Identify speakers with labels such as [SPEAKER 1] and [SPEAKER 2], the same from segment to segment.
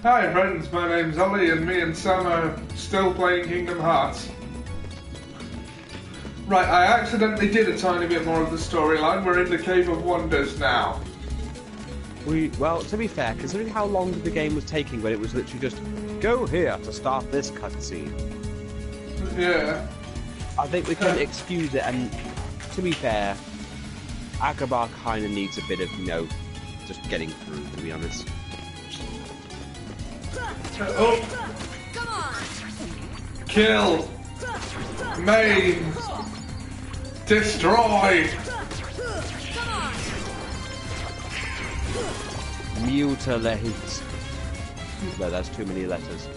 [SPEAKER 1] Hi friends, my name's Ollie and me and Sam are still playing Kingdom Hearts. Right, I accidentally did a tiny bit more of the storyline. We're in the Cave of Wonders now.
[SPEAKER 2] Well, to be fair, considering how long the game was taking when it was literally just, go here to start this cutscene.
[SPEAKER 1] Yeah.
[SPEAKER 2] I think we can excuse it, and to be fair, Agrabah kind of needs a bit of, just getting through, to be honest.
[SPEAKER 1] Oh!
[SPEAKER 3] Come on!
[SPEAKER 1] Kill! Maim! Destroy!
[SPEAKER 2] Mutilate. No, that's too many letters.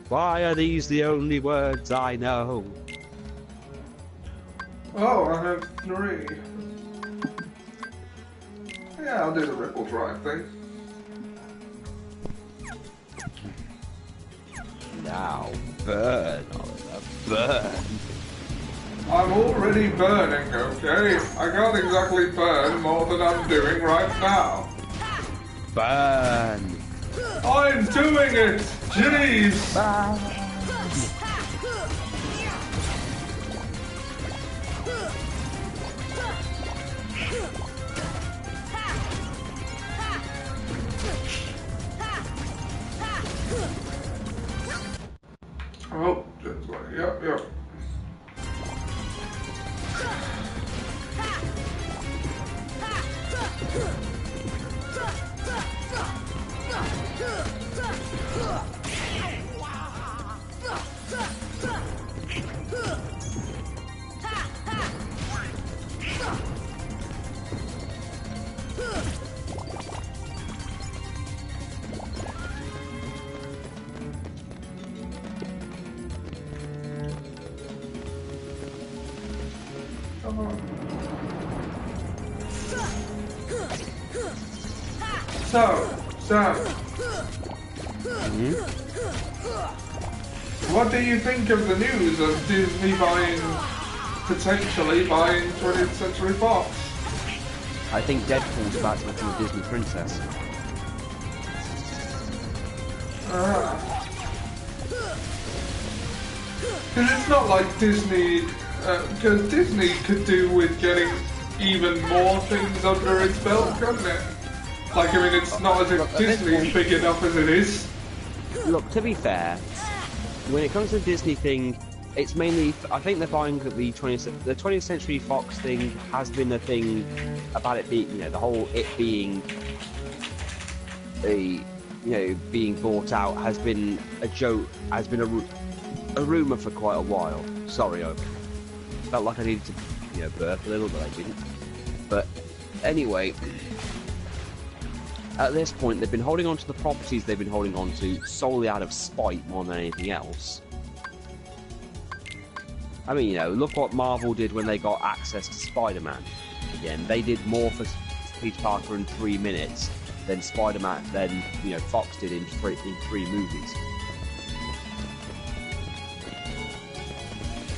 [SPEAKER 2] Why are these the only words I know?
[SPEAKER 1] Oh, I have 3. Yeah, I'll do the ripple drive thing.
[SPEAKER 2] Now, burn, Oliver, burn.
[SPEAKER 1] I'm already burning, okay? I can't exactly burn more than I'm doing right now.
[SPEAKER 2] Burn.
[SPEAKER 1] I'm doing it! Jeez!
[SPEAKER 2] Burn.
[SPEAKER 1] Oh, just like, yep. So, Sam. What do you think of the news of Disney potentially buying 20th Century Fox?
[SPEAKER 2] I think Deadpool's about to become a Disney princess.
[SPEAKER 1] Because it's not like Disney, because Disney could do with getting even more things under its belt, couldn't it? Like, I mean, it's not as if Disney's big enough as it is.
[SPEAKER 2] Look, to be fair, when it comes to the Disney thing, it's mainly, I think they're buying the 20th Century Fox thing has been a thing about it being, the whole it being being bought out has been a joke, has been a rumour for quite a while. Sorry, I felt like I needed to, burp a little, but I didn't. But anyway, at this point, they've been holding on to the properties they've been holding on to solely out of spite more than anything else. I mean, look what Marvel did when they got access to Spider-Man. Again, they did more for Peter Parker in 3 minutes than Spider-Man, than, Fox did in three movies.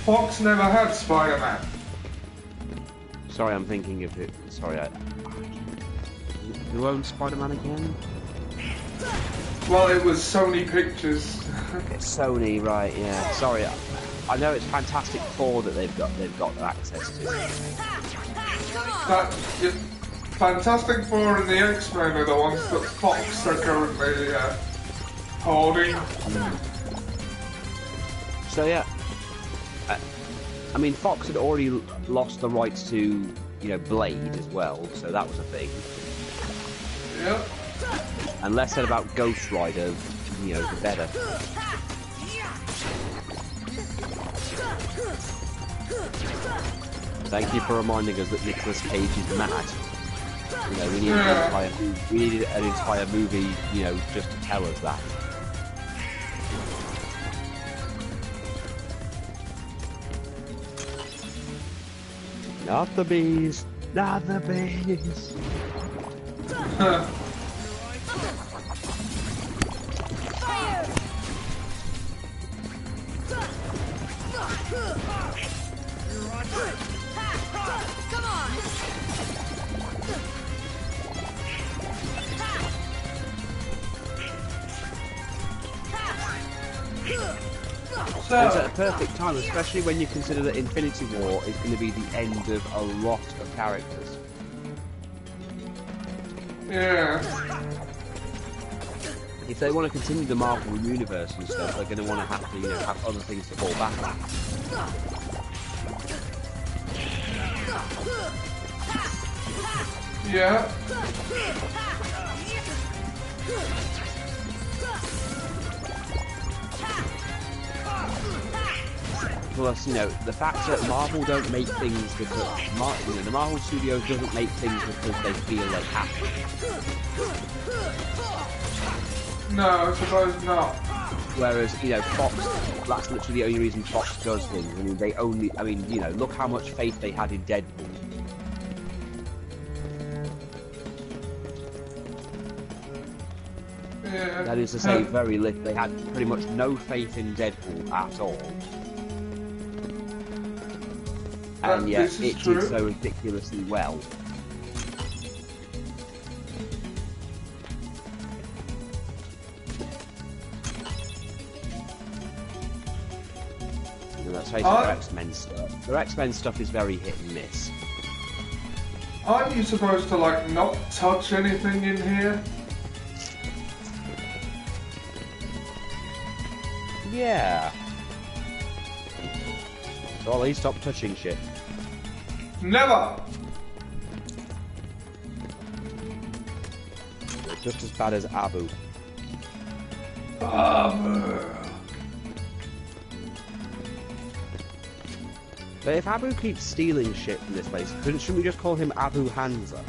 [SPEAKER 1] Fox never had Spider-Man.
[SPEAKER 2] Sorry, I'm thinking of it. Sorry, who owns Spider-Man again?
[SPEAKER 1] Well, it was Sony Pictures.
[SPEAKER 2] It's Sony, right? Yeah. Sorry, I know it's Fantastic Four that they've got access to.
[SPEAKER 1] That Fantastic Four and the X-Men are the ones that Fox are currently holding.
[SPEAKER 2] So yeah, I mean, Fox had already lost the rights to Blade as well, so that was a thing.
[SPEAKER 1] Yep.
[SPEAKER 2] And less said about Ghost Rider, the better. Thank you for reminding us that Nicolas Cage is mad. We needed an entire movie, just to tell us that. Not the bees, not the bees. And it's at
[SPEAKER 1] So,
[SPEAKER 2] a perfect time, especially when you consider that Infinity War is going to be the end of a lot of characters.
[SPEAKER 1] yeah.
[SPEAKER 2] If they want to continue the Marvel universe and stuff, they're going to want to have to, you know, have other things to fall back on.
[SPEAKER 1] Yeah.
[SPEAKER 2] Plus, you know, the fact that Marvel don't make things because, you know, the Marvel Studios doesn't make things because they feel they have to.
[SPEAKER 1] No, I suppose not.
[SPEAKER 2] Whereas, you know, Fox, that's literally the only reason Fox does things. I mean, they only, I mean, you know, look how much faith they had in Deadpool.
[SPEAKER 1] Yeah.
[SPEAKER 2] That is to say, very little. They had pretty much no faith in Deadpool at all. And yet,
[SPEAKER 1] This is
[SPEAKER 2] it
[SPEAKER 1] true.
[SPEAKER 2] did so ridiculously well. And let's face it, their X-Men stuff. Their X-Men stuff is very hit and miss.
[SPEAKER 1] Aren't you supposed to, like, not touch anything in here?
[SPEAKER 2] Yeah. So Ollie, stop touching shit.
[SPEAKER 1] Never!
[SPEAKER 2] It's just as bad as Abu. But if Abu keeps stealing shit from this place, shouldn't we just call him Abu Hanza?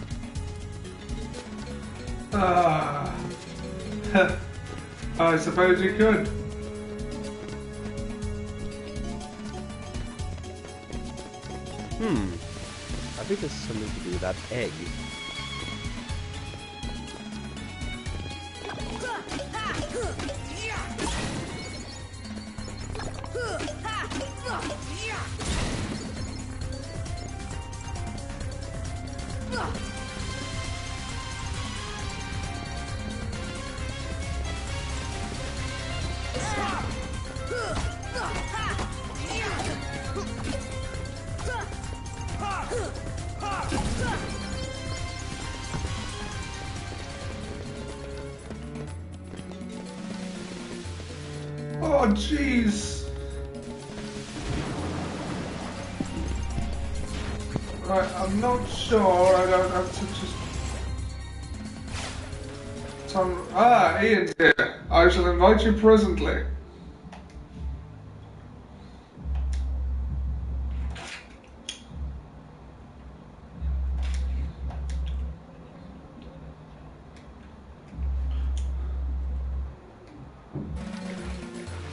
[SPEAKER 1] I suppose you could.
[SPEAKER 2] I think there's something to do with that egg.
[SPEAKER 1] Oh, jeez. Right, I'm not sure. I don't have to just... Ian's here. I shall invite you presently.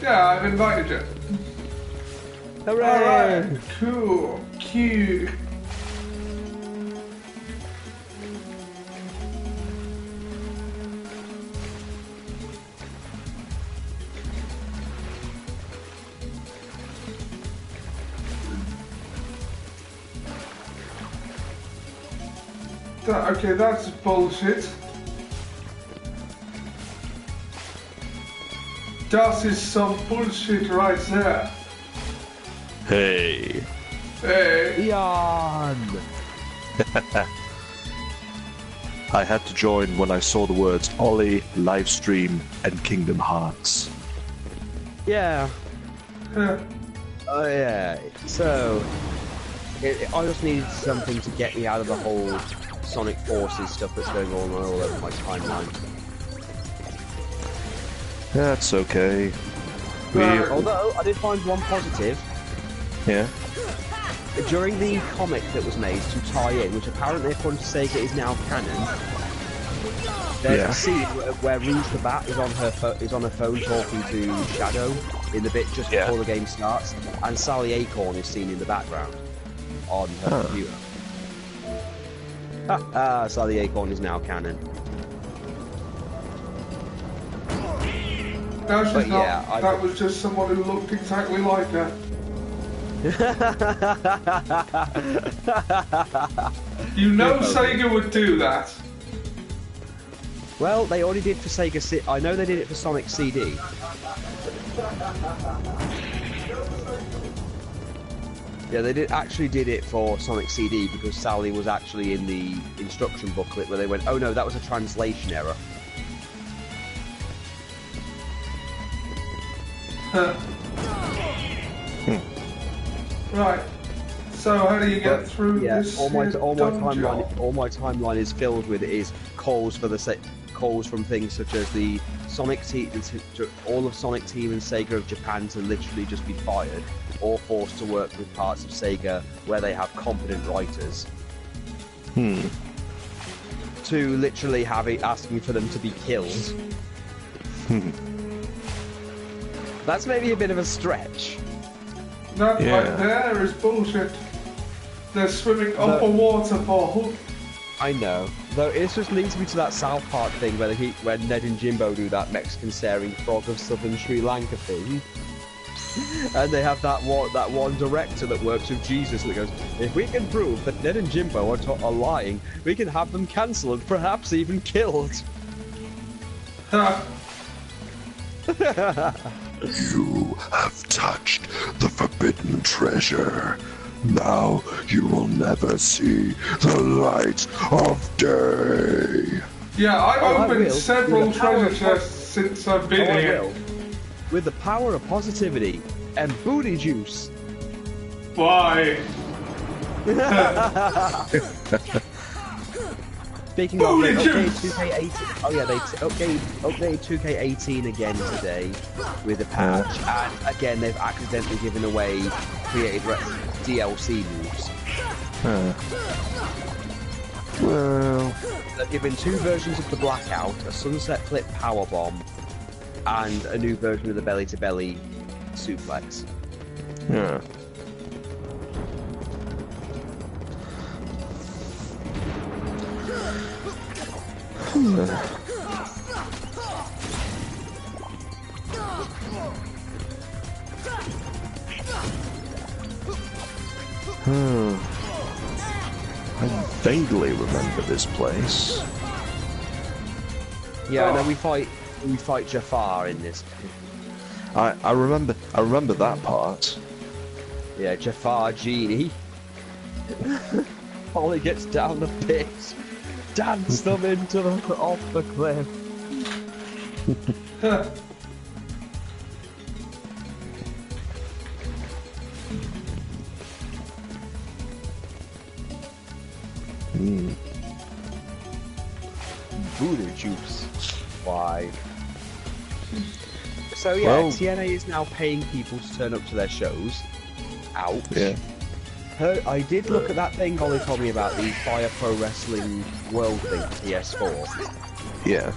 [SPEAKER 1] Yeah, I've invited you.
[SPEAKER 2] Hooray!
[SPEAKER 1] Alright, cool, cute. Okay, that's bullshit. That is some bullshit right there.
[SPEAKER 4] Hey.
[SPEAKER 1] Hey.
[SPEAKER 2] Eon!
[SPEAKER 4] I had to join when I saw the words Ollie, Livestream, and Kingdom Hearts.
[SPEAKER 2] Yeah.
[SPEAKER 1] Huh.
[SPEAKER 2] Oh yeah. So, I just needed something to get me out of the whole Sonic Forces stuff that's going on all over my timeline.
[SPEAKER 4] That's okay.
[SPEAKER 2] Although, I did find one positive.
[SPEAKER 4] Yeah.
[SPEAKER 2] During the comic that was made to tie in, which apparently according to Sega is now canon, there's a scene where Rouge the Bat is on her phone talking to Shadow in the bit just before the game starts, and Sally Acorn is seen in the background on her computer. Sally Acorn is now canon.
[SPEAKER 1] No, she's
[SPEAKER 2] But
[SPEAKER 1] not.
[SPEAKER 2] yeah,
[SPEAKER 1] That was just someone who looked exactly like her. You know Sega would do that.
[SPEAKER 2] Well, they already did for Sega. I know they did it for Sonic CD. Yeah, they actually did it for Sonic CD because Sally was actually in the instruction booklet where they went, oh no, that was a translation error.
[SPEAKER 1] Right. So how do you get through this?
[SPEAKER 2] All my
[SPEAKER 1] dungeon?
[SPEAKER 2] timeline is filled with calls for calls from things such as the Sonic team, all of Sonic Team and Sega of Japan to literally just be fired, or forced to work with parts of Sega where they have competent writers. To literally asking for them to be killed. That's maybe a bit of a stretch.
[SPEAKER 1] That right there is bullshit. They're swimming up a waterfall.
[SPEAKER 2] I know. Though it just leads me to that South Park thing where Ned and Jimbo do that Mexican staring frog of southern Sri Lanka thing. And they have that one director that works with Jesus that goes, if we can prove that Ned and Jimbo are lying, we can have them cancelled, perhaps even killed.
[SPEAKER 4] You have touched the forbidden treasure. Now you will never see the light of day.
[SPEAKER 1] Yeah, I've opened
[SPEAKER 2] will.
[SPEAKER 1] several treasure chests since I've been here.
[SPEAKER 2] With the power of positivity and booty juice.
[SPEAKER 1] Why?
[SPEAKER 2] Speaking of, they updated 2K18. Oh yeah, they updated 2K18 again today with a patch, and again they've accidentally given away created DLC moves.
[SPEAKER 4] Well,
[SPEAKER 2] They've given 2 versions of the Blackout, a Sunset Flip Powerbomb, and a new version of the belly-to-belly suplex.
[SPEAKER 4] yeah. I vaguely remember this place.
[SPEAKER 2] Yeah, no, we fight Jafar in this.
[SPEAKER 4] I remember that part.
[SPEAKER 2] Yeah, Jafar Genie. Ollie gets down the pit, dance them off the cliff. Booty juice. Why? So yeah,
[SPEAKER 4] Well,
[SPEAKER 2] TNA is now paying people to turn up to their shows. Ouch.
[SPEAKER 4] Yeah.
[SPEAKER 2] I did look at that thing Ollie told me about, the Fire Pro Wrestling World thing, PS4.
[SPEAKER 4] Yeah.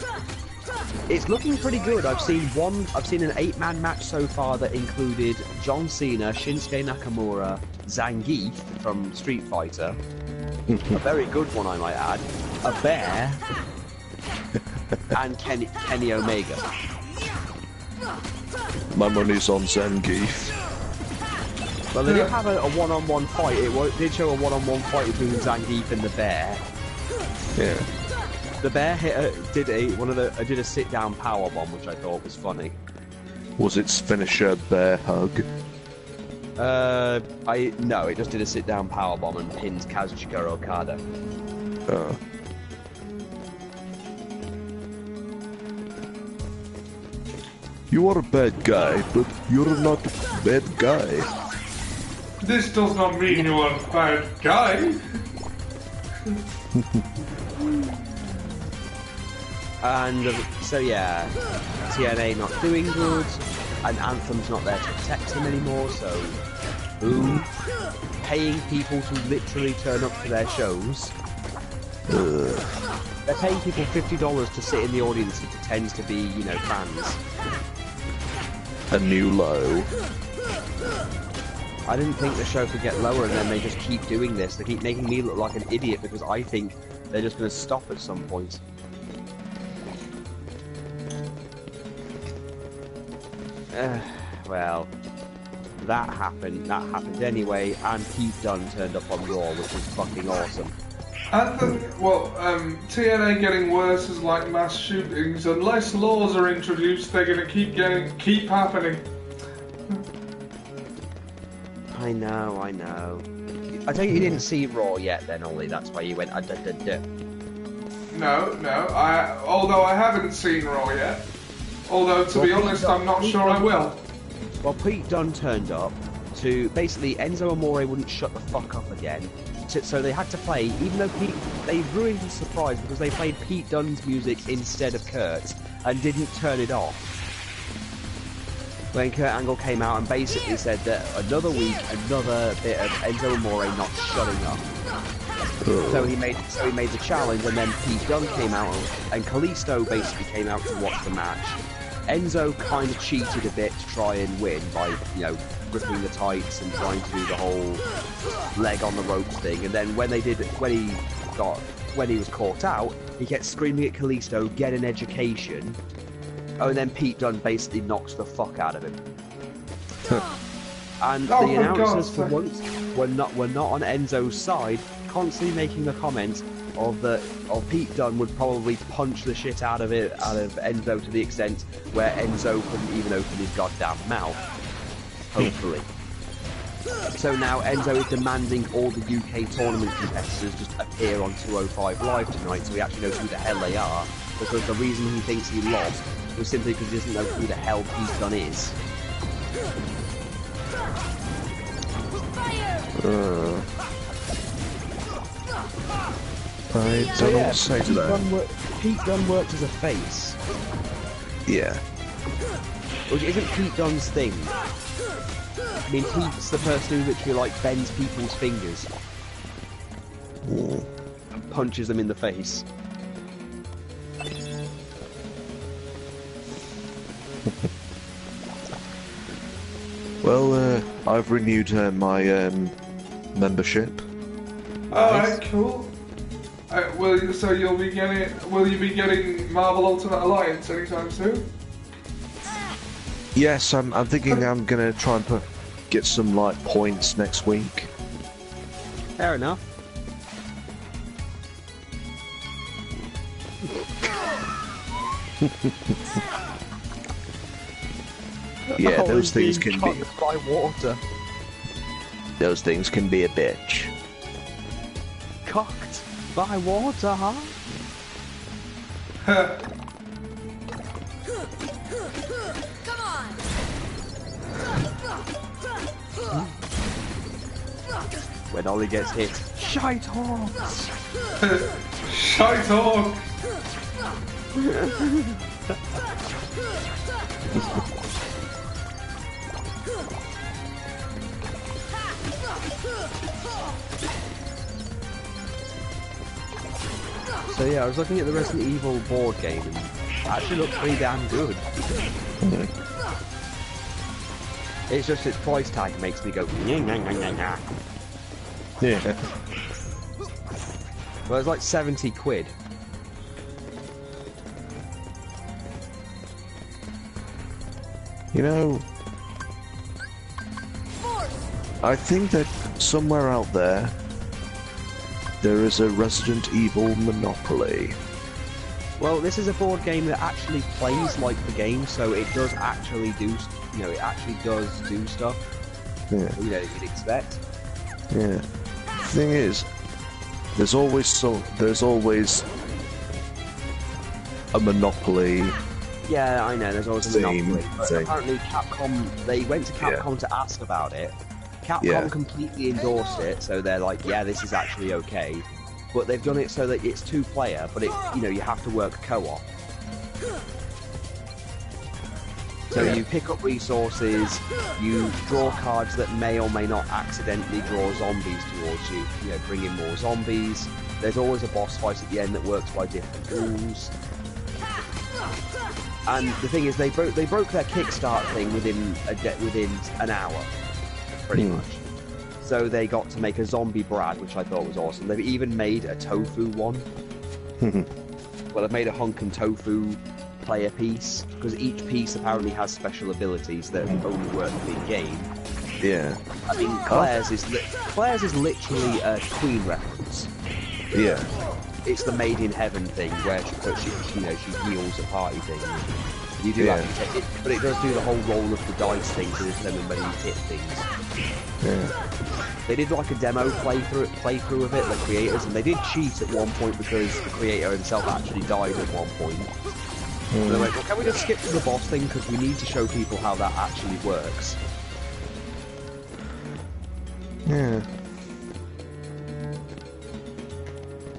[SPEAKER 2] It's looking pretty good. I've seen an 8-man match so far that included John Cena, Shinsuke Nakamura, Zangief from Street Fighter, a very good one I might add, a bear, and Kenny Omega.
[SPEAKER 4] My money's on Zangief.
[SPEAKER 2] Well, they did have a one-on-one fight. It did show a one-on-one fight between Zangief and the bear.
[SPEAKER 4] Yeah.
[SPEAKER 2] The bear did a sit-down powerbomb, which I thought was funny.
[SPEAKER 4] Was its finisher bear hug?
[SPEAKER 2] No, it just did a sit-down powerbomb and pinned Kazuchika Okada.
[SPEAKER 4] You are a bad guy, but you're not a bad guy.
[SPEAKER 1] This does not mean you are a bad guy.
[SPEAKER 2] And so yeah, TNA not doing good, and Anthem's not there to protect him anymore, so boom. Paying people to literally turn up to their shows. They're paying people $50 to sit in the audience who pretends to be, fans.
[SPEAKER 4] A new low.
[SPEAKER 2] I didn't think the show could get lower, and then they just keep doing this. They keep making me look like an idiot because I think they're just going to stop at some point. Well, that happened anyway, and Pete Dunne turned up on Raw, which was fucking awesome.
[SPEAKER 1] TNA getting worse is like mass shootings. Unless laws are introduced, they're gonna keep happening.
[SPEAKER 2] I know. I take it you didn't see Raw yet then, Ollie, that's why you went
[SPEAKER 1] No. Although I haven't seen Raw yet. Although, to be honest, I'm not sure I will.
[SPEAKER 2] Well, Pete Dunne turned up to... Basically, Enzo Amore wouldn't shut the fuck up again. So they had to play, even though they ruined the surprise because they played Pete Dunne's music instead of Kurt's and didn't turn it off. When Kurt Angle came out and basically said that another week, another bit of Enzo Amore not shutting up. So he made the challenge, and then Pete Dunne came out, and Kalisto basically came out to watch the match. Enzo kind of cheated a bit to try and win by, you know, ripping the tights and trying to do the whole leg on the ropes thing. And then when he was caught out, he kept screaming at Kalisto, "Get an education." Oh, and then Pete Dunne basically knocks the fuck out of him. And the announcers for once were not on Enzo's side, constantly making the comment of Pete Dunne would probably punch the shit out of Enzo to the extent where Enzo couldn't even open his goddamn mouth. Hopefully. So now Enzo is demanding all the UK tournament competitors just appear on 205 Live tonight so he actually knows who the hell they are, because the reason he thinks he lost was simply because he doesn't know who the hell Pete Dunne is.
[SPEAKER 4] I don't know what to say to that.
[SPEAKER 2] Pete Dunne worked as a face.
[SPEAKER 4] Yeah.
[SPEAKER 2] Which isn't Pete Dunne's thing. I mean, Pete's the person who literally, like, bends people's fingers. And punches them in the face.
[SPEAKER 4] Well, I've renewed my membership.
[SPEAKER 1] Alright, cool. Will you be getting Marvel Ultimate Alliance anytime soon?
[SPEAKER 4] Yes, I'm thinking I'm gonna try and get some like points next week.
[SPEAKER 2] Fair enough.
[SPEAKER 4] Yeah, those things can be.
[SPEAKER 2] By water.
[SPEAKER 4] Those things can be a bitch.
[SPEAKER 2] Cocked by water, huh?
[SPEAKER 3] Come on!
[SPEAKER 2] When Ollie gets hit, shite hawks!
[SPEAKER 1] Shite hawk!
[SPEAKER 2] So yeah, I was looking at the Resident Evil board game and it actually looks pretty damn good. It's just its price tag makes me go yeah.
[SPEAKER 4] Yeah.
[SPEAKER 2] Well, it's like 70 quid.
[SPEAKER 4] You know, I think that somewhere out there is a Resident Evil monopoly.
[SPEAKER 2] Well, this is a board game that actually plays like the game, so it does actually do, it actually does do stuff.
[SPEAKER 4] Yeah.
[SPEAKER 2] You'd expect.
[SPEAKER 4] Yeah. The thing is, there's always a monopoly.
[SPEAKER 2] Yeah, I know, there's always a monopoly. But
[SPEAKER 4] thing.
[SPEAKER 2] apparently Capcom, they went to Capcom to ask about it. Capcom completely endorsed it, so they're like, yeah, this is actually okay. But they've done it so that it's two-player, but you have to work co-op. So you pick up resources, you draw cards that may or may not accidentally draw zombies towards you, bring in more zombies. There's always a boss fight at the end that works by different rules. And the thing is, they broke their Kickstart thing within an hour, pretty much. So they got to make a zombie Brad, which I thought was awesome. They've even made a tofu one. Well, they've made a hunk and tofu player piece, because each piece apparently has special abilities that only work in game.
[SPEAKER 4] Yeah.
[SPEAKER 2] I mean, Claire's is literally a Queen reference.
[SPEAKER 4] Yeah.
[SPEAKER 2] It's the Made in Heaven thing where she heals a party thing. You do
[SPEAKER 4] Yeah.
[SPEAKER 2] actually take it, but it does do the whole roll of the dice thing to determine whether you hit things.
[SPEAKER 4] Yeah.
[SPEAKER 2] They did like a demo playthrough of it, the creators, and they did cheat at one point because the creator himself actually died at one point. And they're like, well, can we just skip to the boss thing because we need to show people how that actually works.
[SPEAKER 4] Yeah.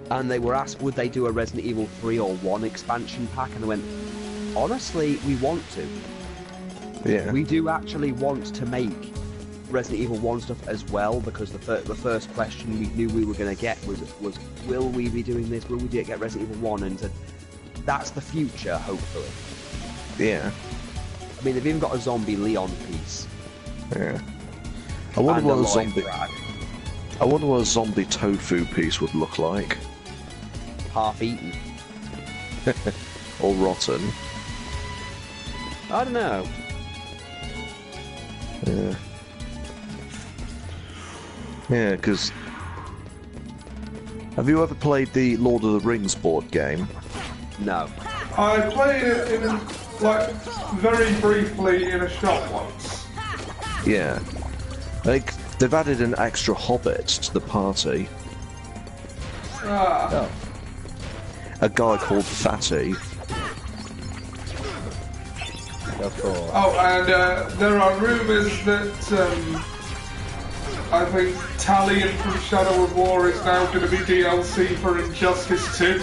[SPEAKER 2] And they were asked would they do a Resident Evil 3 or 1 expansion pack, and they went, honestly, we want to.
[SPEAKER 4] Yeah.
[SPEAKER 2] We do actually want to make Resident Evil 1 stuff as well, because the first question we knew we were going to get was will we be doing this? Will we get Resident Evil 1? And that's the future, hopefully.
[SPEAKER 4] Yeah.
[SPEAKER 2] I mean, they've even got a zombie Leon piece.
[SPEAKER 4] Yeah. I wonder
[SPEAKER 2] And
[SPEAKER 4] what a
[SPEAKER 2] live
[SPEAKER 4] zombie.
[SPEAKER 2] drag,
[SPEAKER 4] I wonder what a zombie tofu piece would look like.
[SPEAKER 2] half eaten.
[SPEAKER 4] Or rotten.
[SPEAKER 2] I don't know.
[SPEAKER 4] Yeah. Yeah, because... Have you ever played the Lord of the Rings board game?
[SPEAKER 2] No.
[SPEAKER 1] I played it in, like, very briefly in a shop once.
[SPEAKER 4] Yeah. Like, they've added an extra hobbit to the party.
[SPEAKER 1] Ah,
[SPEAKER 4] A guy called Fatty.
[SPEAKER 2] Of course.
[SPEAKER 1] oh, and there are rumours that I think Talion from Shadow of War is now going to be DLC for Injustice 2.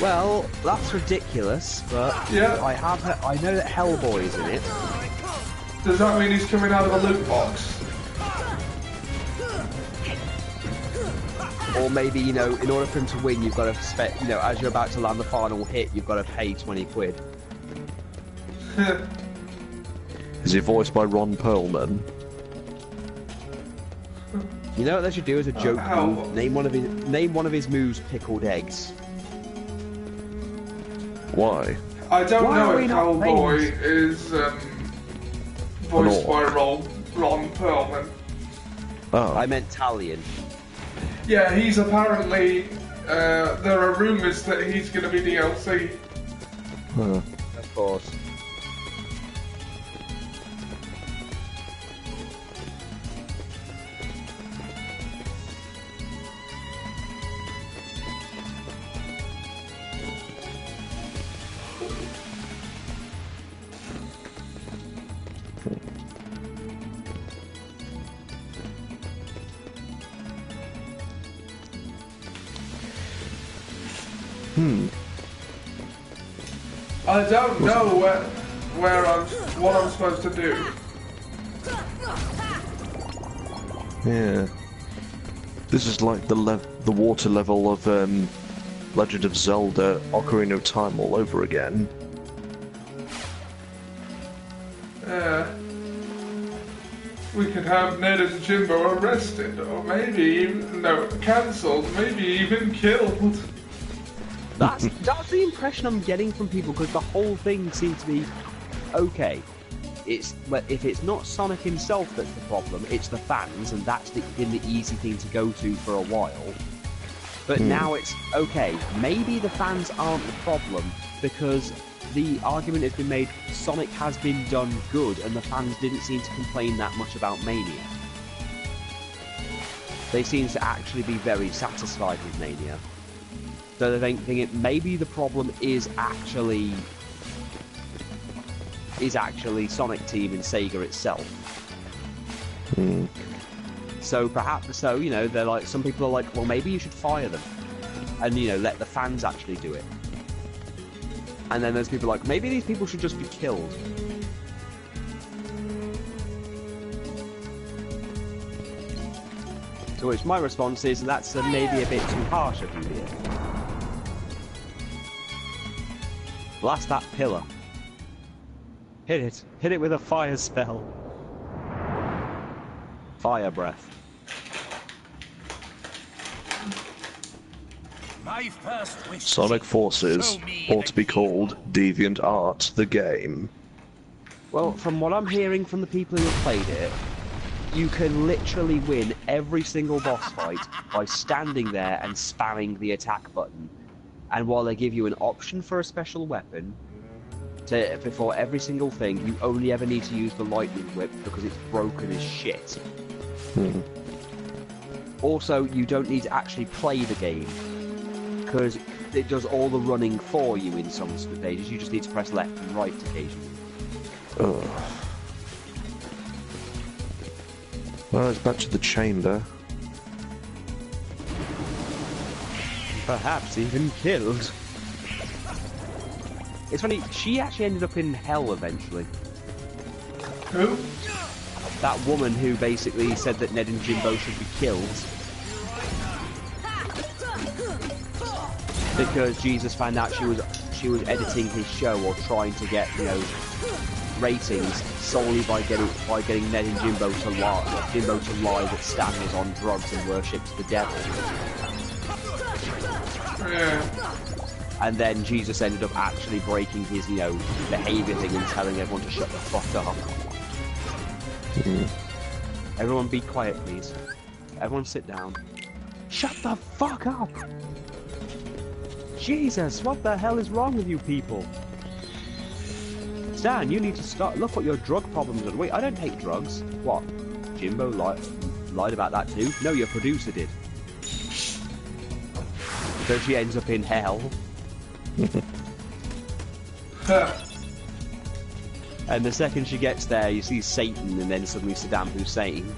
[SPEAKER 2] Well, that's ridiculous, but
[SPEAKER 1] Yeah.
[SPEAKER 2] I know that Hellboy's in it.
[SPEAKER 1] Does that mean he's coming out of a loot box?
[SPEAKER 2] Or maybe, you know, in order for him to win, you've got to spend, you know, as you're about to land the final hit, you've got to pay 20 quid.
[SPEAKER 4] Is he voiced by Ron Perlman?
[SPEAKER 2] You know what they should do as a joke
[SPEAKER 1] how-
[SPEAKER 2] move? Name one of his moves, pickled eggs.
[SPEAKER 4] Why?
[SPEAKER 1] I don't
[SPEAKER 2] Why
[SPEAKER 1] know
[SPEAKER 2] are we
[SPEAKER 1] if
[SPEAKER 2] not
[SPEAKER 1] Hellboy is voiced by
[SPEAKER 4] orc.
[SPEAKER 1] Ron Perlman.
[SPEAKER 4] Oh.
[SPEAKER 2] I meant Talion.
[SPEAKER 1] Yeah, he's apparently. There are rumours that he's going to be DLC.
[SPEAKER 4] Huh.
[SPEAKER 2] Of course.
[SPEAKER 1] I don't know what I'm supposed to do.
[SPEAKER 4] Yeah. This is like the water level of Legend of Zelda Ocarina of Time all over again.
[SPEAKER 1] We could have Ned and Jimbo arrested, or maybe even, no, cancelled, maybe even killed.
[SPEAKER 2] That's the impression I'm getting from people, because the whole thing seems to be okay. If it's not Sonic himself that's the problem, it's the fans, and that's been the easy thing to go to for a while. But now it's okay. Maybe the fans aren't the problem, because the argument has been made Sonic has been done good, and the fans didn't seem to complain that much about Mania. They seem to actually be very satisfied with Mania. So they think maybe the problem is actually Sonic Team and Sega itself. So perhaps, you know, they're like, some people are like, well, maybe you should fire them, and you know, let the fans actually do it. And then there's people like, maybe these people should just be killed. To which my response is, that's maybe a bit too harsh of you here. Blast that pillar. Hit it. Hit it with a fire spell. Fire breath.
[SPEAKER 5] My first wish
[SPEAKER 4] Sonic Forces
[SPEAKER 5] show me
[SPEAKER 4] ought to be
[SPEAKER 5] the
[SPEAKER 4] called Deviant Art, the game.
[SPEAKER 2] Well, from what I'm hearing from the people who have played it, you can literally win every single boss fight by standing there and spamming the attack button. And while they give you an option for a special weapon, before every single thing, you only ever need to use the lightning whip because it's broken as shit. Also, you don't need to actually play the game because it does all the running for you in some stages. You just need to press left and right occasionally.
[SPEAKER 4] Well, it's back to the chamber.
[SPEAKER 2] Perhaps even killed. It's funny, she actually ended up in hell eventually.
[SPEAKER 1] Who?
[SPEAKER 2] That woman who basically said that Ned and Jimbo should be killed because Jesus found out she was editing his show or trying to get, you know, ratings solely by getting Ned and Jimbo to lie that Stan was on drugs and worships the devil.
[SPEAKER 1] Yeah.
[SPEAKER 2] And then Jesus ended up actually breaking his, you know, behaviour thing and telling everyone to shut the fuck up. Everyone be quiet, please. Everyone sit down. Shut the fuck up! Jesus, what the hell is wrong with you people? Stan, you need to stop. Look what your drug problems are. Wait, I don't take drugs. What? Jimbo lied about that too? No, your producer did. So she ends up in hell. And the second she gets there, you see Satan and then suddenly Saddam Hussein.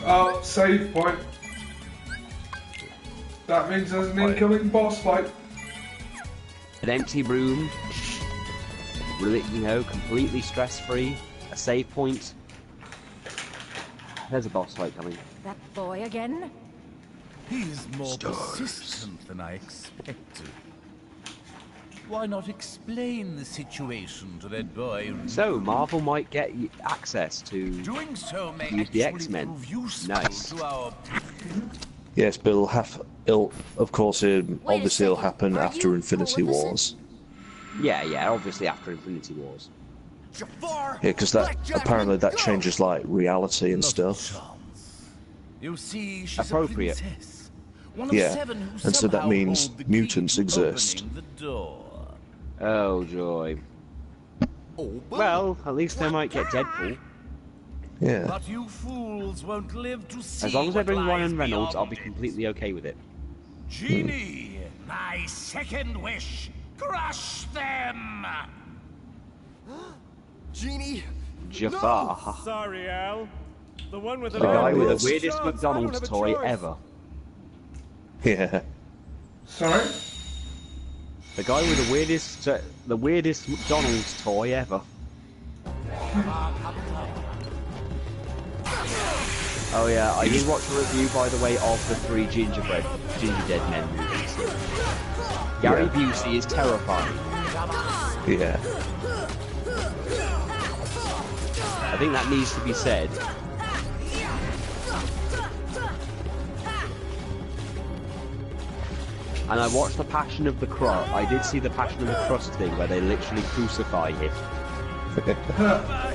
[SPEAKER 1] Oh, save point. That means there's an incoming boss fight.
[SPEAKER 2] An empty room, really, you know, completely stress-free, a save point. There's a boss fight coming.
[SPEAKER 3] That boy again?
[SPEAKER 5] He's more persistent than I expected. Why not explain the situation to that boy?
[SPEAKER 2] So, Marvel might get access to
[SPEAKER 5] Doing so may
[SPEAKER 2] use the
[SPEAKER 5] actually
[SPEAKER 2] X-Men.
[SPEAKER 5] prove useful
[SPEAKER 2] Nice.
[SPEAKER 5] to our...
[SPEAKER 4] Yes, but of course, obviously it'll happen
[SPEAKER 3] Are
[SPEAKER 4] after
[SPEAKER 3] you
[SPEAKER 4] Infinity
[SPEAKER 3] Maleficent?
[SPEAKER 4] Wars.
[SPEAKER 2] Yeah, obviously after Infinity Wars.
[SPEAKER 5] Jafar,
[SPEAKER 4] Yeah, because that
[SPEAKER 5] Black Jack,
[SPEAKER 4] apparently that
[SPEAKER 5] go!
[SPEAKER 4] changes like reality and
[SPEAKER 5] Not a
[SPEAKER 4] stuff.
[SPEAKER 5] chance. You see, she's
[SPEAKER 2] Appropriate.
[SPEAKER 5] a princess. One of
[SPEAKER 4] Yeah,
[SPEAKER 5] 7 who
[SPEAKER 4] and so that
[SPEAKER 5] somehow
[SPEAKER 4] means
[SPEAKER 5] hold the
[SPEAKER 4] mutants
[SPEAKER 5] key to
[SPEAKER 4] exist.
[SPEAKER 5] opening the door.
[SPEAKER 2] Oh, joy. Well, at least they might get Deadpool.
[SPEAKER 4] Yeah.
[SPEAKER 5] But you fools won't live to see
[SPEAKER 2] As long as they
[SPEAKER 5] what
[SPEAKER 2] bring
[SPEAKER 5] lies
[SPEAKER 2] Ryan Reynolds, I'll
[SPEAKER 5] beyond
[SPEAKER 2] be
[SPEAKER 5] it.
[SPEAKER 2] completely okay with it.
[SPEAKER 5] Genie, my second wish, crush them!
[SPEAKER 6] Genie!
[SPEAKER 2] Jafar.
[SPEAKER 7] Sorry, Al. The one with the
[SPEAKER 2] The guy with
[SPEAKER 4] yes.
[SPEAKER 2] the weirdest
[SPEAKER 7] Chance. I
[SPEAKER 2] McDonald's
[SPEAKER 7] don't have a
[SPEAKER 2] toy
[SPEAKER 7] choice.
[SPEAKER 2] ever.
[SPEAKER 4] Yeah.
[SPEAKER 1] Sorry?
[SPEAKER 2] The guy with the weirdest McDonald's toy ever. Oh yeah, I did watch a review, by the way, of the 3 Ginger Dead Men movies. Gary Busey is terrifying.
[SPEAKER 4] Yeah.
[SPEAKER 2] I think that needs to be said. And I watched The Passion of the Crust. I did see The Passion of the Crust thing where they literally crucify him.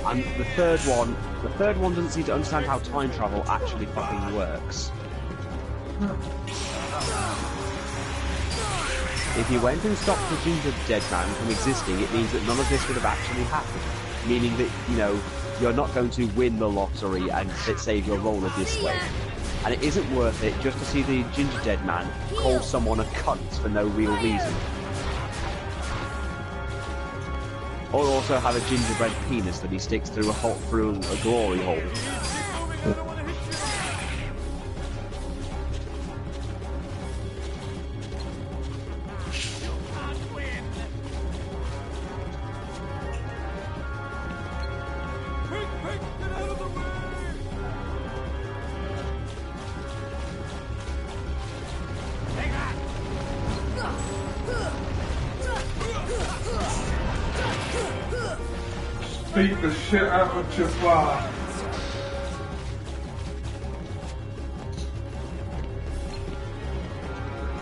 [SPEAKER 2] And the third one doesn't seem to understand how time travel actually fucking works. If you went and stopped the Ginger Dead Man from existing, it means that none of this would have actually happened. Meaning that, you know, you're not going to win the lottery and save your roller this way. And it isn't worth it just to see the Ginger Dead Man call someone a cunt for no real reason. Or also have a gingerbread penis that he sticks through a glory hole.
[SPEAKER 1] Beat the shit out of Jafar.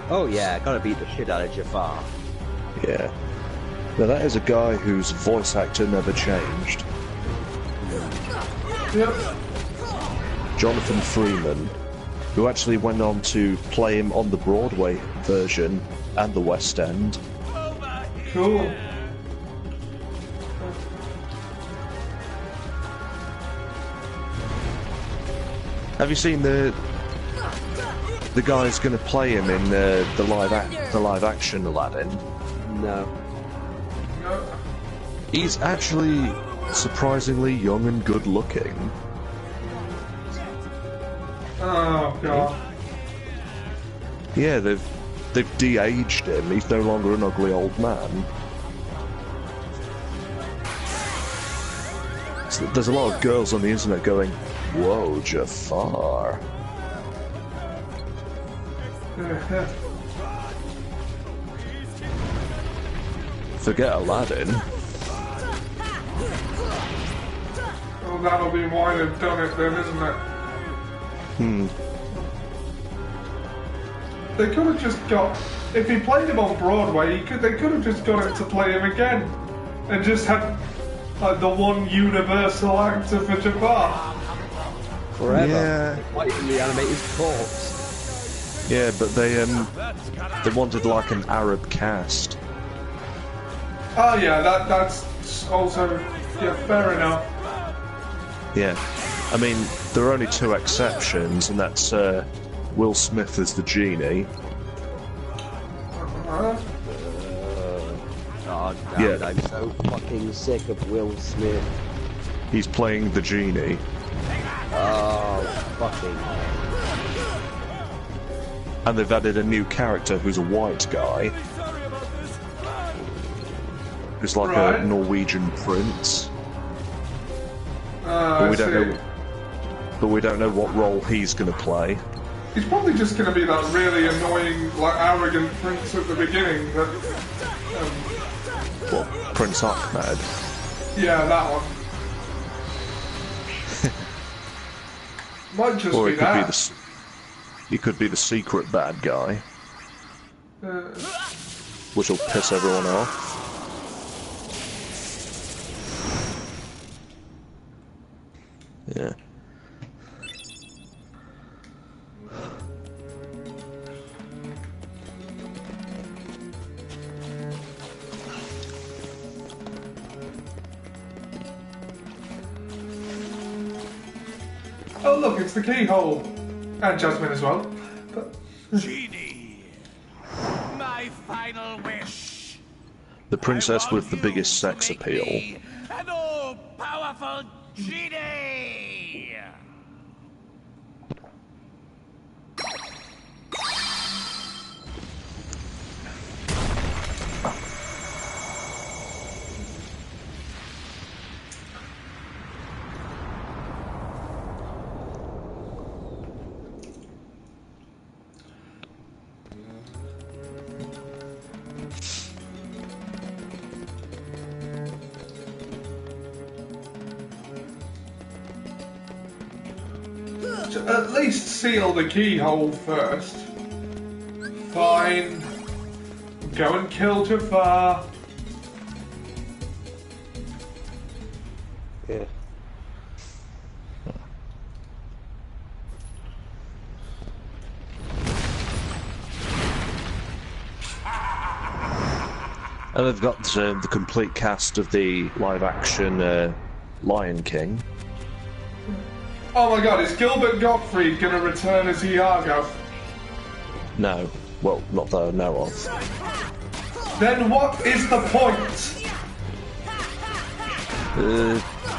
[SPEAKER 2] Oh yeah, gotta beat the shit out of Jafar.
[SPEAKER 4] Yeah. Now that is a guy whose voice actor never changed.
[SPEAKER 1] Yep.
[SPEAKER 4] Jonathan Freeman, who actually went on to play him on the Broadway version and the West End.
[SPEAKER 1] Cool.
[SPEAKER 4] Have you seen the guy's going to play him in the live action Aladdin?
[SPEAKER 2] No.
[SPEAKER 1] No.
[SPEAKER 4] He's actually surprisingly young and good looking.
[SPEAKER 1] Oh god.
[SPEAKER 4] Yeah, they've de-aged him. He's no longer an ugly old man. So there's a lot of girls on the internet going, "Whoa, Jafar." Forget Aladdin.
[SPEAKER 1] Well, that'll be why they've done it then, isn't it? They could have just got... If he played him on Broadway, they could have just got him to play him again. And just had like the one universal actor for Jafar.
[SPEAKER 2] Forever.
[SPEAKER 4] Yeah.
[SPEAKER 2] Fighting the animated corpse.
[SPEAKER 4] Yeah, but they wanted like an Arab cast.
[SPEAKER 1] Oh yeah, that's also... Yeah, fair enough.
[SPEAKER 4] Yeah. I mean, there are only two exceptions, and that's Will Smith as the genie.
[SPEAKER 1] Uh,
[SPEAKER 2] Oh, damn it,
[SPEAKER 4] Yeah.
[SPEAKER 2] I'm so fucking sick of Will Smith.
[SPEAKER 4] He's playing the genie.
[SPEAKER 2] Oh, fucking.
[SPEAKER 4] And they've added a new character who's a white guy. Who's like
[SPEAKER 1] Right.
[SPEAKER 4] a Norwegian prince.
[SPEAKER 1] I
[SPEAKER 4] we don't
[SPEAKER 1] see.
[SPEAKER 4] know- But we don't know what role he's going to play.
[SPEAKER 1] He's probably just going to be that really annoying, like, arrogant prince at the beginning. That,
[SPEAKER 4] What, Prince Ahmed?
[SPEAKER 1] yeah, that one. Might just
[SPEAKER 4] Or
[SPEAKER 1] be
[SPEAKER 4] he could be
[SPEAKER 1] that.
[SPEAKER 4] he could be the secret bad guy,
[SPEAKER 1] Uh,
[SPEAKER 4] which will piss everyone off. Yeah.
[SPEAKER 1] oh look, it's the keyhole. And Jasmine as well. But,
[SPEAKER 5] Genie, my final wish.
[SPEAKER 4] The princess with the biggest sex appeal.
[SPEAKER 5] An all-powerful genie.
[SPEAKER 1] at least seal the keyhole first. Fine. Go and kill Jafar.
[SPEAKER 2] Yeah.
[SPEAKER 4] And they've got the complete cast of the live-action Lion King.
[SPEAKER 1] Oh my god, is Gilbert Gottfried gonna return as Iago?
[SPEAKER 4] No. Well, not that I know of.
[SPEAKER 1] Then what is the point?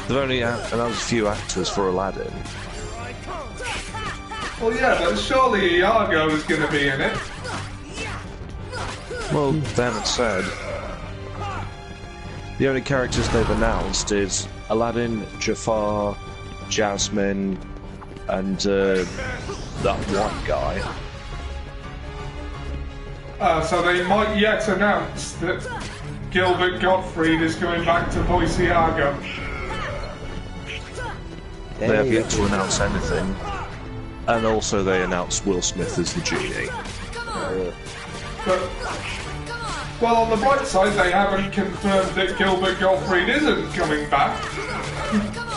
[SPEAKER 4] They've only announced a few actors for Aladdin.
[SPEAKER 1] Well yeah, but surely Iago is gonna be in it.
[SPEAKER 4] Well, they haven't said. The only characters they've announced is Aladdin, Jafar, Jasmine, and that one guy.
[SPEAKER 1] So they might yet announce that Gilbert Gottfried is going back to voice Iago.
[SPEAKER 4] They have yet to announce anything. And also they announced Will Smith as the genie.
[SPEAKER 1] But, well, on the bright side, they haven't confirmed that Gilbert Gottfried isn't coming back.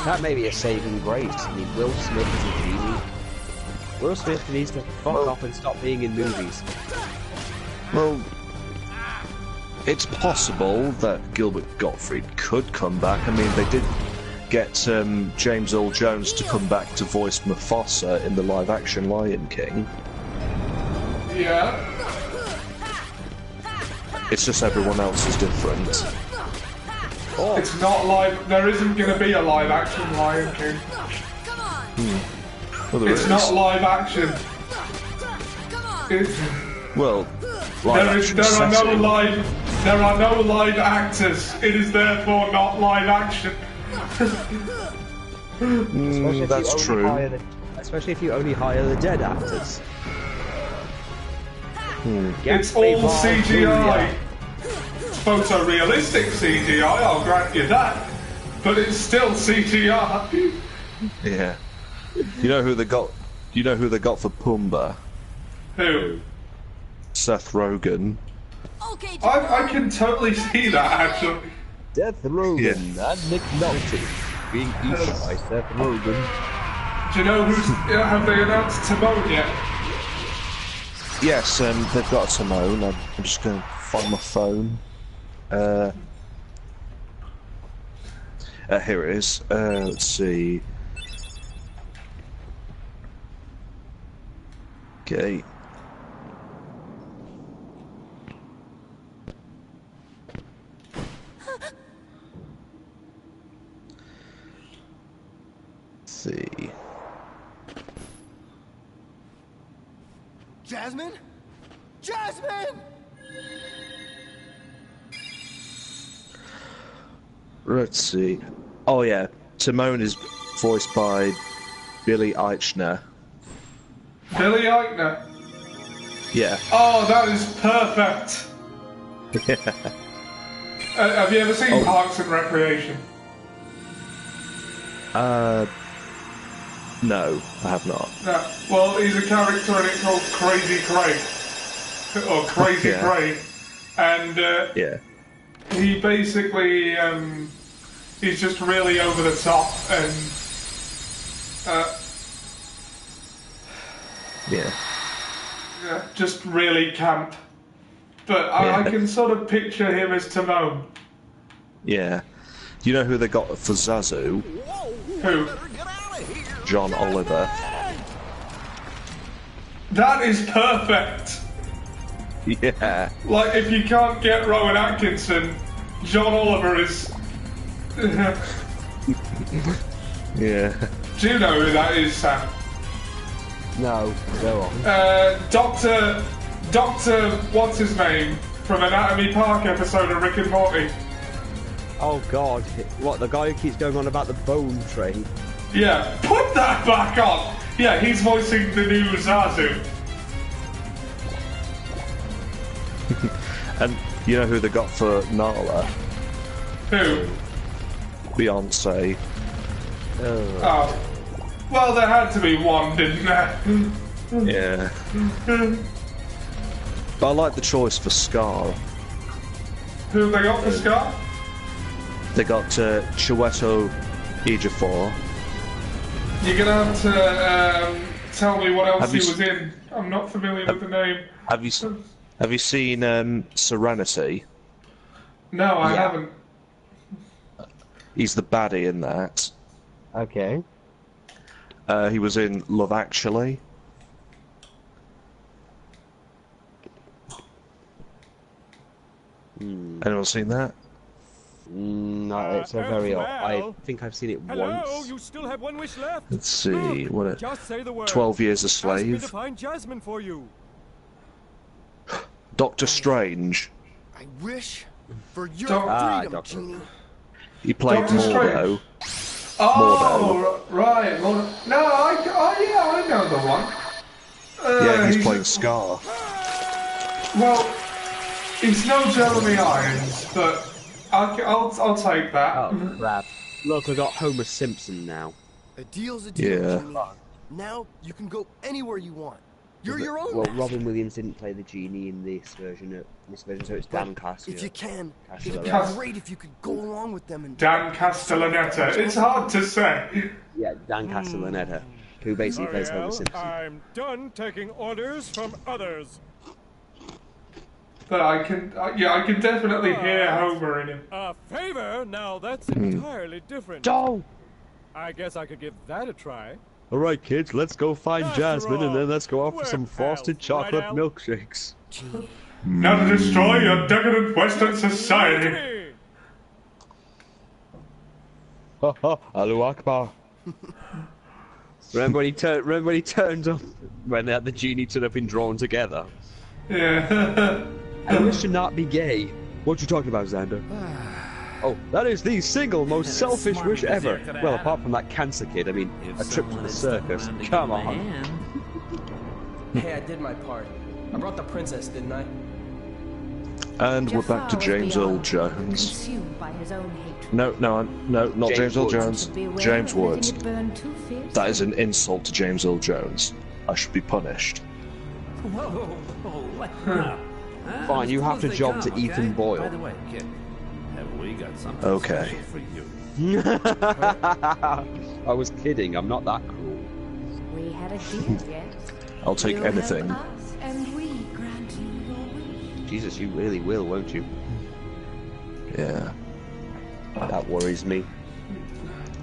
[SPEAKER 2] That may be a saving grace. I mean, Will Smith is a genie. Will Smith needs to fuck off and stop being in movies.
[SPEAKER 4] Well, It's possible that Gilbert Gottfried could come back. I mean, they did get James Earl Jones to come back to voice Mufasa in the live-action Lion King.
[SPEAKER 1] Yeah.
[SPEAKER 4] It's just everyone else is different.
[SPEAKER 1] It's not live. There isn't going to be a live-action Lion King.
[SPEAKER 3] Come on.
[SPEAKER 4] Well, there
[SPEAKER 1] It's
[SPEAKER 4] is.
[SPEAKER 1] not live action.
[SPEAKER 3] Come on.
[SPEAKER 4] Well, live-action
[SPEAKER 1] There are no
[SPEAKER 4] setting.
[SPEAKER 1] live actors. It is therefore not live action.
[SPEAKER 4] That's true.
[SPEAKER 2] Especially if you only hire the dead actors.
[SPEAKER 1] It's all CGI. Photorealistic CGI, I'll grant you that. But it's still CGI.
[SPEAKER 4] Yeah. You know who they got? You know who they got for Pumbaa?
[SPEAKER 1] Who?
[SPEAKER 4] Seth Rogen.
[SPEAKER 3] Okay,
[SPEAKER 1] I can totally see that actually.
[SPEAKER 2] Seth Rogen
[SPEAKER 4] Yeah.
[SPEAKER 2] and Nick Nolte being eaten by Seth Rogen.
[SPEAKER 1] Do you know who's? Have they announced Timon yet?
[SPEAKER 4] Yes, they've got Timon. I'm just going to find my phone. Here it is. Let's see. Okay. Let's see.
[SPEAKER 6] Jasmine? Jasmine!
[SPEAKER 4] Let's see. Oh yeah, Timon is voiced by Billy Eichner.
[SPEAKER 1] Billy Eichner.
[SPEAKER 4] Yeah.
[SPEAKER 1] Oh, that is perfect. Have you ever seen Parks and Recreation?
[SPEAKER 4] No, I have not.
[SPEAKER 1] No. Well, he's a character in it called Crazy Craig. Or Crazy
[SPEAKER 4] Yeah.
[SPEAKER 1] Craig. And
[SPEAKER 4] Yeah.
[SPEAKER 1] he basically, he's just really over the top and,
[SPEAKER 4] Yeah.
[SPEAKER 1] yeah, just really camp. But I can sort of picture him as Timon.
[SPEAKER 4] Yeah. You know who they got for Zazu?
[SPEAKER 1] Who?
[SPEAKER 4] John Oliver.
[SPEAKER 1] That is perfect!
[SPEAKER 4] Yeah.
[SPEAKER 1] Like, if you can't get Rowan Atkinson, John Oliver is...
[SPEAKER 4] Yeah.
[SPEAKER 1] Do you know who that is, Sam?
[SPEAKER 2] No, go on.
[SPEAKER 1] Doctor, what's his name? From Anatomy Park episode of Rick and Morty.
[SPEAKER 2] Oh god, what, the guy who keeps going on about the bone trade?
[SPEAKER 1] Yeah, put that back on! Yeah, he's voicing the new Zazu.
[SPEAKER 4] And you know who they got for Nala?
[SPEAKER 1] Who?
[SPEAKER 4] Beyonce.
[SPEAKER 1] Oh. Well, there had to be one, didn't there?
[SPEAKER 4] Yeah. But I like the choice for Scar.
[SPEAKER 1] Who they got for Scar?
[SPEAKER 4] They got Chiwetel Ejiofor.
[SPEAKER 1] You're gonna have to tell me what else
[SPEAKER 4] Have
[SPEAKER 1] he
[SPEAKER 4] you
[SPEAKER 1] was in. I'm not familiar with the name.
[SPEAKER 4] Have you seen Serenity?
[SPEAKER 1] No, I
[SPEAKER 2] Yeah.
[SPEAKER 1] haven't.
[SPEAKER 4] He's the baddie in that.
[SPEAKER 2] Okay.
[SPEAKER 4] He was in Love Actually. Anyone seen that?
[SPEAKER 2] No, it's a very odd. I
[SPEAKER 7] well.
[SPEAKER 2] think I've seen it
[SPEAKER 7] Hello,
[SPEAKER 2] once.
[SPEAKER 7] you still have one wish left.
[SPEAKER 4] Let's see.
[SPEAKER 7] Look,
[SPEAKER 4] What a
[SPEAKER 7] just say the word.
[SPEAKER 4] 12 Years a
[SPEAKER 7] Ask me to
[SPEAKER 4] Slave.
[SPEAKER 7] find Jasmine for you.
[SPEAKER 4] Doctor Strange.
[SPEAKER 6] I wish for your freedom,
[SPEAKER 2] Doctor.
[SPEAKER 6] Genie.
[SPEAKER 4] He played
[SPEAKER 1] Doctor
[SPEAKER 4] Mordo.
[SPEAKER 1] Oh, right. Well, no, I know the one.
[SPEAKER 4] Yeah, he's playing Scar.
[SPEAKER 1] Well, it's no Jeremy Irons, but I'll take that.
[SPEAKER 2] Oh, crap. Look, I got Homer Simpson now.
[SPEAKER 6] A deal's a deal,
[SPEAKER 4] Yeah.
[SPEAKER 6] Genie. Now you can go anywhere you want. You're your own
[SPEAKER 2] Well,
[SPEAKER 6] master.
[SPEAKER 2] Robin Williams didn't play the genie in this version, so it's Dan Castellaneta.
[SPEAKER 6] If you can, it'd
[SPEAKER 2] Castellaneta.
[SPEAKER 6] be great if you could go along with them and...
[SPEAKER 1] Dan Castellaneta. It's hard to say.
[SPEAKER 2] Yeah, Dan Castellaneta, who basically plays Homer
[SPEAKER 7] Ariel,
[SPEAKER 2] Simpson.
[SPEAKER 7] I'm done taking orders from others.
[SPEAKER 1] But I can definitely hear Homer in him.
[SPEAKER 7] A favor? Now that's entirely different.
[SPEAKER 2] Oh!
[SPEAKER 7] I guess I could give that a try.
[SPEAKER 8] Alright, kids, let's go find
[SPEAKER 7] After
[SPEAKER 8] Jasmine and then
[SPEAKER 7] all,
[SPEAKER 8] let's go out for
[SPEAKER 7] we're
[SPEAKER 8] some frosted
[SPEAKER 7] pals,
[SPEAKER 8] chocolate
[SPEAKER 7] right, Al?
[SPEAKER 8] milkshakes.
[SPEAKER 1] Now to destroy your decadent Western society.
[SPEAKER 7] Hey!
[SPEAKER 8] Ha ha, Allahu Akbar.
[SPEAKER 2] Remember when he turned up when the genie turned up in Drawn Together?
[SPEAKER 1] Yeah.
[SPEAKER 2] I wish to not be gay. What you talking about, Xander? Oh, that is the single most selfish wish ever. Well, apart from that cancer kid, I mean, a trip to the circus. Come on.
[SPEAKER 6] Hey, I did my part. I brought the princess, didn't I?
[SPEAKER 4] And we're back to James Earl Jones. No, not James Earl Jones. James Woods. That is an insult to James Earl Jones. I should be punished.
[SPEAKER 2] Fine, you have to job to Ethan Boyle.
[SPEAKER 5] By the way, kid, have we got something
[SPEAKER 4] Okay.
[SPEAKER 5] special for you?
[SPEAKER 2] I was kidding, I'm not that cruel.
[SPEAKER 3] We had a deal, yes.
[SPEAKER 4] I'll take
[SPEAKER 3] You'll help
[SPEAKER 4] anything.
[SPEAKER 3] us, and we grant you your wish.
[SPEAKER 2] Jesus, you really will, won't you?
[SPEAKER 4] Yeah.
[SPEAKER 2] That worries me.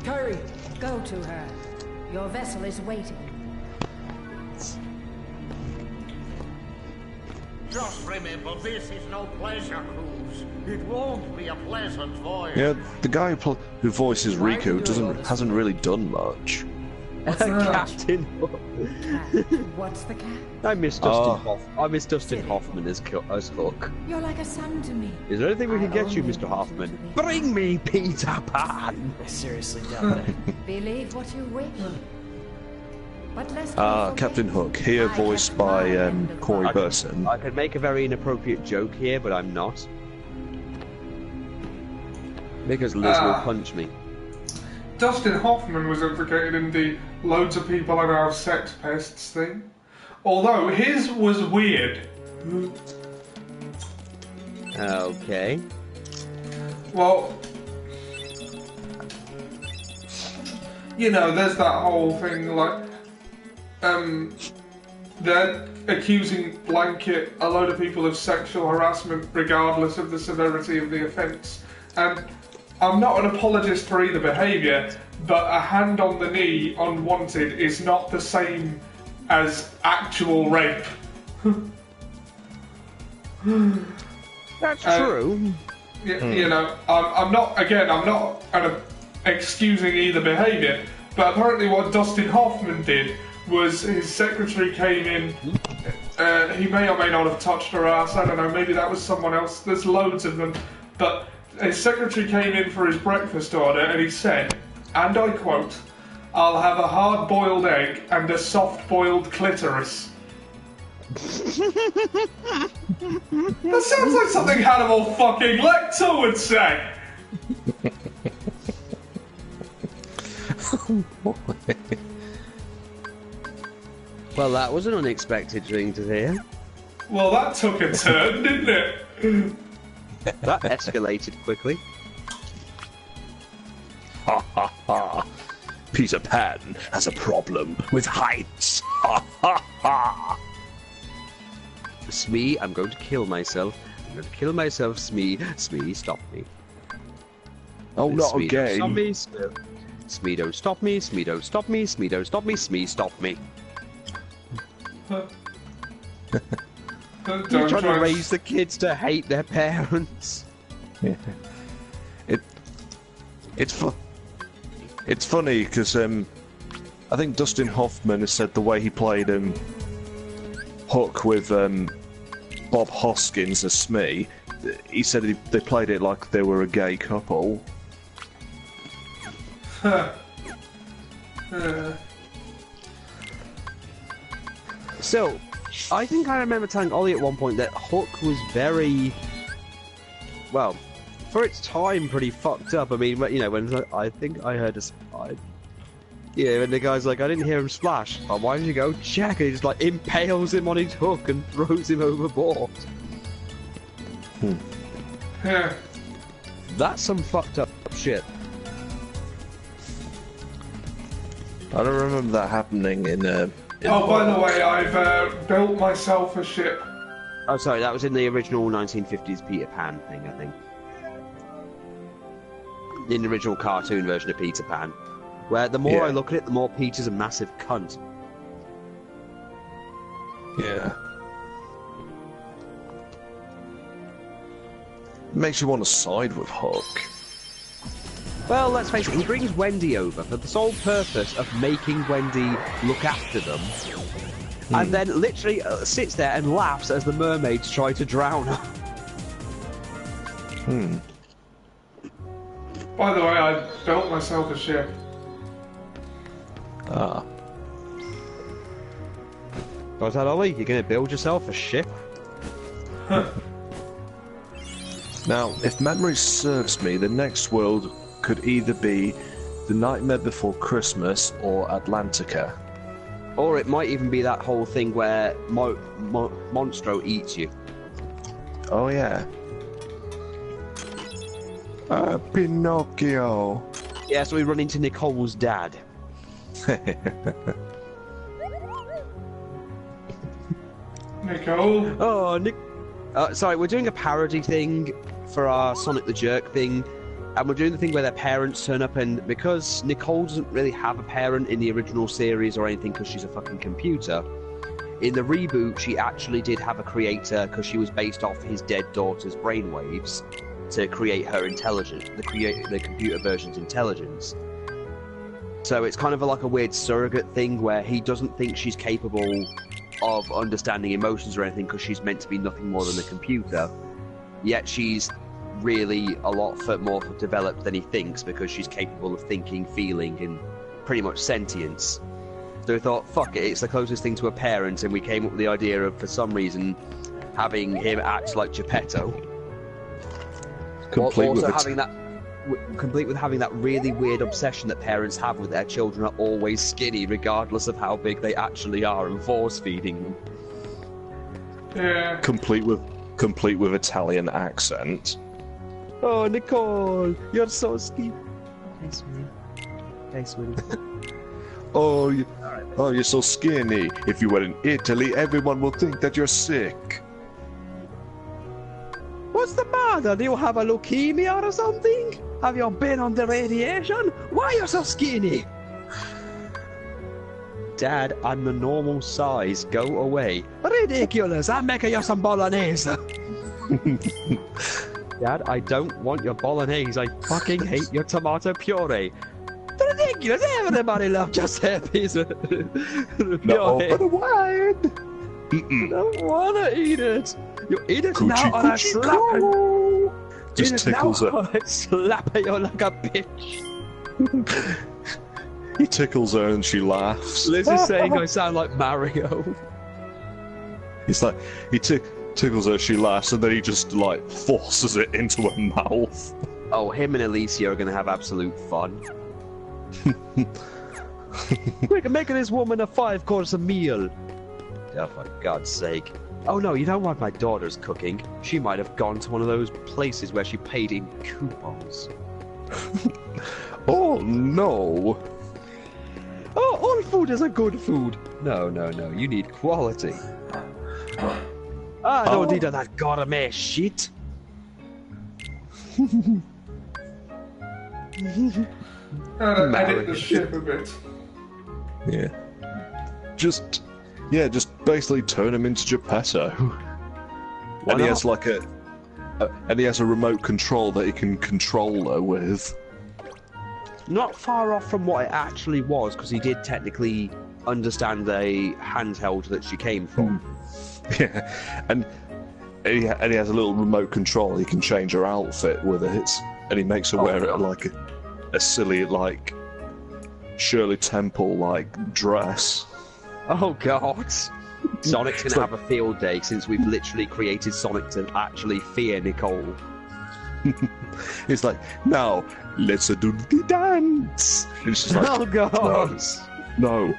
[SPEAKER 3] Kyrie, go to her. Your vessel is waiting.
[SPEAKER 9] Just remember, this is no pleasure cruise. It won't be a pleasant voyage.
[SPEAKER 4] Yeah, the guy who voices Riku hasn't really done much.
[SPEAKER 2] Captain Hook.
[SPEAKER 3] What's the cat?
[SPEAKER 2] I miss Dustin Hoffman as Hook.
[SPEAKER 3] You're like a son to me.
[SPEAKER 2] Is there anything we can get you,
[SPEAKER 3] only
[SPEAKER 2] Mr.
[SPEAKER 3] want
[SPEAKER 2] Hoffman?
[SPEAKER 3] to be-
[SPEAKER 2] Bring me Peter Pan!
[SPEAKER 6] I seriously doubt that.
[SPEAKER 3] Believe what you wish. But let's not forget,
[SPEAKER 4] Captain Hook, here
[SPEAKER 3] I
[SPEAKER 4] voiced
[SPEAKER 3] kept
[SPEAKER 4] by
[SPEAKER 3] my end of
[SPEAKER 4] Corey
[SPEAKER 3] bargain.
[SPEAKER 4] Burson.
[SPEAKER 2] I could make a very inappropriate joke here, but I'm not. Because Liz will punch me.
[SPEAKER 1] Dustin Hoffman was implicated in the loads of people are now sex pests thing. Although his was weird.
[SPEAKER 2] Okay.
[SPEAKER 1] Well, you know, there's that whole thing like, they're accusing blanket a load of people of sexual harassment regardless of the severity of the offence. And I'm not an apologist for either behaviour, but a hand on the knee unwanted is not the same as actual rape.
[SPEAKER 2] That's true.
[SPEAKER 1] You know, I'm not excusing either behaviour, but apparently what Dustin Hoffman did was his secretary came in, he may or may not have touched her ass, I don't know, maybe that was someone else, there's loads of them, but his secretary came in for his breakfast order and he said, and I quote, "I'll have a hard-boiled egg and a soft-boiled clitoris." That sounds like something Hannibal fucking Lecter would say!
[SPEAKER 2] Well, that was an unexpected thing to hear.
[SPEAKER 1] Well, that took a turn, didn't it?
[SPEAKER 2] That escalated quickly.
[SPEAKER 4] Ha ha ha! Peter Pan has a problem with heights. Ha ha ha!
[SPEAKER 2] Smee, I'm going to kill myself. I'm going to kill myself, Smee. Smee, stop me.
[SPEAKER 4] Oh, not
[SPEAKER 2] Smee, don't
[SPEAKER 4] again!
[SPEAKER 2] Stop me. Smee, don't stop me. Smee, don't stop me. Smee, don't stop me. Smee, stop me.
[SPEAKER 1] Don't
[SPEAKER 2] You're trying
[SPEAKER 1] try
[SPEAKER 2] to raise the kids to hate their parents.
[SPEAKER 4] Yeah. It's funny because I think Dustin Hoffman has said the way he played Hook with Bob Hoskins as Smee, he said they played it like they were a gay couple.
[SPEAKER 2] So, I think I remember telling Ollie at one point that Hook was very, well, for its time, pretty fucked up. I mean, you know, when I think I heard yeah, when the guy's like, I didn't hear him splash. Oh, why did you go check? And he just like impales him on his hook and throws him overboard.
[SPEAKER 1] Yeah.
[SPEAKER 2] That's some fucked up shit.
[SPEAKER 4] I don't remember that happening in
[SPEAKER 1] Oh, by the way, I've built myself a ship.
[SPEAKER 2] Oh, sorry, that was in the original 1950s Peter Pan thing, I think. In the original cartoon version of Peter Pan. Where the more I look at it, the more Peter's a massive cunt.
[SPEAKER 4] Yeah. Makes you want to side with Hook.
[SPEAKER 2] Well, let's face it, he brings Wendy over for the sole purpose of making Wendy look after them. And then literally sits there and laughs as the mermaids try to drown her.
[SPEAKER 1] By the way, I built myself a ship.
[SPEAKER 4] Ah.
[SPEAKER 2] What's that, Ollie? You're going to build yourself a ship?
[SPEAKER 4] Now, if memory serves me, the next world could either be The Nightmare Before Christmas or Atlantica.
[SPEAKER 2] Or it might even be that whole thing where Monstro eats you.
[SPEAKER 4] Oh, yeah. Pinocchio.
[SPEAKER 2] Yeah, so we run into Nicole's dad.
[SPEAKER 1] Nicole?
[SPEAKER 2] Oh, Nick. Sorry, we're doing a parody thing for our Sonic the Jerk thing. And we're doing the thing where their parents turn up, and because Nicole doesn't really have a parent in the original series or anything because she's a fucking computer, in the reboot she actually did have a creator because she was based off his dead daughter's brainwaves to create her intelligence, the computer version's intelligence. So it's kind of like a weird surrogate thing where he doesn't think she's capable of understanding emotions or anything because she's meant to be nothing more than a computer, yet she's really a lot more developed than he thinks because she's capable of thinking, feeling, and pretty much sentience. So we thought, fuck it, it's the closest thing to a parent, and we came up with the idea of, for some reason, having him act like Geppetto.
[SPEAKER 4] Complete
[SPEAKER 2] with having that really weird obsession that parents have with their children are always skinny, regardless of how big they actually are, and force feeding them.
[SPEAKER 1] Yeah.
[SPEAKER 4] Complete with Italian accent.
[SPEAKER 2] Oh, Nicole, you're so skinny. Hey, sweetie. Hey, sweetie.
[SPEAKER 4] Oh, you're so skinny. If you were in Italy, everyone will think that you're sick.
[SPEAKER 2] What's the matter? Do you have a leukemia or something? Have you been on the radiation? Why are you so skinny? Dad, I'm the normal size. Go away. Ridiculous. I'm making you some bolognese. Dad, I don't want your bolognese. I fucking hate your tomato puree. Ridiculous. Everybody loves just a piece of puree.
[SPEAKER 4] No, but wine.
[SPEAKER 2] I don't want to eat it. You eat it now or I slap you.
[SPEAKER 4] Just tickles her.
[SPEAKER 2] I slap you like a bitch.
[SPEAKER 4] He tickles her and she laughs.
[SPEAKER 2] Liz is saying I sound like Mario.
[SPEAKER 4] He's like, he tickles her, she laughs, and then he just like forces it into her mouth.
[SPEAKER 2] Oh, him and Alicia are going to have absolute fun. We can make this woman a 5-course meal. Oh, for God's sake. Oh no, you don't want my daughter's cooking. She might have gone to one of those places where she paid in coupons.
[SPEAKER 4] Oh no.
[SPEAKER 2] Oh, all food is a good food. No, you need quality. I don't need that gourmet shit.
[SPEAKER 1] Edit the ship a bit.
[SPEAKER 4] Yeah. Just basically turn him into Geppetto. And he has like and he has a remote control that he can control her with.
[SPEAKER 2] Not far off from what it actually was, because he did technically understand the handheld that she came from.
[SPEAKER 4] Yeah, and he has a little remote control. He can change her outfit with it, and he makes her wear it like a silly, like Shirley Temple like dress.
[SPEAKER 2] Oh God! Sonic's gonna have a field day since we've literally created Sonic to actually fear Nicole.
[SPEAKER 4] He's like, now let's do the dance. And she's like,
[SPEAKER 2] oh God!
[SPEAKER 4] No.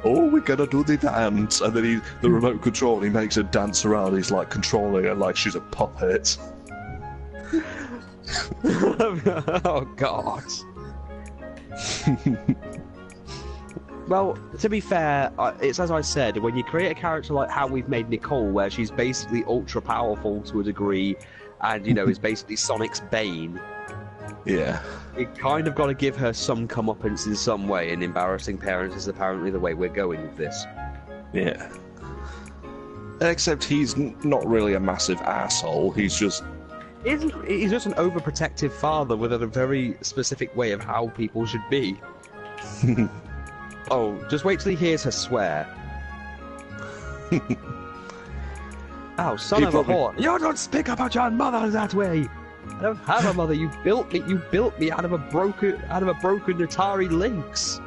[SPEAKER 4] Oh, we gotta do the dance. And then the remote control, he makes her dance around. He's like controlling her like she's a puppet.
[SPEAKER 2] Oh God! Well, to be fair, it's as I said, when you create a character like how we've made Nicole, where she's basically ultra powerful to a degree, and, you know, is basically Sonic's bane,
[SPEAKER 4] Yeah.
[SPEAKER 2] you kind of got to give her some comeuppance in some way, and embarrassing parents is apparently the way we're going with this.
[SPEAKER 4] Yeah. Except he's not really a massive asshole, he's just...
[SPEAKER 2] He's just an overprotective father with a very specific way of how people should be. Oh, just wait till he hears her swear. Oh, son of a whore! You don't speak about your mother that way. I don't have a mother. You built me. You built me out of a broken Atari Lynx.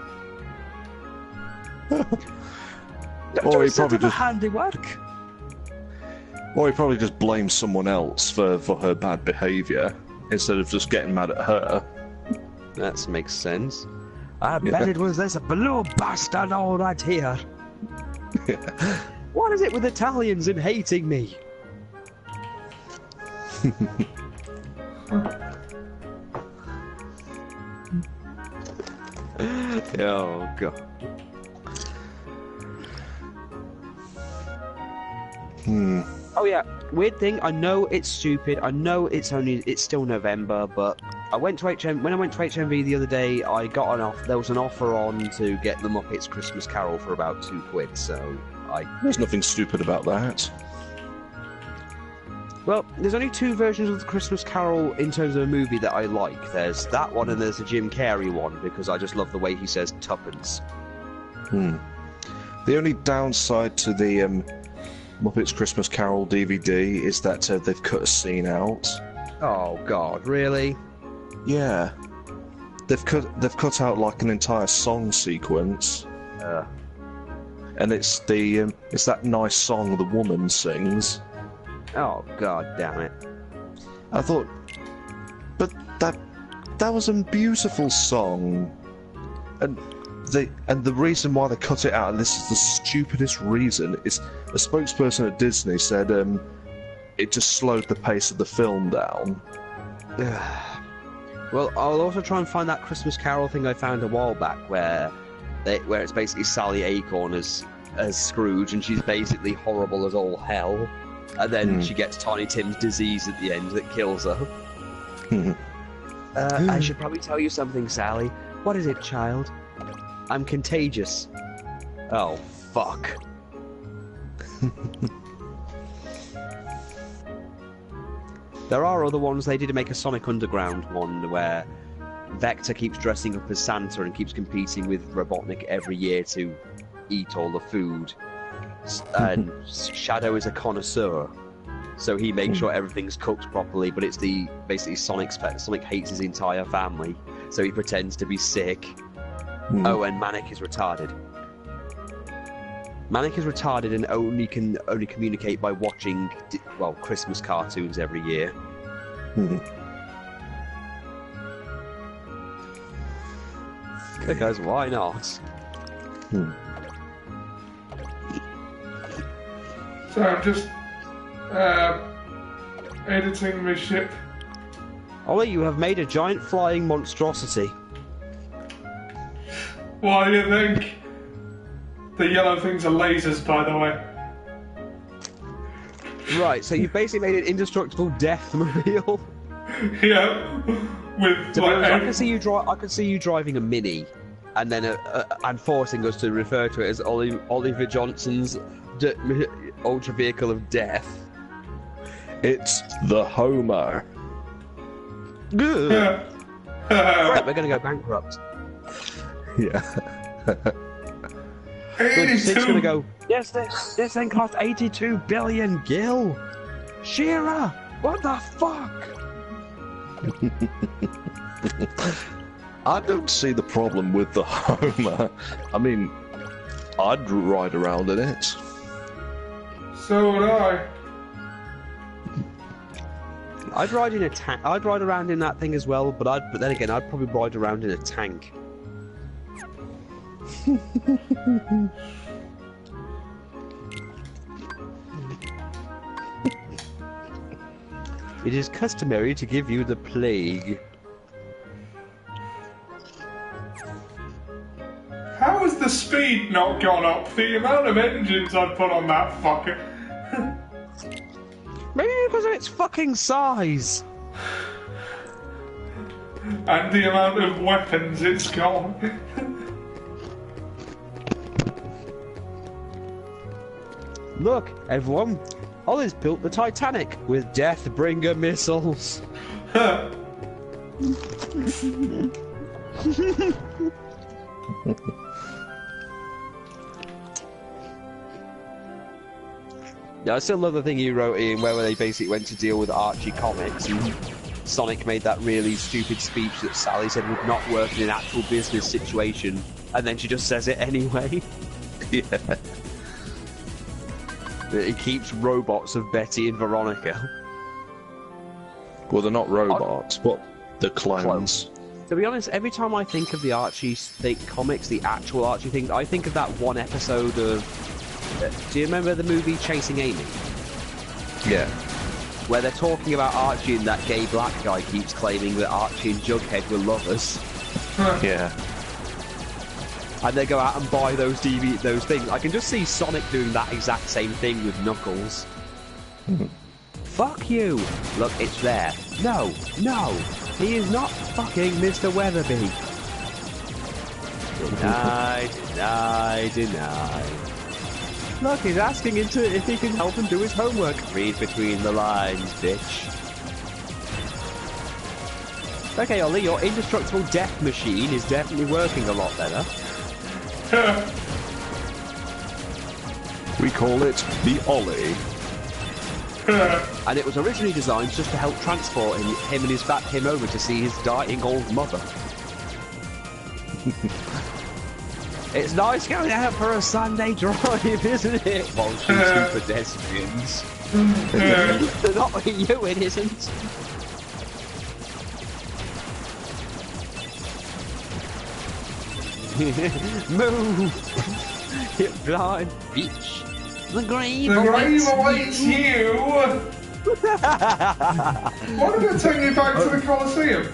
[SPEAKER 4] Or he probably
[SPEAKER 2] just handiwork.
[SPEAKER 4] Or he probably just blames someone else for her bad behaviour instead of just getting mad at her.
[SPEAKER 2] That makes sense. I bet it was this blue bastard all right here. What is it with Italians and hating me? Oh god. Oh yeah, weird thing, I know it's stupid, I know it's still November, but when I went to HMV the other day, I got there was an offer on to get the Muppets Christmas Carol for about £2, so
[SPEAKER 4] There's nothing stupid about that.
[SPEAKER 2] Well, there's only two versions of the Christmas Carol in terms of a movie that I like. There's that one and there's a Jim Carrey one, because I just love the way he says tuppence.
[SPEAKER 4] The only downside to the Muppets Christmas Carol DVD is that they've cut a scene out.
[SPEAKER 2] Oh god, really?
[SPEAKER 4] Yeah. They've cut out like an entire song sequence. And it's that nice song the woman sings.
[SPEAKER 2] Oh god damn it.
[SPEAKER 4] I thought, but that was a beautiful song. And the reason why they cut it out, and this is the stupidest reason, is a spokesperson at Disney said it just slowed the pace of the film down.
[SPEAKER 2] Well, I'll also try and find that Christmas Carol thing I found a while back where it's basically Sally Acorn as Scrooge, and she's basically horrible as all hell, and then she gets Tiny Tim's disease at the end that kills her. I should probably tell you something, Sally. What is it, child? I'm contagious. Oh, fuck. There are other ones. They did make a Sonic Underground one where Vector keeps dressing up as Santa and keeps competing with Robotnik every year to eat all the food. And Shadow is a connoisseur, so he makes sure everything's cooked properly, but it's basically Sonic hates his entire family, so he pretends to be sick. Oh, and Manic is retarded. Manic is retarded and only can communicate by watching, Christmas cartoons every year. Because why not?
[SPEAKER 1] So I'm just editing my ship.
[SPEAKER 2] Ollie, you have made a giant flying monstrosity.
[SPEAKER 1] What do you think? The yellow things are lasers, by the way.
[SPEAKER 2] Right, so you basically made an indestructible death mobile.
[SPEAKER 1] Yeah, with
[SPEAKER 2] I can see you driving a Mini, and then and forcing us to refer to it as Oliver Johnson's ultra vehicle of death.
[SPEAKER 4] It's the Homer.
[SPEAKER 2] Right, we're gonna go bankrupt.
[SPEAKER 4] Yeah.
[SPEAKER 2] Sid's gonna go, yes, this thing cost 82 billion gil. Shearer, what the fuck?
[SPEAKER 4] I don't see the problem with the Homer. I mean, I'd ride around in it.
[SPEAKER 1] So would I.
[SPEAKER 2] I'd ride in a tank. I'd ride around in that thing as well, but then again, I'd probably ride around in a tank. It is customary to give you the plague.
[SPEAKER 1] How is the the speed not gone up? The amount of engines I'd put on that fucker.
[SPEAKER 2] Maybe because of its fucking size.
[SPEAKER 1] And the amount of weapons it's got.
[SPEAKER 2] Look, everyone, Ollie's built the Titanic with Deathbringer missiles. Yeah, I still love the thing you wrote in where they basically went to deal with Archie Comics and Sonic made that really stupid speech that Sally said would not work in an actual business situation, and then she just says it anyway.
[SPEAKER 4] Yeah.
[SPEAKER 2] It keeps robots of Betty and Veronica.
[SPEAKER 4] Well, they're not robots, but they're clones.
[SPEAKER 2] To be honest, every time I think of the Archie comics, the actual Archie thing, I think of that one episode of... do you remember the movie Chasing Amy?
[SPEAKER 4] Yeah.
[SPEAKER 2] Where they're talking about Archie and that gay black guy keeps claiming that Archie and Jughead were lovers.
[SPEAKER 4] Yeah.
[SPEAKER 2] And they go out and buy those those things. I can just see Sonic doing that exact same thing with Knuckles. Fuck you! Look, it's there. No, no! He is not fucking Mr. Weatherby. Deny, deny, deny. Look, he's asking if he can help him do his homework. Read between the lines, bitch. Okay, Ollie, your indestructible death machine is definitely working a lot better.
[SPEAKER 4] We call it the Ollie.
[SPEAKER 2] And it was originally designed just to help transport him over to see his dying old mother. It's nice going out for a Sunday drive, isn't it? While shooting pedestrians. Not with you, it isn't. Move! You blind bitch! The grave
[SPEAKER 1] awaits you! Why did it take me back to the Colosseum?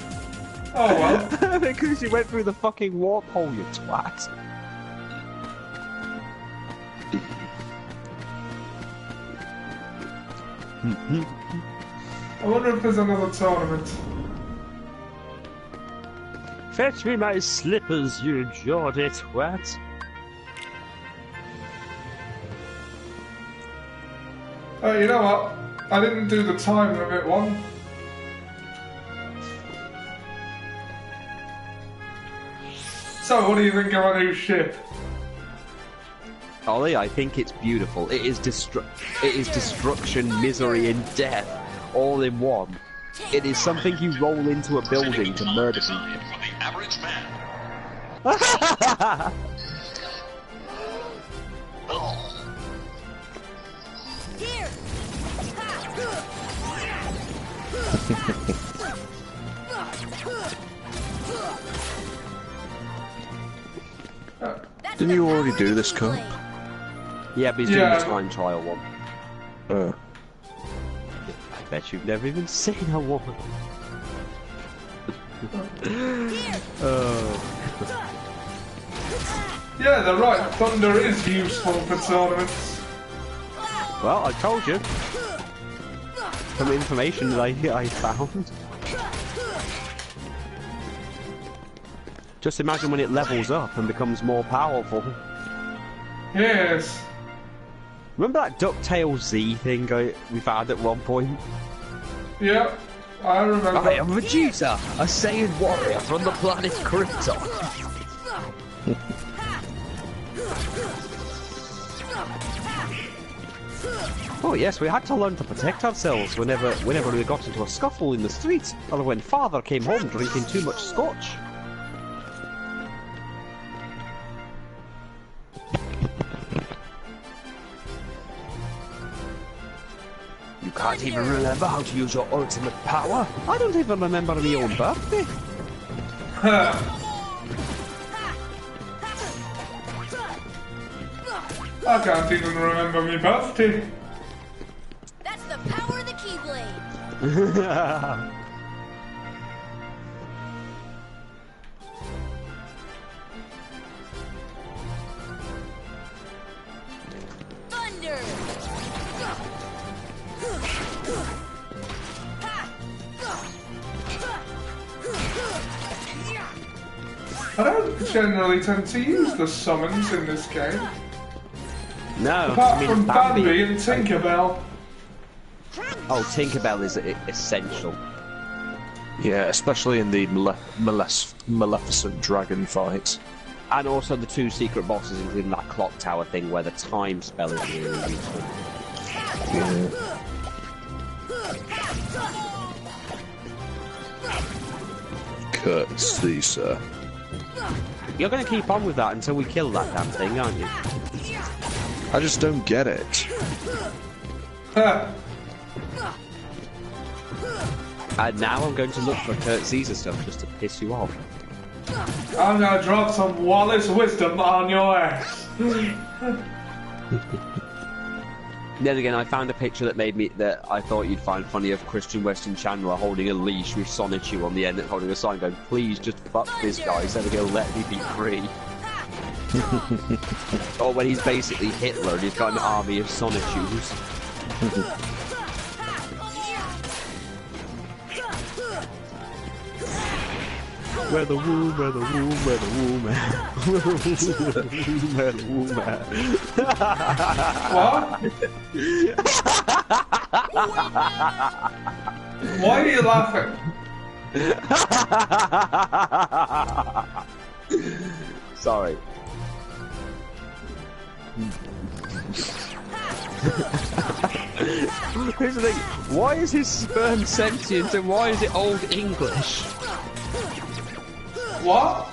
[SPEAKER 1] Oh well.
[SPEAKER 2] Because you went through the fucking warp hole, you twat.
[SPEAKER 1] I wonder if there's another tournament.
[SPEAKER 2] Fetch me my slippers, you Geordie twat.
[SPEAKER 1] Oh, you know what? I didn't do the time limit one. So, what do you think of our new ship?
[SPEAKER 2] Ollie, I think it's beautiful. It is destruction, misery, and death, all in one. It is something you roll into a building to murder people.
[SPEAKER 10] For the average man.
[SPEAKER 3] Here.
[SPEAKER 4] Didn't you already do this, Cup?
[SPEAKER 2] Yeah, but he's doing the time trial one.
[SPEAKER 4] Oh.
[SPEAKER 2] I bet you've never even seen a woman.
[SPEAKER 1] Yeah, they're right. Thunder is useful for tournaments.
[SPEAKER 2] Well, I told you. Some information that I found. Just imagine when it levels up and becomes more powerful.
[SPEAKER 1] Yes.
[SPEAKER 2] Remember that DuckTales Z thing we found at one point?
[SPEAKER 1] Yep, I remember.
[SPEAKER 2] I am Vegeta, a Saiyan warrior from the planet Krypton. Oh yes, we had to learn to protect ourselves whenever we got into a scuffle in the streets, or when Father came home drinking too much scotch. You can't even remember how to use your ultimate power. I don't even remember my own birthday.
[SPEAKER 1] I can't even remember my birthday.
[SPEAKER 3] That's the power of the Keyblade.
[SPEAKER 1] I don't generally tend to use the summons in this game.
[SPEAKER 2] No,
[SPEAKER 1] Apart
[SPEAKER 2] I mean,
[SPEAKER 1] from Bambi and Tinkerbell.
[SPEAKER 2] Oh, Tinkerbell is essential.
[SPEAKER 4] Yeah, especially in the Maleficent dragon fight.
[SPEAKER 2] And also the 2 secret bosses, including that clock tower thing where the time spell is really useful.
[SPEAKER 4] Yeah. Courtesy, sir.
[SPEAKER 2] You're going to keep on with that until we kill that damn thing, aren't you?
[SPEAKER 4] I just don't get it.
[SPEAKER 2] And now I'm going to look for Kurt Caesar stuff just to piss you off.
[SPEAKER 1] I'm gonna drop some Wallace wisdom on your ass.
[SPEAKER 2] Then again, I found a picture that I thought you'd find funny of Christian Weston Chandler holding a leash with Sonichu on the end and holding a sign going, "Please just fuck this guy so he'll let me be free." Or when he's basically Hitler and he's got an army of Sonichus. Where the womb, where the womb, where the womb, where the womb.
[SPEAKER 1] What? Why are you laughing?
[SPEAKER 2] Sorry. Here's the thing, why is his sperm sentient and why is it Old English?
[SPEAKER 1] What?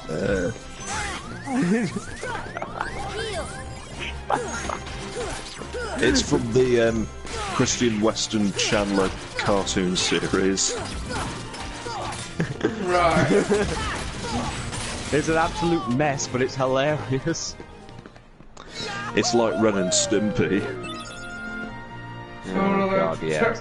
[SPEAKER 4] It's from the Christian Weston Chandler cartoon series.
[SPEAKER 1] Right.
[SPEAKER 2] It's an absolute mess, but it's hilarious.
[SPEAKER 4] It's like Ren and Stimpy.
[SPEAKER 2] Oh, God, yeah.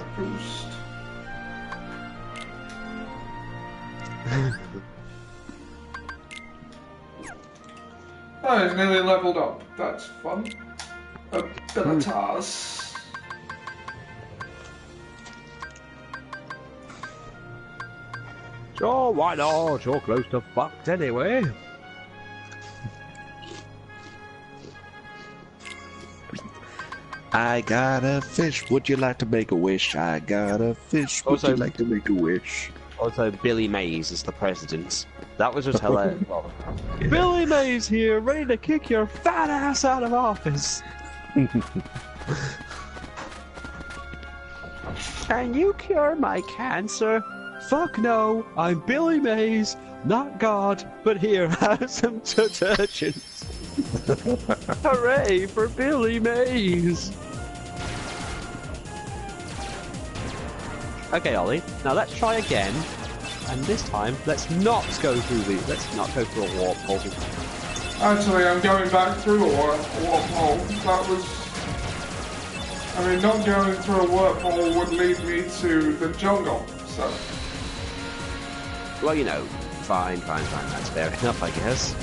[SPEAKER 1] Oh, he's nearly leveled up. That's fun. Abilitas.
[SPEAKER 2] Sure, why not? You're close to fucked anyway.
[SPEAKER 4] I got a fish. Would you like to make a wish? I got a fish. Would you like to make a wish?
[SPEAKER 2] Also, Billy Mays is the president. That was just hilarious. Yeah. Billy Mays here, ready to kick your fat ass out of office. Can you cure my cancer? Fuck no, I'm Billy Mays, not God, but here, have some detergents. Hooray for Billy Mays! Okay, Ollie, now let's try again. And this time, let's not go through let's not go through a warp hole.
[SPEAKER 1] Actually, I'm going back through a warp hole. That was... I mean, not going through a warp hole would lead me to the jungle, so...
[SPEAKER 2] Well, you know, fine, that's fair enough, I guess.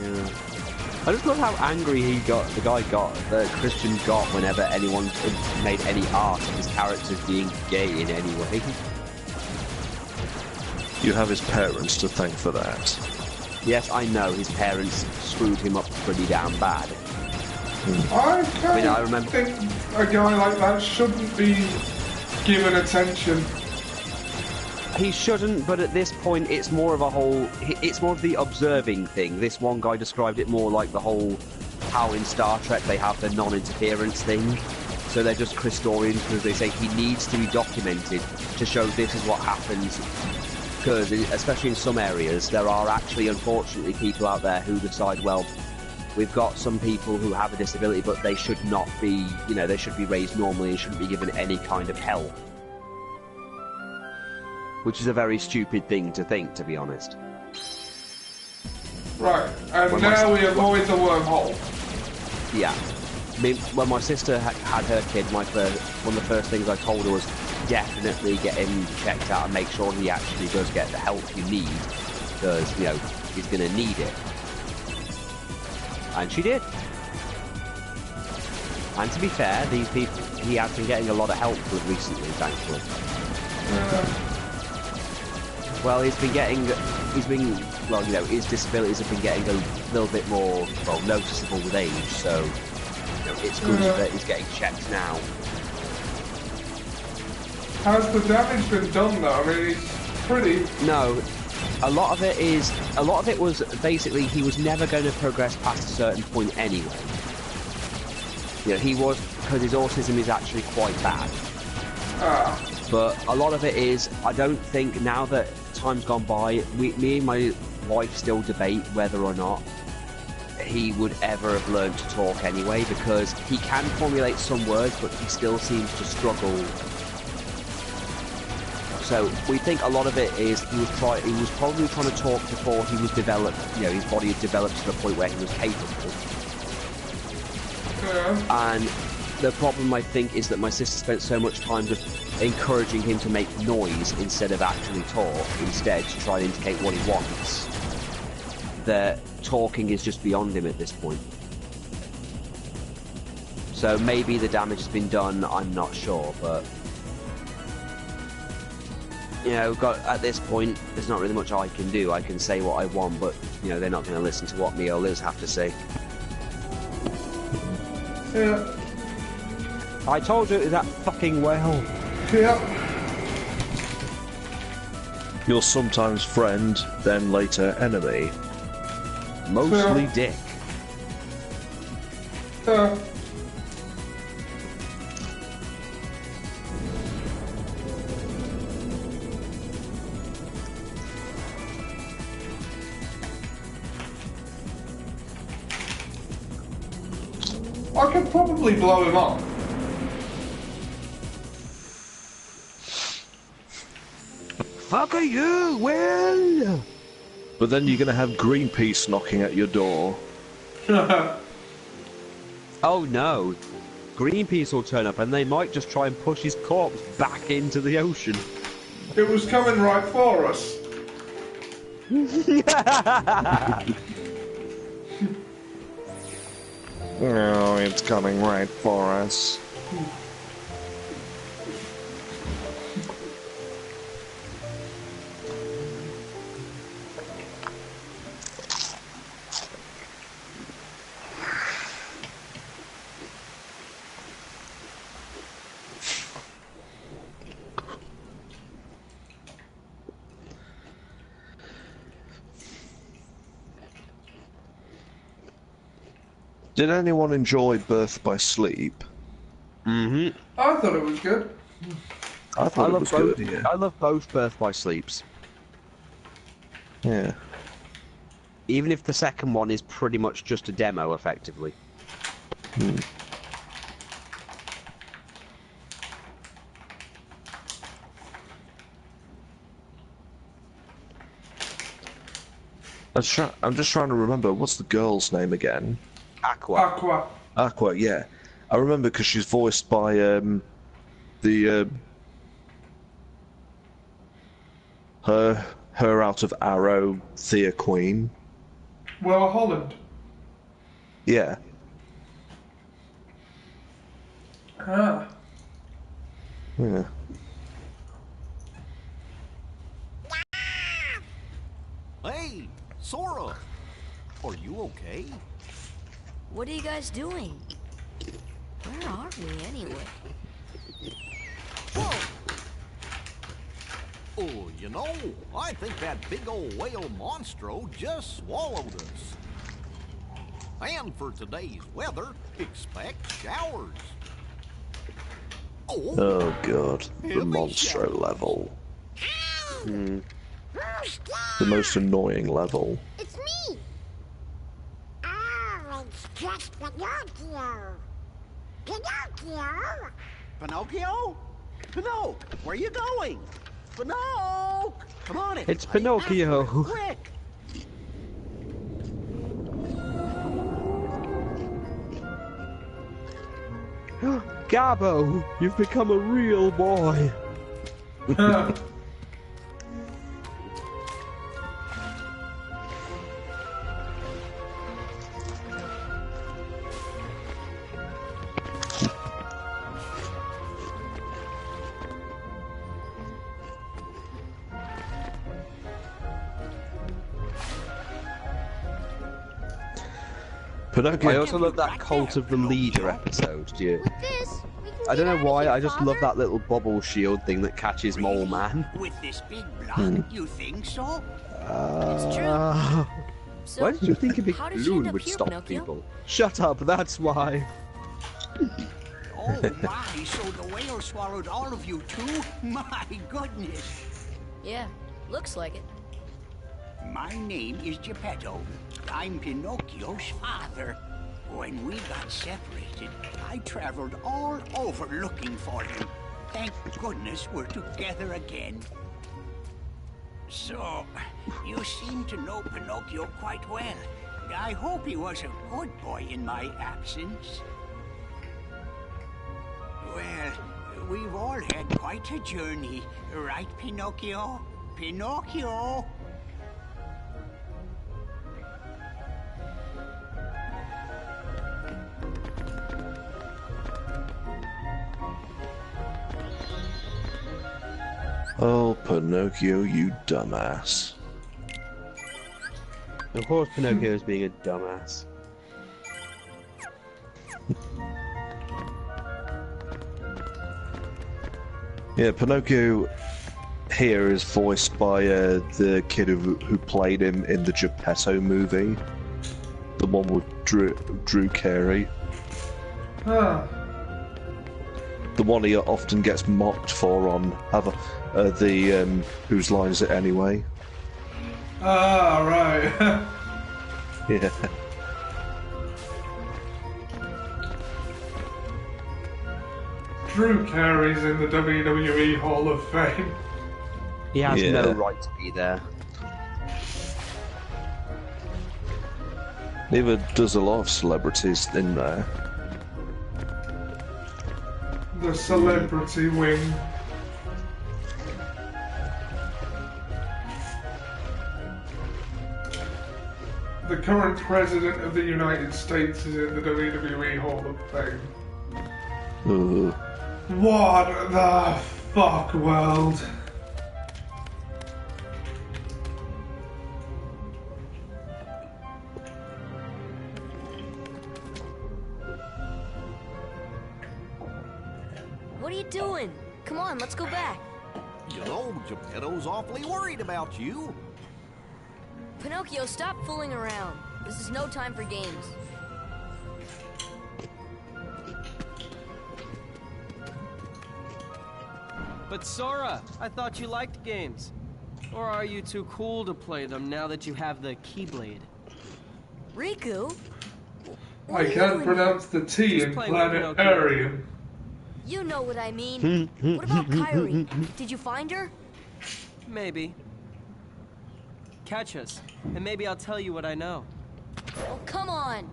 [SPEAKER 2] Yeah. I just love how angry the guy got, Christian got whenever anyone made any art of his characters being gay in any way.
[SPEAKER 4] You have his parents to thank for that.
[SPEAKER 2] Yes, I know, his parents screwed him up pretty damn bad.
[SPEAKER 1] I think a guy like that shouldn't be given attention.
[SPEAKER 2] He shouldn't, but at this point it's more of it's more of the observing thing. This one guy described it more like the whole, how in Star Trek they have the non-interference thing. So they're just Christorians because they say he needs to be documented to show this is what happens. Because, especially in some areas, there are actually, unfortunately, people out there who decide, well, we've got some people who have a disability, but they should not be, they should be raised normally and shouldn't be given any kind of help. Which is a very stupid thing to think, to be honest.
[SPEAKER 1] Right, and now we avoid the wormhole.
[SPEAKER 2] Yeah. I mean, when my sister had her kid, one of the first things I told her was definitely get him checked out and make sure he actually does get the help you need, because, he's going to need it. And she did. And to be fair, these people, he has been getting a lot of help recently, thankfully. Well, his disabilities have been getting a little bit more, well, noticeable with age, so, it's good that he's getting checked now.
[SPEAKER 1] Has the damage been done though? I mean, it's pretty...
[SPEAKER 2] No, a lot of it was basically he was never going to progress past a certain point anyway. He was, because his autism is actually quite bad. But a lot of it is, I don't think, now that time's gone by, me and my wife still debate whether or not he would ever have learned to talk anyway, because he can formulate some words, but he still seems to struggle. So we think a lot of it is he was probably trying to talk before he was developed, his body had developed to the point where he was capable. And the problem, I think, is that my sister spent so much time just encouraging him to make noise instead of actually talk, instead to try and indicate what he wants, that talking is just beyond him at this point. So maybe the damage has been done, I'm not sure, but... at this point, there's not really much I can do. I can say what I want, but, they're not going to listen to what me or Liz have to say.
[SPEAKER 1] Yeah.
[SPEAKER 2] I told you it was that fucking well.
[SPEAKER 1] Yeah.
[SPEAKER 4] You're sometimes friend, then later enemy.
[SPEAKER 2] Mostly dick.
[SPEAKER 1] I could probably blow him up.
[SPEAKER 2] Fuck are you, Will?
[SPEAKER 4] But then you're going to have Greenpeace knocking at your door.
[SPEAKER 2] Oh no. Greenpeace will turn up and they might just try and push his corpse back into the ocean.
[SPEAKER 1] It was coming right for us.
[SPEAKER 4] Oh, it's coming right for us. Did anyone enjoy Birth by Sleep?
[SPEAKER 2] Mm-hmm.
[SPEAKER 1] I thought it was good.
[SPEAKER 4] I thought it was good, yeah.
[SPEAKER 2] I love both Birth by Sleeps.
[SPEAKER 4] Yeah.
[SPEAKER 2] Even if the second one is pretty much just a demo, effectively.
[SPEAKER 4] I'm just trying to remember, what's the girl's name again?
[SPEAKER 2] Aqua.
[SPEAKER 4] Aqua, yeah. I remember because she's voiced by her out of Arrow, Thea Queen.
[SPEAKER 1] Well, Holland.
[SPEAKER 4] Yeah.
[SPEAKER 1] Ah.
[SPEAKER 4] Yeah.
[SPEAKER 9] Hey, Sora! Are you okay?
[SPEAKER 10] What are you guys doing? Where are we, anyway?
[SPEAKER 9] Whoa! Oh, I think that big old whale monstro just swallowed us. And for today's weather, expect showers.
[SPEAKER 4] Oh god, the monstro level. The most annoying level.
[SPEAKER 10] It's me! Oh, it's just Pinocchio. Pinocchio?
[SPEAKER 11] Pinocchio? Pinocchio, where are you going? Pinocchio! Come on in.
[SPEAKER 2] It's Pinocchio.
[SPEAKER 11] Quick!
[SPEAKER 2] Gabbo, you've become a real boy.
[SPEAKER 4] Pinocchio.
[SPEAKER 2] I also love that Cult of the Leader episode. Do you? I don't know why. I just love that little bubble shield thing that catches Mole Man.
[SPEAKER 11] With this big block, you think so?
[SPEAKER 10] It's true. So,
[SPEAKER 2] Why did you think a big
[SPEAKER 10] how did you end
[SPEAKER 2] balloon
[SPEAKER 10] up
[SPEAKER 2] would
[SPEAKER 10] here,
[SPEAKER 2] stop
[SPEAKER 10] Pinocchio?
[SPEAKER 2] people? Shut up. That's why.
[SPEAKER 11] Oh my, so the whale swallowed all of you too? My goodness.
[SPEAKER 10] Yeah, looks like it.
[SPEAKER 11] My name is Geppetto. I'm Pinocchio's father. When we got separated, I traveled all over looking for him. Thank goodness we're together again. So, you seem to know Pinocchio quite well. I hope he was a good boy in my absence. Well, we've all had quite a journey, right, Pinocchio? Pinocchio!
[SPEAKER 4] Oh, Pinocchio, you dumbass.
[SPEAKER 2] Of course, Pinocchio is being a dumbass.
[SPEAKER 4] Yeah, Pinocchio here is voiced by the kid who played him in the Geppetto movie. The one with Drew Carey.
[SPEAKER 1] Ah.
[SPEAKER 4] The one he often gets mocked for on Whose Line Is It Anyway?
[SPEAKER 1] Ah, right.
[SPEAKER 4] Yeah.
[SPEAKER 1] Drew Carey's in the WWE Hall of Fame.
[SPEAKER 2] He has
[SPEAKER 4] Yeah.
[SPEAKER 2] no right to be there.
[SPEAKER 4] Neither does a lot of celebrities in there.
[SPEAKER 1] The celebrity wing. The current president of the United States is in the WWE Hall of Fame.
[SPEAKER 4] Ugh.
[SPEAKER 1] What the fuck, world?
[SPEAKER 10] What are you doing? Come on, let's go back.
[SPEAKER 9] You know, Geppetto's awfully worried about you.
[SPEAKER 10] Pinocchio, stop fooling around. This is no time for games.
[SPEAKER 6] But Sora, I thought you liked games. Or are you too cool to play them now that you have the Keyblade?
[SPEAKER 10] Riku?
[SPEAKER 1] I can't pronounce the T in planetarium.
[SPEAKER 10] You know what I mean. What about Kairi? Did you find her?
[SPEAKER 6] Maybe. Catch us, and maybe I'll tell you what I know.
[SPEAKER 10] Oh, come on.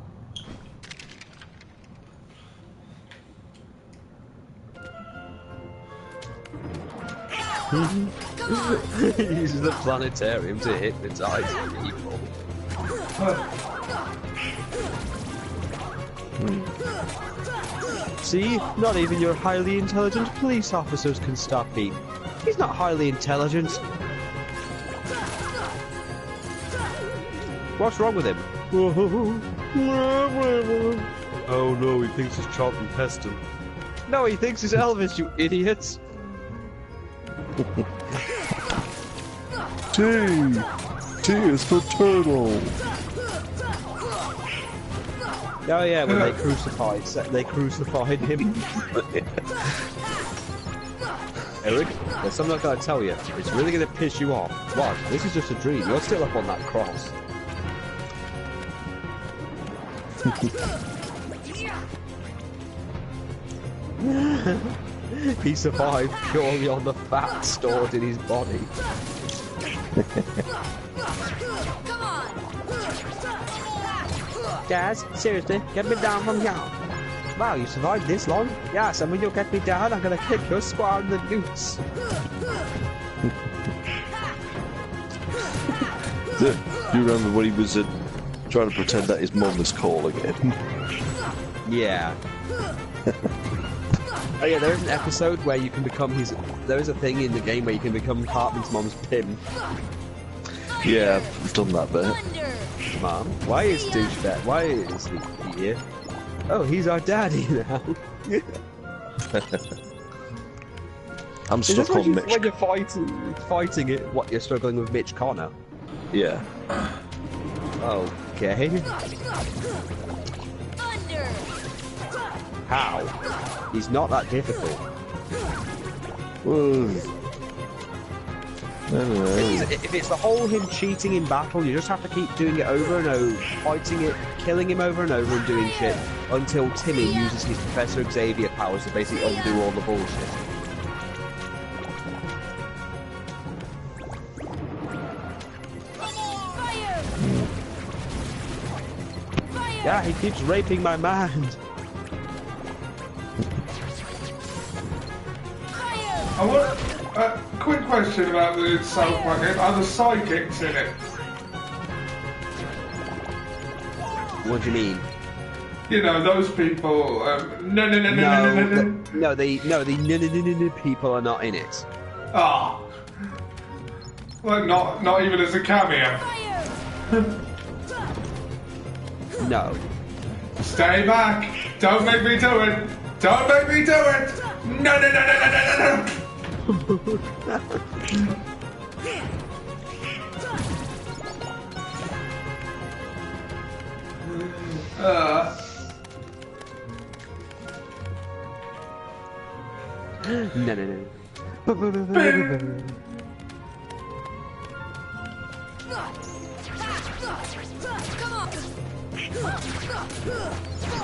[SPEAKER 10] Come on.
[SPEAKER 2] He uses the planetarium to hypnotize people. See? Not even your highly intelligent police officers can stop me. He's not highly intelligent. What's wrong with him? Oh no, he thinks he's Charlton Heston. No, he thinks he's Elvis, you idiots!
[SPEAKER 4] T is for turtle.
[SPEAKER 2] Oh yeah, when they crucified him. Eric, there's something I've got to tell you. It's really going to piss you off. What? This is just a dream. You're still up on that cross. He survived purely on the fat stored in his body.
[SPEAKER 10] Come on.
[SPEAKER 2] Daz, seriously, get me down from here. Wow, you survived this long? Yes, and when you get me down, I'm gonna kick your squad in the newts.
[SPEAKER 4] Do you remember when he was trying to pretend that his mum was calling him?
[SPEAKER 2] Yeah. Oh yeah, there is an episode where you can become his... There is a thing in the game where you can become Cartman's mum's pin.
[SPEAKER 4] Yeah, I've done that bit.
[SPEAKER 2] Mom, why is douchebag? Why is he here? Oh, he's our daddy now.
[SPEAKER 4] I'm
[SPEAKER 2] Is this
[SPEAKER 4] stuck on Mitch.
[SPEAKER 2] when you're fighting it, what, you're struggling with Mitch Connor?
[SPEAKER 4] Yeah.
[SPEAKER 2] Okay. How? He's not that difficult. If it's the whole him cheating in battle, you just have to keep doing it over and over, fighting it, killing him over and over and doing shit until Timmy uses his Professor Xavier powers to basically undo all the bullshit. Yeah, he keeps raping my mind.
[SPEAKER 1] I want a quick question about the South Park game. Are the psychics in it?
[SPEAKER 2] What do you mean?
[SPEAKER 1] You know, those people. No.
[SPEAKER 2] The people are not in it.
[SPEAKER 1] Ah. Well, not even as a cameo.
[SPEAKER 2] No.
[SPEAKER 1] Stay back! Don't make me do it! Don't make me do it! No!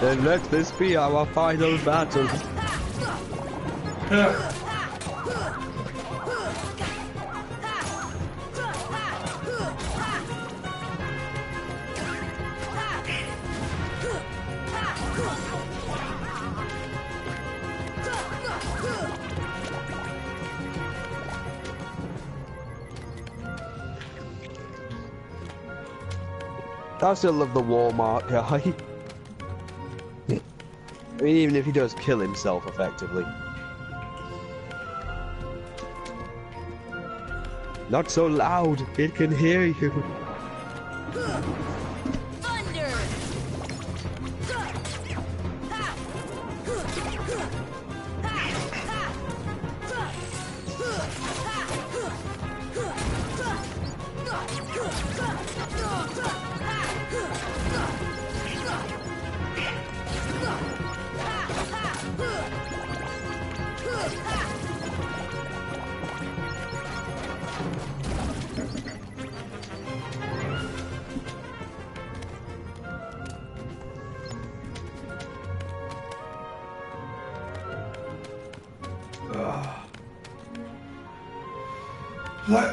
[SPEAKER 2] Then let this be our final battle. I still love the Walmart guy. I mean, even if he does kill himself effectively. Not so loud, it can hear you.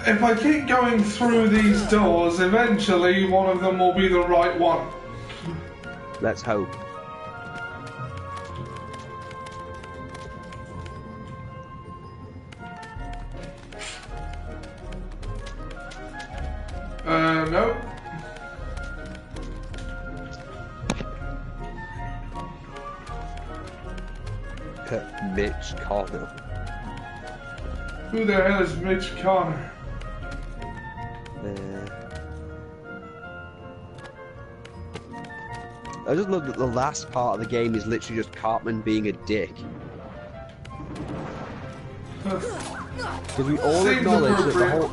[SPEAKER 1] If I keep going through these doors, eventually one of them will be the right one.
[SPEAKER 2] Let's hope.
[SPEAKER 1] No.
[SPEAKER 2] Mitch Connor.
[SPEAKER 1] Who the hell is Mitch Connor?
[SPEAKER 2] I just love that the last part of the game is literally just Cartman being a dick. Because we all acknowledge that the whole...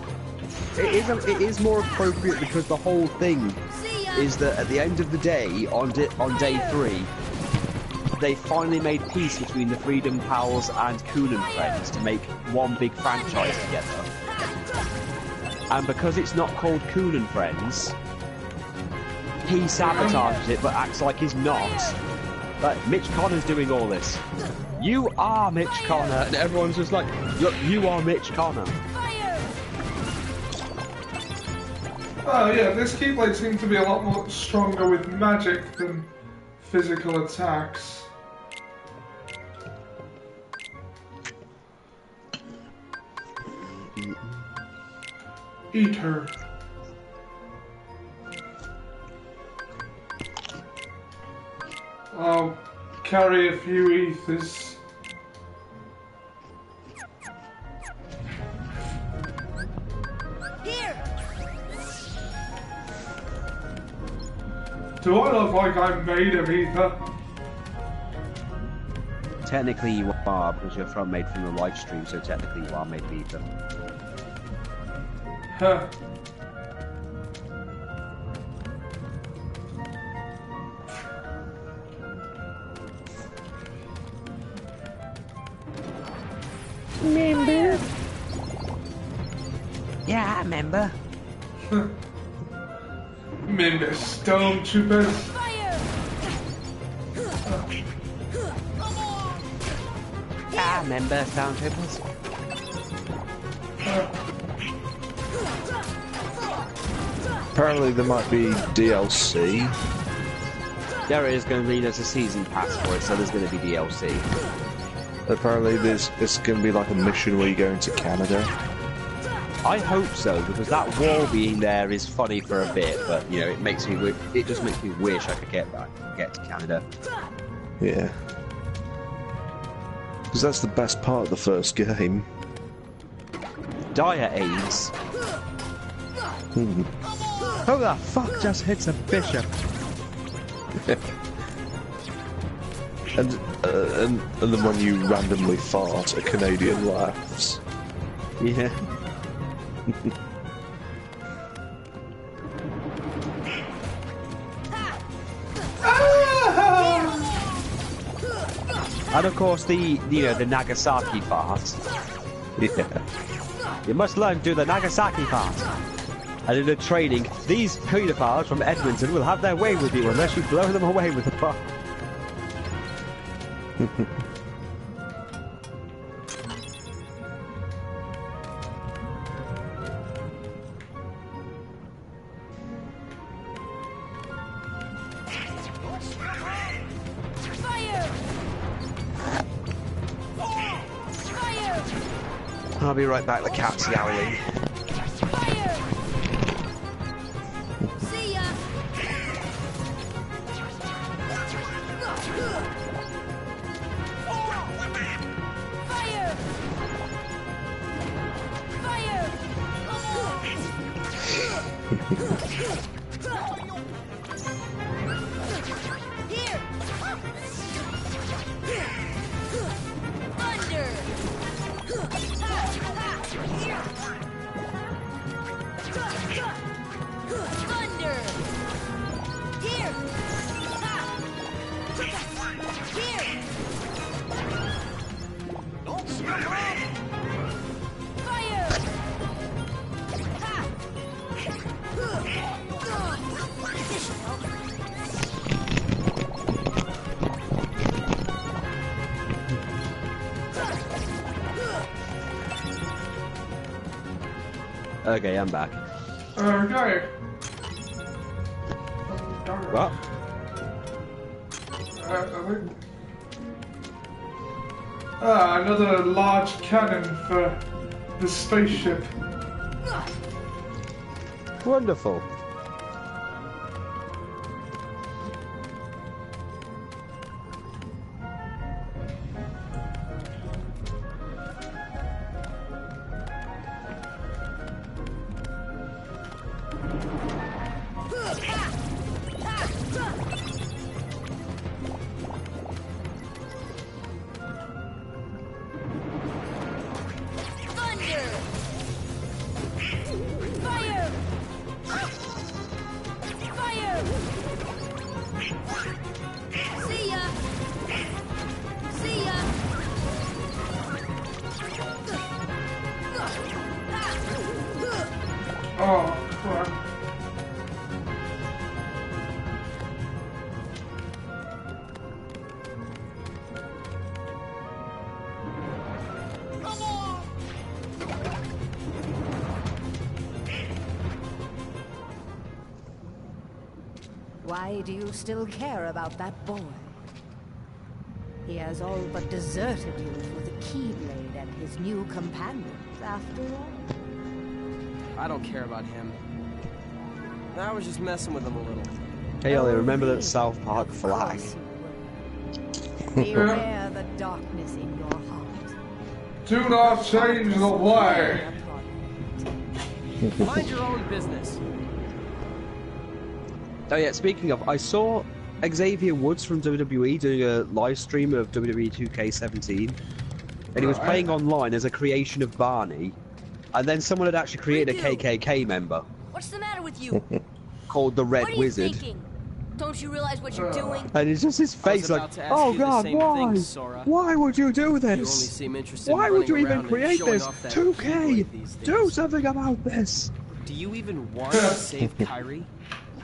[SPEAKER 2] It is more appropriate because the whole thing is that at the end of the day, on day 3, they finally made peace between the Freedom Pals and Coon and Friends to make one big franchise together. And because it's not called Coon and Friends, he sabotages it but acts like he's not. Like, Mitch Connor's doing all this. You are Mitch Connor, and everyone's just like, you are Mitch Connor.
[SPEAKER 1] Oh yeah, this Keyblade seems to be a lot more stronger with magic than physical attacks. Eat her. I'll carry a few ethers.
[SPEAKER 10] Here.
[SPEAKER 1] Do I look like I made him, Ether?
[SPEAKER 2] Technically you are, because you're made from the live stream, so technically you are made of ether.
[SPEAKER 1] Huh.
[SPEAKER 2] Remember? Yeah, I remember.
[SPEAKER 1] Remember stormtroopers?
[SPEAKER 2] I remember stormtroopers.
[SPEAKER 4] Apparently there might be DLC.
[SPEAKER 2] There is going to be, there's a season pass for it, so there's going to be DLC.
[SPEAKER 4] Apparently it's going to be like a mission where you go into Canada.
[SPEAKER 2] I hope so, because that wall being there is funny for a bit, but you know, it just makes me wish I could get to Canada.
[SPEAKER 4] Yeah. Because that's the best part of the first game.
[SPEAKER 2] Dire AIDS.
[SPEAKER 4] Hmm.
[SPEAKER 2] Who the fuck just hits a bishop?
[SPEAKER 4] and then when you randomly fart, a Canadian laughs.
[SPEAKER 2] Yeah. And of course the Nagasaki fart.
[SPEAKER 4] Yeah.
[SPEAKER 2] You must learn to do the Nagasaki fart. And in the training, these paedophiles from Edmonton will have their way with you unless you blow them away with a fart. I'll be right back, the cat's yowling.
[SPEAKER 10] See ya. Fire! Fire! Here! Thunder! Thunder! Here! Here!
[SPEAKER 9] Don't stop.
[SPEAKER 10] Fire!
[SPEAKER 2] Okay, I'm back.
[SPEAKER 1] Okay.
[SPEAKER 2] What?
[SPEAKER 1] Another large cannon for the spaceship.
[SPEAKER 2] Wonderful.
[SPEAKER 1] Oh, crap.
[SPEAKER 3] Why do you still care about that boy? He has all but deserted you for the Keyblade and his new companions, after all.
[SPEAKER 6] I don't care about him. I was just messing with him a little.
[SPEAKER 2] Hey Ollie, remember that South Park flag?
[SPEAKER 3] Beware the darkness in your heart.
[SPEAKER 1] Do not change the way.
[SPEAKER 6] Mind your own business.
[SPEAKER 2] Oh yeah, speaking of, I saw Xavier Woods from WWE doing a live stream of WWE 2K17, and he was playing online as a creation of Barney, and then someone had actually created a KKK member.
[SPEAKER 10] What's the matter with you?
[SPEAKER 2] Called the Red
[SPEAKER 10] What are you
[SPEAKER 2] Wizard.
[SPEAKER 10] thinking? Don't you realize what you're doing?
[SPEAKER 2] And it's just his face like,
[SPEAKER 6] about to ask
[SPEAKER 2] oh
[SPEAKER 6] you the
[SPEAKER 2] god,
[SPEAKER 6] same
[SPEAKER 2] why?
[SPEAKER 6] thing, Sora.
[SPEAKER 2] Why would you do
[SPEAKER 6] You only
[SPEAKER 2] this?
[SPEAKER 6] seem interested
[SPEAKER 2] Why
[SPEAKER 6] in
[SPEAKER 2] would you
[SPEAKER 6] running
[SPEAKER 2] even
[SPEAKER 6] around and
[SPEAKER 2] create
[SPEAKER 6] showing
[SPEAKER 2] this?
[SPEAKER 6] off that
[SPEAKER 2] 2K!
[SPEAKER 6] keyblade these
[SPEAKER 2] Do
[SPEAKER 6] days.
[SPEAKER 2] something about this!
[SPEAKER 6] Do you even want to save Kyrie?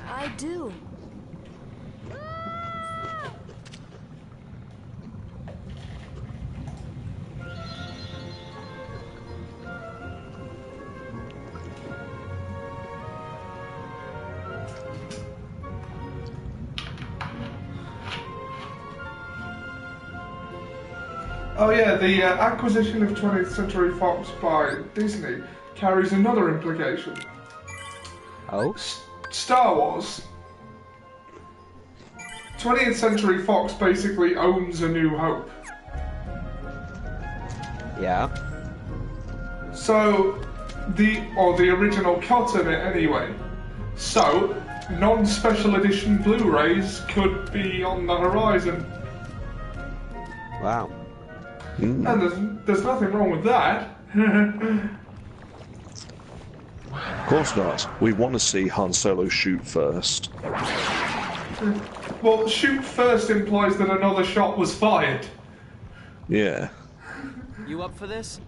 [SPEAKER 10] I do.
[SPEAKER 1] Oh yeah, the acquisition of 20th Century Fox by Disney carries another implication.
[SPEAKER 2] Oh?
[SPEAKER 1] Star Wars. 20th Century Fox basically owns A New Hope.
[SPEAKER 2] Yeah.
[SPEAKER 1] So, the original cut of it anyway. So, non-special edition Blu-rays could be on the horizon.
[SPEAKER 2] Wow.
[SPEAKER 1] And there's nothing wrong with that.
[SPEAKER 4] Of course not. We want to see Han Solo shoot first.
[SPEAKER 1] Well, shoot first implies that another shot was fired.
[SPEAKER 4] Yeah.
[SPEAKER 6] You up for this?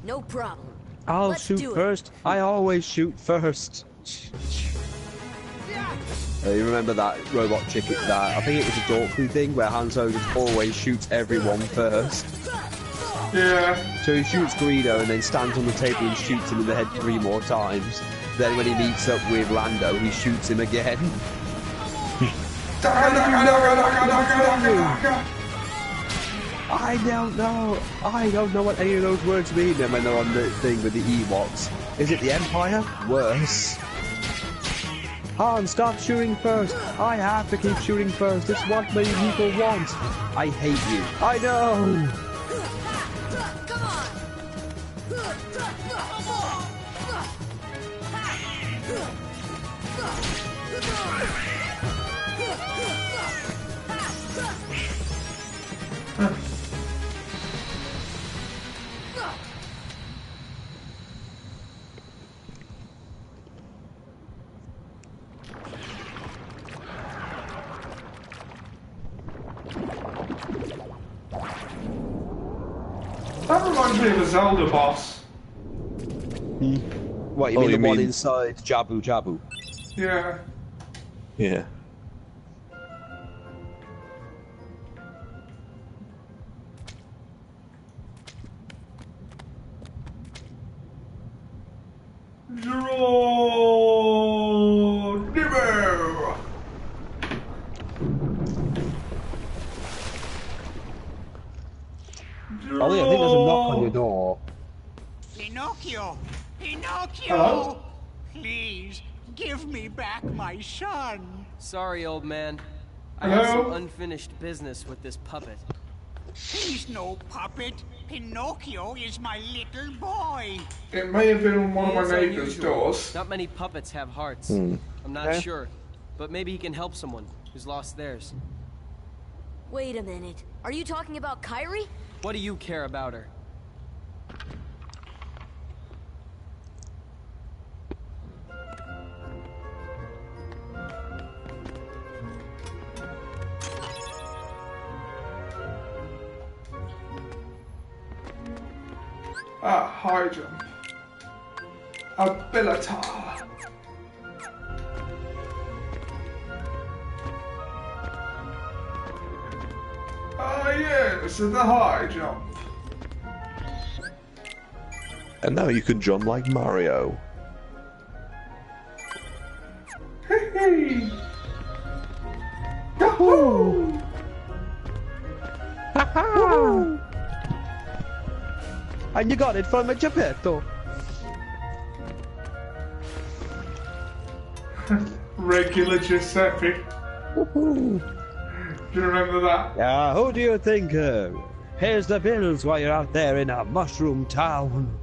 [SPEAKER 10] No problem.
[SPEAKER 2] I'll
[SPEAKER 10] Let's
[SPEAKER 2] shoot
[SPEAKER 10] do it.
[SPEAKER 2] first. I always shoot first. You remember that robot chicken? That I think it was a Dorkly thing where Han Solo just always shoots everyone first.
[SPEAKER 1] Yeah.
[SPEAKER 2] So he shoots Greedo and then stands on the table and shoots him in the head 3 more times. Then when he meets up with Lando, he shoots him again. I don't know. I don't know what any of those words mean. And when they're on the thing with the Ewoks, is it the Empire? Worse. Han, stop shooting first. I have to keep shooting first. It's what many people want. I hate you. I know.
[SPEAKER 1] That reminds me of a Zelda boss.
[SPEAKER 2] What, you
[SPEAKER 4] Oh,
[SPEAKER 2] mean
[SPEAKER 4] you
[SPEAKER 2] the one
[SPEAKER 4] mean-
[SPEAKER 2] inside Jabu Jabu?
[SPEAKER 1] Yeah.
[SPEAKER 4] Yeah.
[SPEAKER 1] Geronimo!
[SPEAKER 2] Ollie, I think there's a knock on your door.
[SPEAKER 11] Pinocchio! Pinocchio!
[SPEAKER 1] Hello?
[SPEAKER 11] Please, give me back my son.
[SPEAKER 6] Sorry, old man. I have
[SPEAKER 1] Hello?
[SPEAKER 6] some unfinished business with this puppet.
[SPEAKER 11] He's no puppet. Pinocchio is my little boy.
[SPEAKER 1] It may have been on one of
[SPEAKER 6] It's
[SPEAKER 1] my neighbor's
[SPEAKER 6] unusual.
[SPEAKER 1] doors.
[SPEAKER 6] Not many puppets have hearts.
[SPEAKER 4] Hmm.
[SPEAKER 6] I'm not sure, but maybe he can help someone who's lost theirs.
[SPEAKER 10] Wait a minute. Are you talking about Kyrie?
[SPEAKER 6] What do you care about her?
[SPEAKER 1] Ah, high jump. Abilitar. Ah, yes, the high jump.
[SPEAKER 4] And now you can jump like Mario.
[SPEAKER 1] Hey! Yahoo!
[SPEAKER 2] And you got it from a Geppetto.
[SPEAKER 1] Regular Giuseppe. Do you remember that?
[SPEAKER 2] Yeah, who do you think? Here's the bills while you're out there in a mushroom town.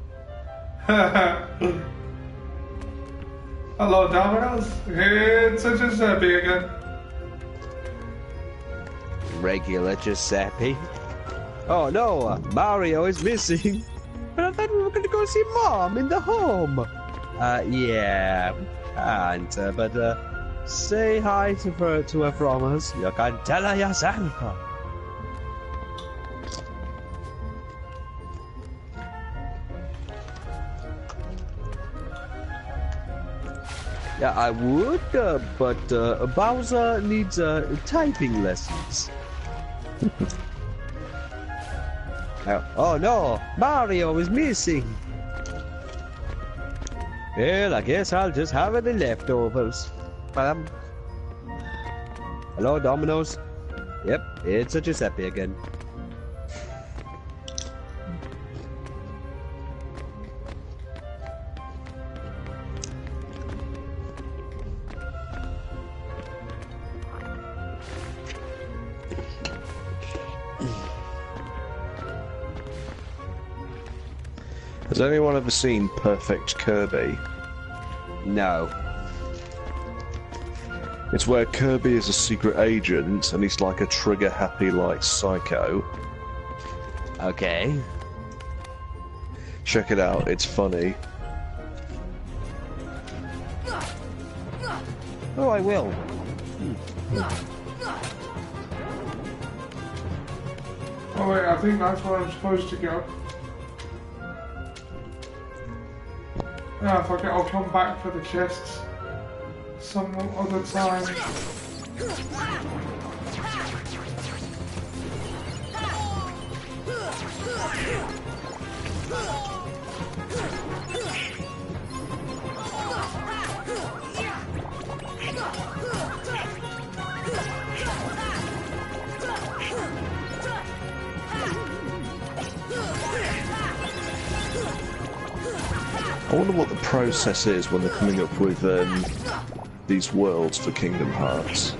[SPEAKER 1] Hello, Domino's. It's a Giuseppe again.
[SPEAKER 2] Regular Giuseppe. Oh no, Mario is missing. But I thought we were going to go see Mom in the home. Yeah, can't. But say hi to her from us. You can tell her yourself. Yeah, I would, but Bowser needs typing lessons. Oh no, Mario is missing. Well, I guess I'll just have any leftovers. Hello, Domino's. Yep, it's a Giuseppe again.
[SPEAKER 4] Has anyone ever seen Perfect Kirby?
[SPEAKER 2] No.
[SPEAKER 4] It's where Kirby is a secret agent and he's like a trigger-happy, like, psycho.
[SPEAKER 2] Okay.
[SPEAKER 4] Check it out, it's funny.
[SPEAKER 2] Oh, I will.
[SPEAKER 1] Oh wait, I think that's where I'm supposed to go. Yeah, fuck it, I'll come back for the chests some other time.
[SPEAKER 4] I wonder what the process is when they're coming up with these worlds for Kingdom Hearts.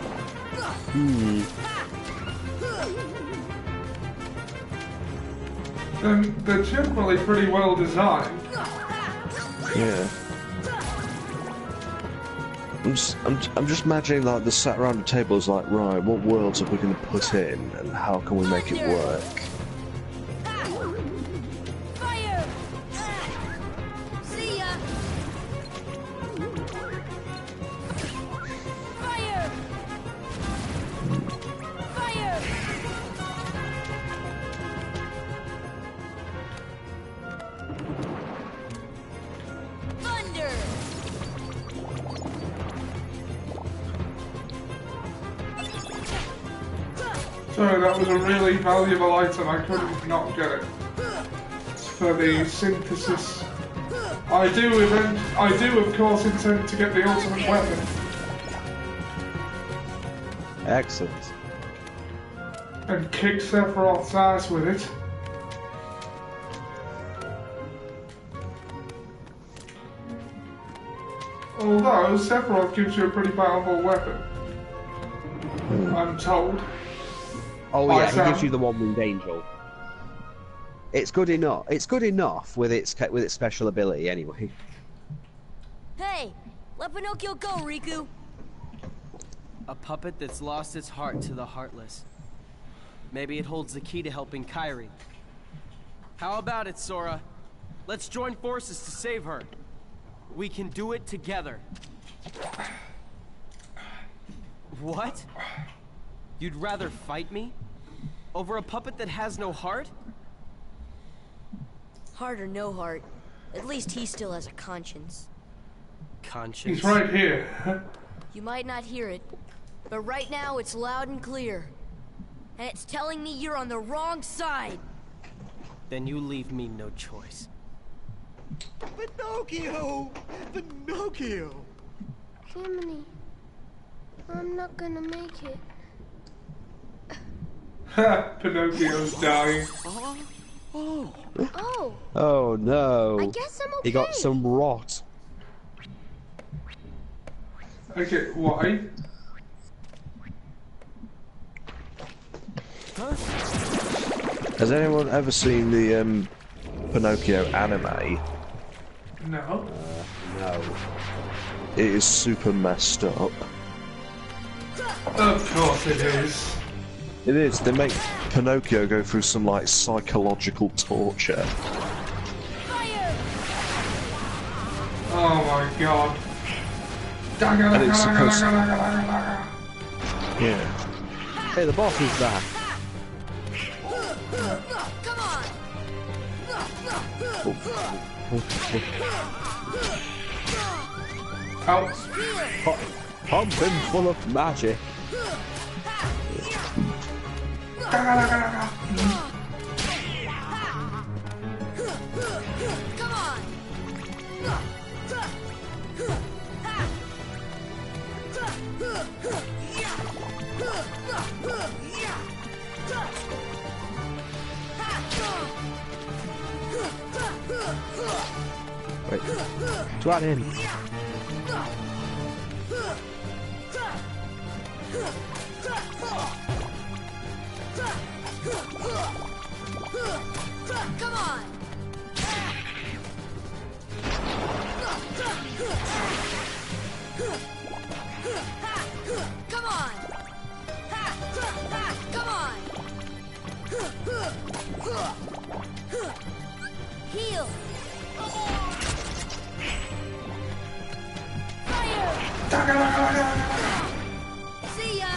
[SPEAKER 1] They're generally pretty well designed.
[SPEAKER 4] Yeah. I'm just imagining like the sat around the tables like, right, what worlds are we going to put in and how can we make it work?
[SPEAKER 1] Sorry, that was a really valuable item. I couldn't not get it. It's for the synthesis. I do of course intend to get the ultimate weapon.
[SPEAKER 2] Excellent.
[SPEAKER 1] And kick Sephiroth's ass with it. Although Sephiroth gives you a pretty powerful weapon. I'm told.
[SPEAKER 2] Oh yeah, he gives you the one-winged angel. It's good enough. It's good enough with its special ability, anyway.
[SPEAKER 10] Hey, let Pinocchio go, Riku.
[SPEAKER 6] A puppet that's lost its heart to the heartless. Maybe it holds the key to helping Kairi. How about it, Sora? Let's join forces to save her. We can do it together. What? You'd rather fight me? Over a puppet that has no heart?
[SPEAKER 10] Heart or no heart, at least he still has a conscience.
[SPEAKER 6] Conscience?
[SPEAKER 1] He's right here.
[SPEAKER 10] You might not hear it, but right now it's loud and clear. And it's telling me you're on the wrong side.
[SPEAKER 6] Then you leave me no choice.
[SPEAKER 11] Pinocchio! Pinocchio!
[SPEAKER 12] Jiminy, I'm not gonna make it.
[SPEAKER 1] Pinocchio's dying.
[SPEAKER 12] Oh.
[SPEAKER 2] Oh no.
[SPEAKER 12] I guess I'm okay.
[SPEAKER 2] He got some rot.
[SPEAKER 1] Okay, why?
[SPEAKER 4] Has anyone ever seen the Pinocchio anime?
[SPEAKER 1] No.
[SPEAKER 2] No.
[SPEAKER 4] it is super messed up.
[SPEAKER 1] Of course it is.
[SPEAKER 4] It is. They make Pinocchio go through some like psychological torture.
[SPEAKER 1] Oh my god.
[SPEAKER 4] And it's supposed. Yeah.
[SPEAKER 2] Hey, the boss is back.
[SPEAKER 1] Ouch.
[SPEAKER 2] Pump him full of magic. Wait. Twat him.
[SPEAKER 10] Come on! Come on! Come on! Heal! Fire! See ya!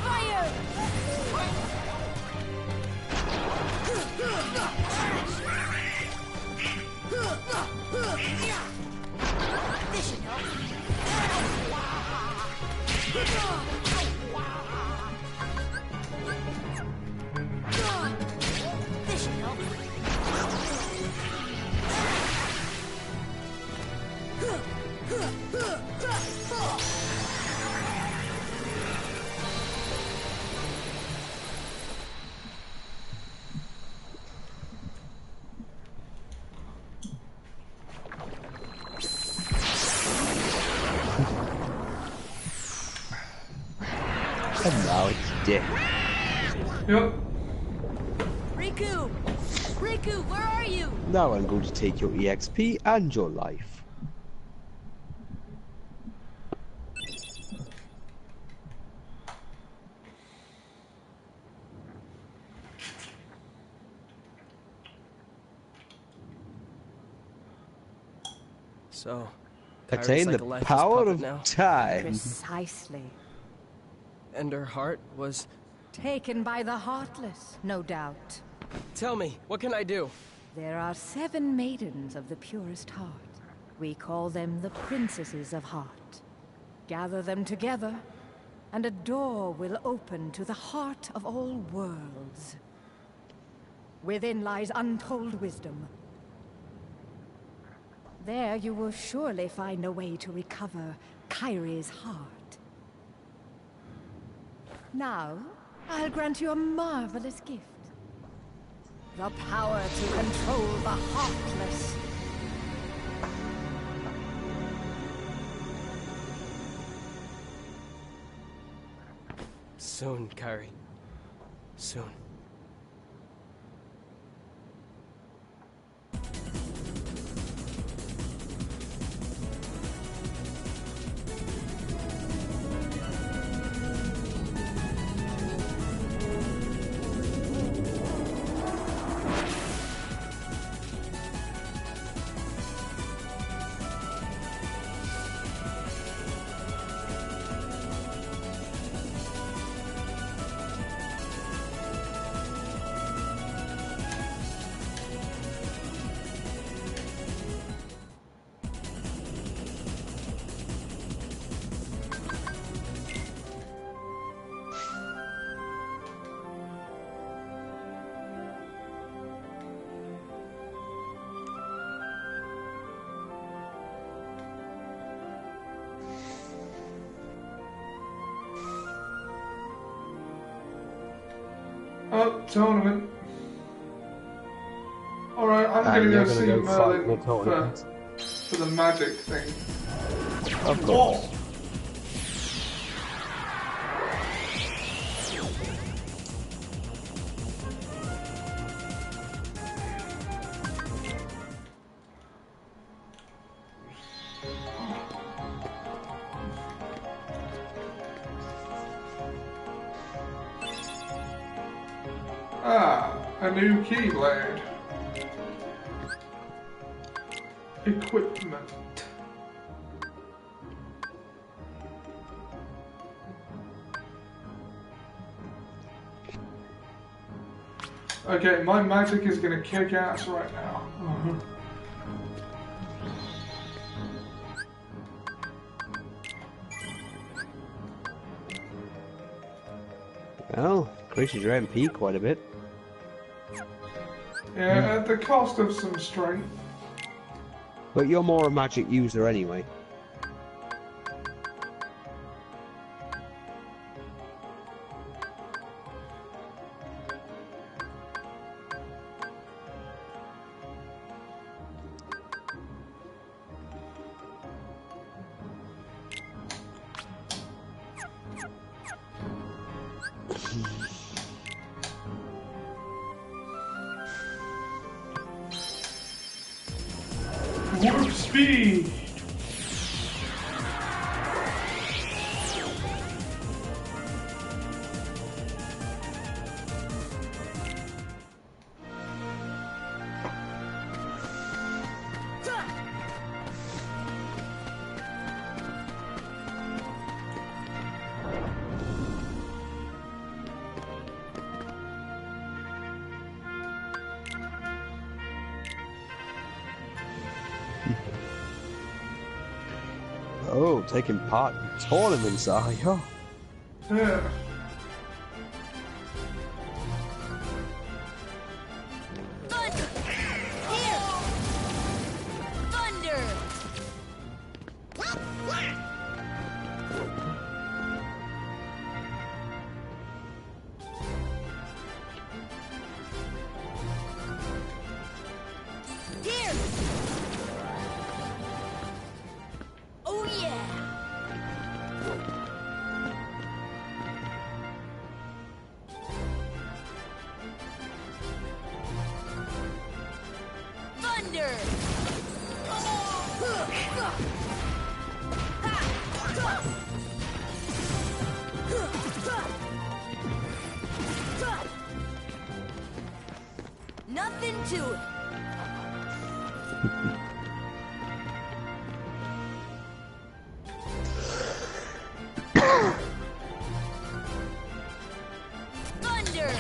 [SPEAKER 10] Fire! This should help. This should help.
[SPEAKER 2] And now it's dead.
[SPEAKER 1] Yep.
[SPEAKER 10] Riku! Riku, where are you?
[SPEAKER 2] Now I'm going to take your EXP and your life.
[SPEAKER 6] So,
[SPEAKER 2] Attain the
[SPEAKER 6] Kyra's like a
[SPEAKER 2] power
[SPEAKER 6] puppet
[SPEAKER 2] of
[SPEAKER 6] now?
[SPEAKER 2] time.
[SPEAKER 3] Precisely.
[SPEAKER 6] And her heart was...
[SPEAKER 3] Taken by the Heartless, no doubt.
[SPEAKER 6] Tell me, what can I do?
[SPEAKER 3] There are 7 maidens of the purest heart. We call them the Princesses of Heart. Gather them together, and a door will open to the heart of all worlds. Within lies untold wisdom. There you will surely find a way to recover Kyrie's heart. Now, I'll grant you a marvelous gift. The power to control the Heartless.
[SPEAKER 6] Soon, Kairi. Soon.
[SPEAKER 1] Oh, tournament. Alright, I'm gonna go see Merlin for the magic thing.
[SPEAKER 2] Of course.
[SPEAKER 1] Ah, a new keyblade. Equipment. Okay, my magic is gonna kick ass right now.
[SPEAKER 2] Well, increases your MP quite a bit.
[SPEAKER 1] Yeah, at the cost of some strength.
[SPEAKER 2] But you're more a magic user anyway.
[SPEAKER 1] Warp speed!
[SPEAKER 2] Oh, taking part in tournaments, are you?
[SPEAKER 1] Yeah.
[SPEAKER 10] Thunder! Here! Thunder! Here! Oh yeah! Thunder! Nothing to it. Thunder!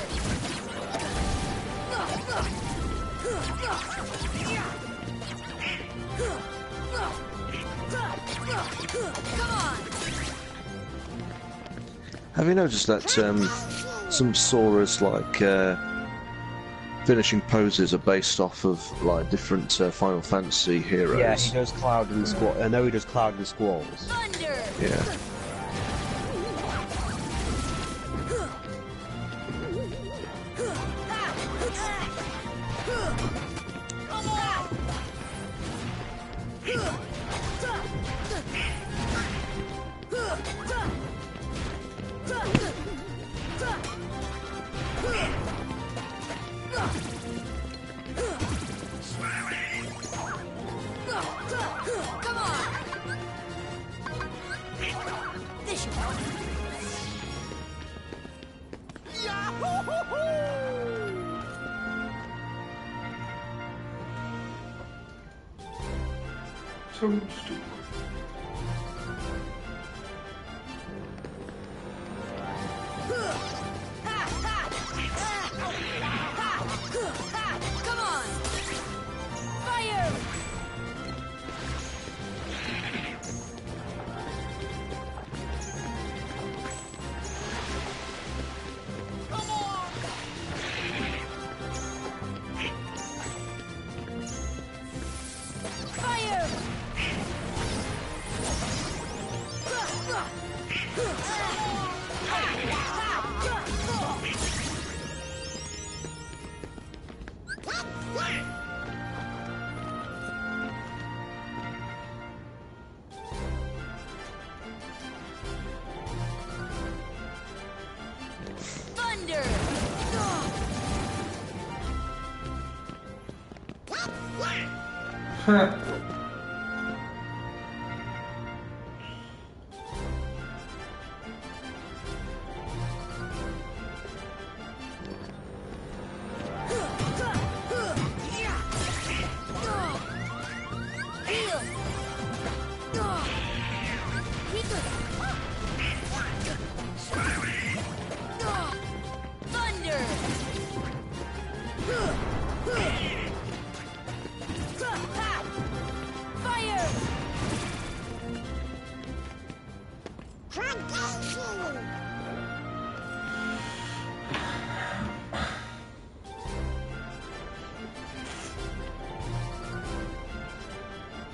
[SPEAKER 10] Come on!
[SPEAKER 4] Have you noticed that some Sora's like finishing poses are based off of like different Final Fantasy heroes?
[SPEAKER 2] Yeah, he does Cloud and Squall. I know he does Cloud and Squalls.
[SPEAKER 10] Thunder!
[SPEAKER 4] Yeah.
[SPEAKER 10] Come on! This should help.
[SPEAKER 1] Toadstool.
[SPEAKER 10] Come on! Fire! Come on! Fire! Thunder!
[SPEAKER 1] Huh.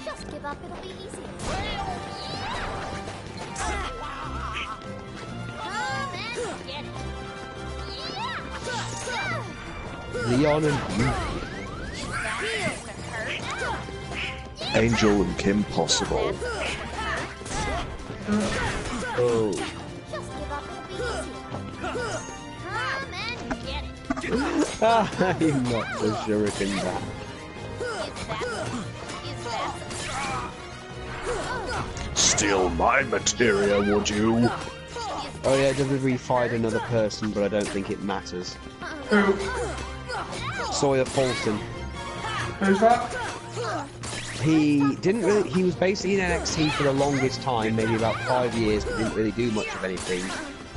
[SPEAKER 12] Just give up, it'll be easier. Come and get it.
[SPEAKER 4] Leon and Yuffie. Angel and Kim Possible. Oh.
[SPEAKER 12] Just give up, it'll be easier. Come and get it.
[SPEAKER 2] Ah, he knocked the shuriken back.
[SPEAKER 4] Steal my materia, would you?
[SPEAKER 2] Oh yeah, WWE fired another person, but I don't think it matters.
[SPEAKER 1] Who?
[SPEAKER 2] Sawyer Fulton.
[SPEAKER 1] Who's that?
[SPEAKER 2] He didn't really. He was basically in NXT for the longest time, maybe about 5 years, but didn't really do much of anything.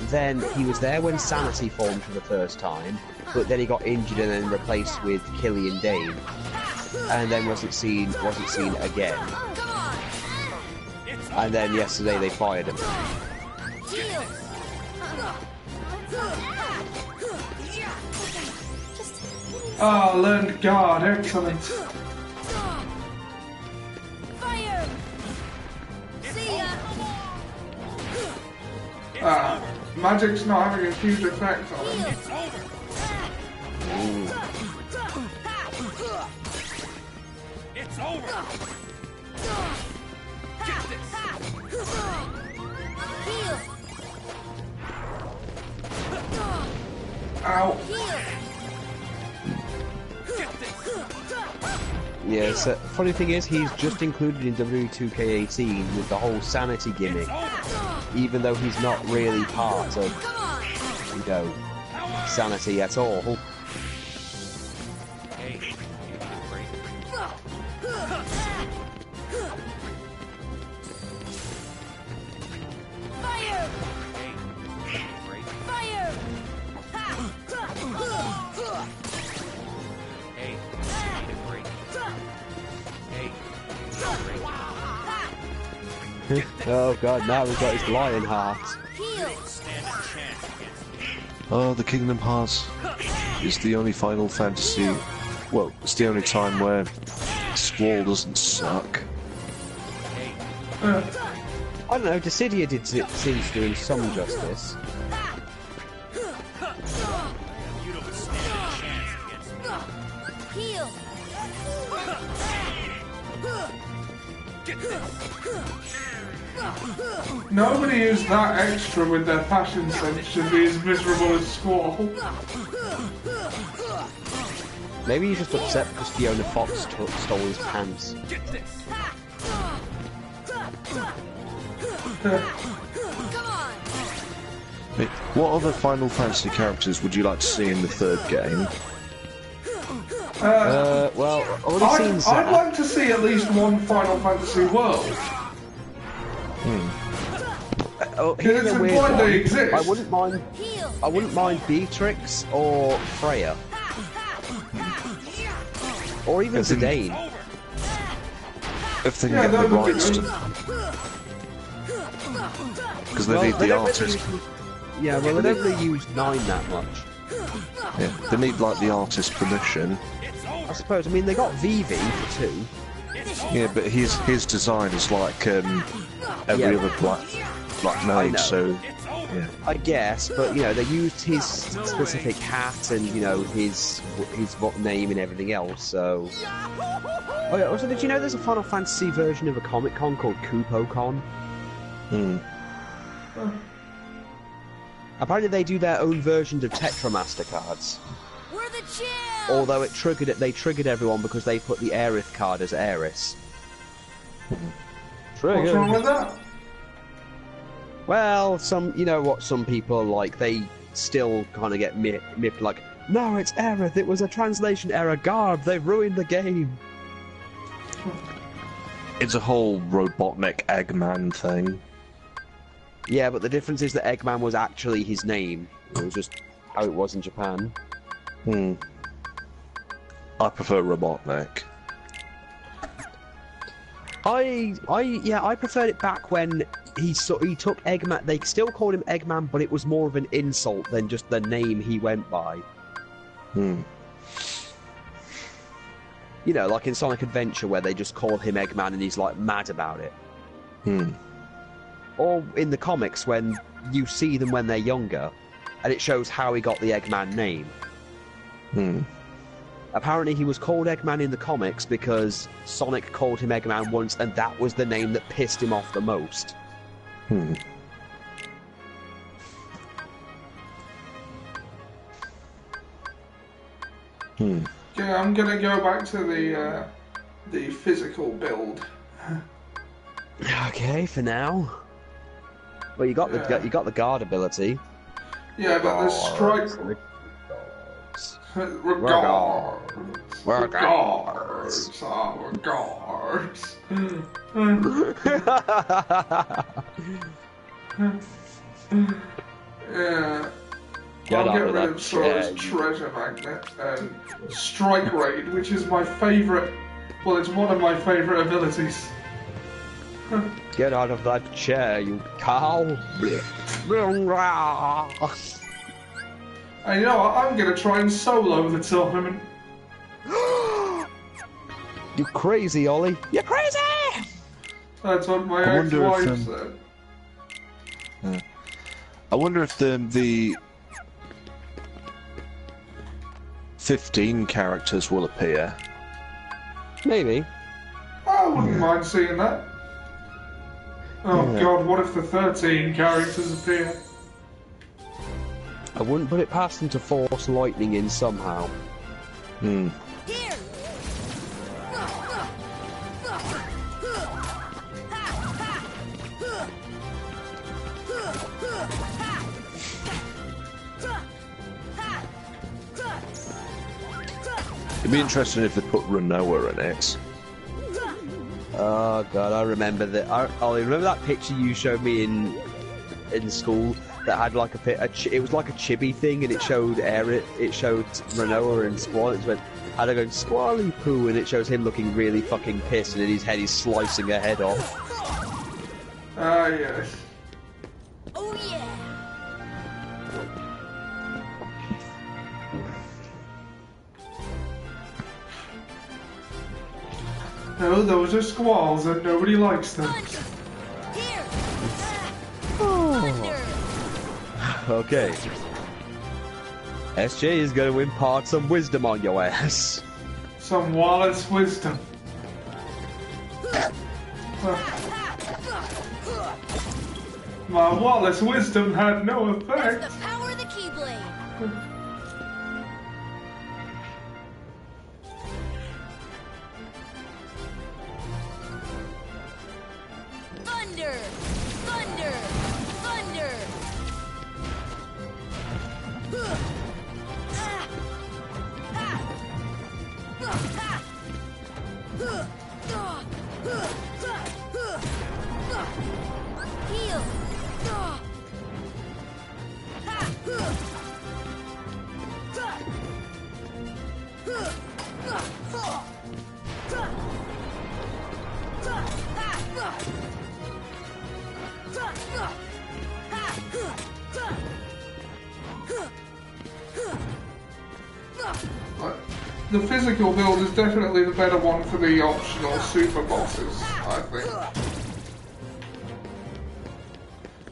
[SPEAKER 2] Then he was there when Sanity formed for the first time, but then he got injured and then replaced with Killian Dane, and then wasn't seen again. And then yesterday they fired him.
[SPEAKER 1] Ah, learned guard, excellent.
[SPEAKER 12] Fire! See ya!
[SPEAKER 1] Ah, magic's not having a huge effect on him.
[SPEAKER 5] It's over! Get this!
[SPEAKER 1] Ow.
[SPEAKER 2] Yeah, so funny thing is, he's just included in W2K18 with the whole Sanity gimmick, even though he's not really part of, you know, Sanity at all. Oh god, now we've got his lion heart.
[SPEAKER 4] Oh, the Kingdom Hearts is the only Final Fantasy. Well, it's the only time where Squall doesn't suck.
[SPEAKER 2] I don't know, Dissidia seems doing some justice.
[SPEAKER 1] Nobody is that extra with their fashion sense should be as miserable as Squall.
[SPEAKER 2] Maybe he's just upset because Fiona Fox stole his pants.
[SPEAKER 4] Wait, what other Final Fantasy characters would you like to see in the third game?
[SPEAKER 2] Well,
[SPEAKER 1] I'd like to see at least one Final Fantasy world.
[SPEAKER 2] Here's
[SPEAKER 1] it's
[SPEAKER 2] a weird
[SPEAKER 1] implied
[SPEAKER 2] one.
[SPEAKER 1] they exist.
[SPEAKER 2] I wouldn't mind Beatrix or Freya. Or even Zidane.
[SPEAKER 4] If they can get the rights to... Because they need the artist.
[SPEAKER 2] Yeah, well, they don't really use 9 that much.
[SPEAKER 4] Yeah, they need, like, the artist permission.
[SPEAKER 2] I suppose, I mean, they got Vivi for 2.
[SPEAKER 4] Yeah, but his design is like every other black mage, so yeah.
[SPEAKER 2] I guess, but you know, they used his specific hat and you know his name and everything else. So, oh yeah. Also, did you know there's a Final Fantasy version of a Comic Con called KupoCon? Apparently, they do their own versions of Tetramaster cards.
[SPEAKER 12] We're the champs!
[SPEAKER 2] Although they triggered everyone because they put the Aerith card as Aeris.
[SPEAKER 1] What's wrong with that?
[SPEAKER 2] Well, you know what some people like, they still kind of get miffed like, no, it's Aerith, it was a translation error, Garb, they've ruined the game.
[SPEAKER 4] It's a whole Robotnik Eggman thing.
[SPEAKER 2] Yeah, but the difference is that Eggman was actually his name. It was just how it was in Japan.
[SPEAKER 4] I prefer Robotnik.
[SPEAKER 2] I preferred it back when he took Eggman. They still called him Eggman, but it was more of an insult than just the name he went by. You know, like in Sonic Adventure, where they just call him Eggman and he's like mad about it. Or in the comics, when you see them when they're younger, and it shows how he got the Eggman name. Apparently he was called Eggman in the comics because Sonic called him Eggman once, and that was the name that pissed him off the most.
[SPEAKER 1] Yeah, I'm gonna go back to the physical build.
[SPEAKER 2] Okay, for now. Well, you got the guard ability.
[SPEAKER 1] Yeah, but the strike. Regards. Yeah. I'll get rid of Sora's treasure magnet and strike raid, which is my favourite. Well, it's one of my favourite abilities.
[SPEAKER 2] Get out of that chair, you cow!
[SPEAKER 1] And you know what? I'm gonna try and solo the tournament.
[SPEAKER 2] You crazy, Ollie! You're crazy!
[SPEAKER 1] That's what my ex-wife said.
[SPEAKER 4] I wonder if the 15 characters will appear.
[SPEAKER 2] Maybe.
[SPEAKER 1] I wouldn't mind seeing that. Oh god, what if the 13 characters appear?
[SPEAKER 2] I wouldn't put it past them to force lightning in somehow.
[SPEAKER 10] Here.
[SPEAKER 4] It'd be interesting if they put Renoa in it.
[SPEAKER 2] Oh god, I remember that. Ollie, remember that picture you showed me in school that had like it was like a chibi thing, and it showed Renoa and Squall. It went, "How'd I go Squally poo?" and it shows him looking really fucking pissed, and in his head he's slicing her head off.
[SPEAKER 1] Ah, yes.
[SPEAKER 10] Oh yeah.
[SPEAKER 1] No, those are squalls and nobody likes them.
[SPEAKER 2] Okay. SJ is going to impart some wisdom on your ass.
[SPEAKER 1] Some Wallace wisdom. My Wallace wisdom had no effect.
[SPEAKER 10] It's the power of the Keyblade. Thunder! Thunder! Thunder! Heal!
[SPEAKER 1] The physical build is definitely the better one for the optional super bosses, I think.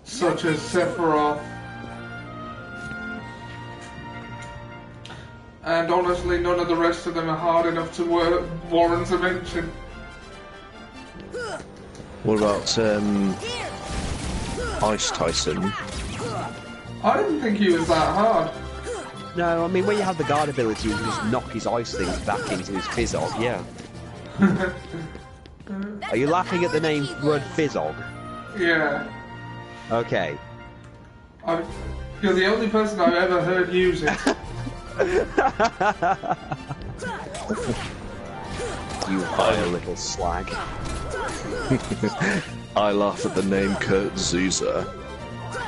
[SPEAKER 1] Such as Sephiroth. And honestly, none of the rest of them are hard enough to warrant a mention.
[SPEAKER 4] What about Ice Tyson?
[SPEAKER 1] I didn't think he was that hard.
[SPEAKER 2] No, I mean, when you have the guard ability, you can just knock his ice things back into his Fizzog, yeah. Are you laughing at the word Fizzog?
[SPEAKER 1] Yeah.
[SPEAKER 2] Okay.
[SPEAKER 1] You're the only person I've ever heard use it.
[SPEAKER 2] You vile little slag.
[SPEAKER 4] I laugh at the name Kurt Zuza.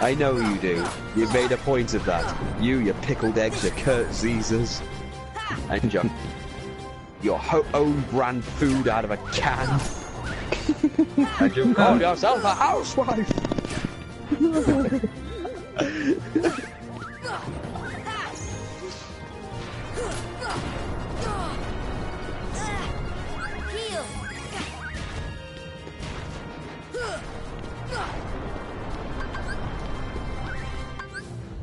[SPEAKER 2] I know you do. You made a point of that. Your pickled eggs, your Kurt Zezers, and your own brand food out of a can. And you call yourself a housewife?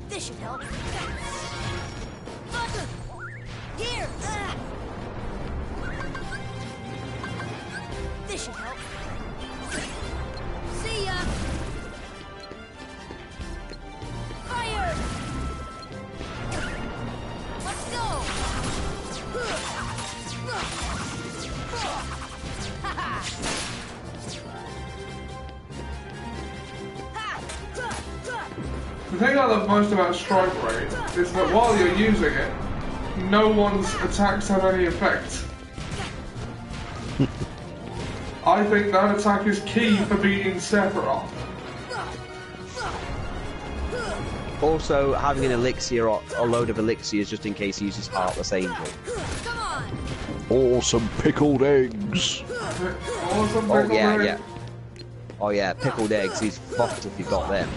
[SPEAKER 10] This should help. Here! This should help. See ya! Fire! Let's go!
[SPEAKER 1] The thing I love most about Strike Raid is that while you're using it, no one's attacks have any effect. I think that attack is key for beating Sephiroth.
[SPEAKER 2] Also, having an elixir or a load of elixirs just in case he uses Heartless Angel.
[SPEAKER 4] Awesome pickled eggs.
[SPEAKER 1] Awesome
[SPEAKER 2] Oh yeah, yeah. Oh yeah, pickled eggs. He's fucked if you got them.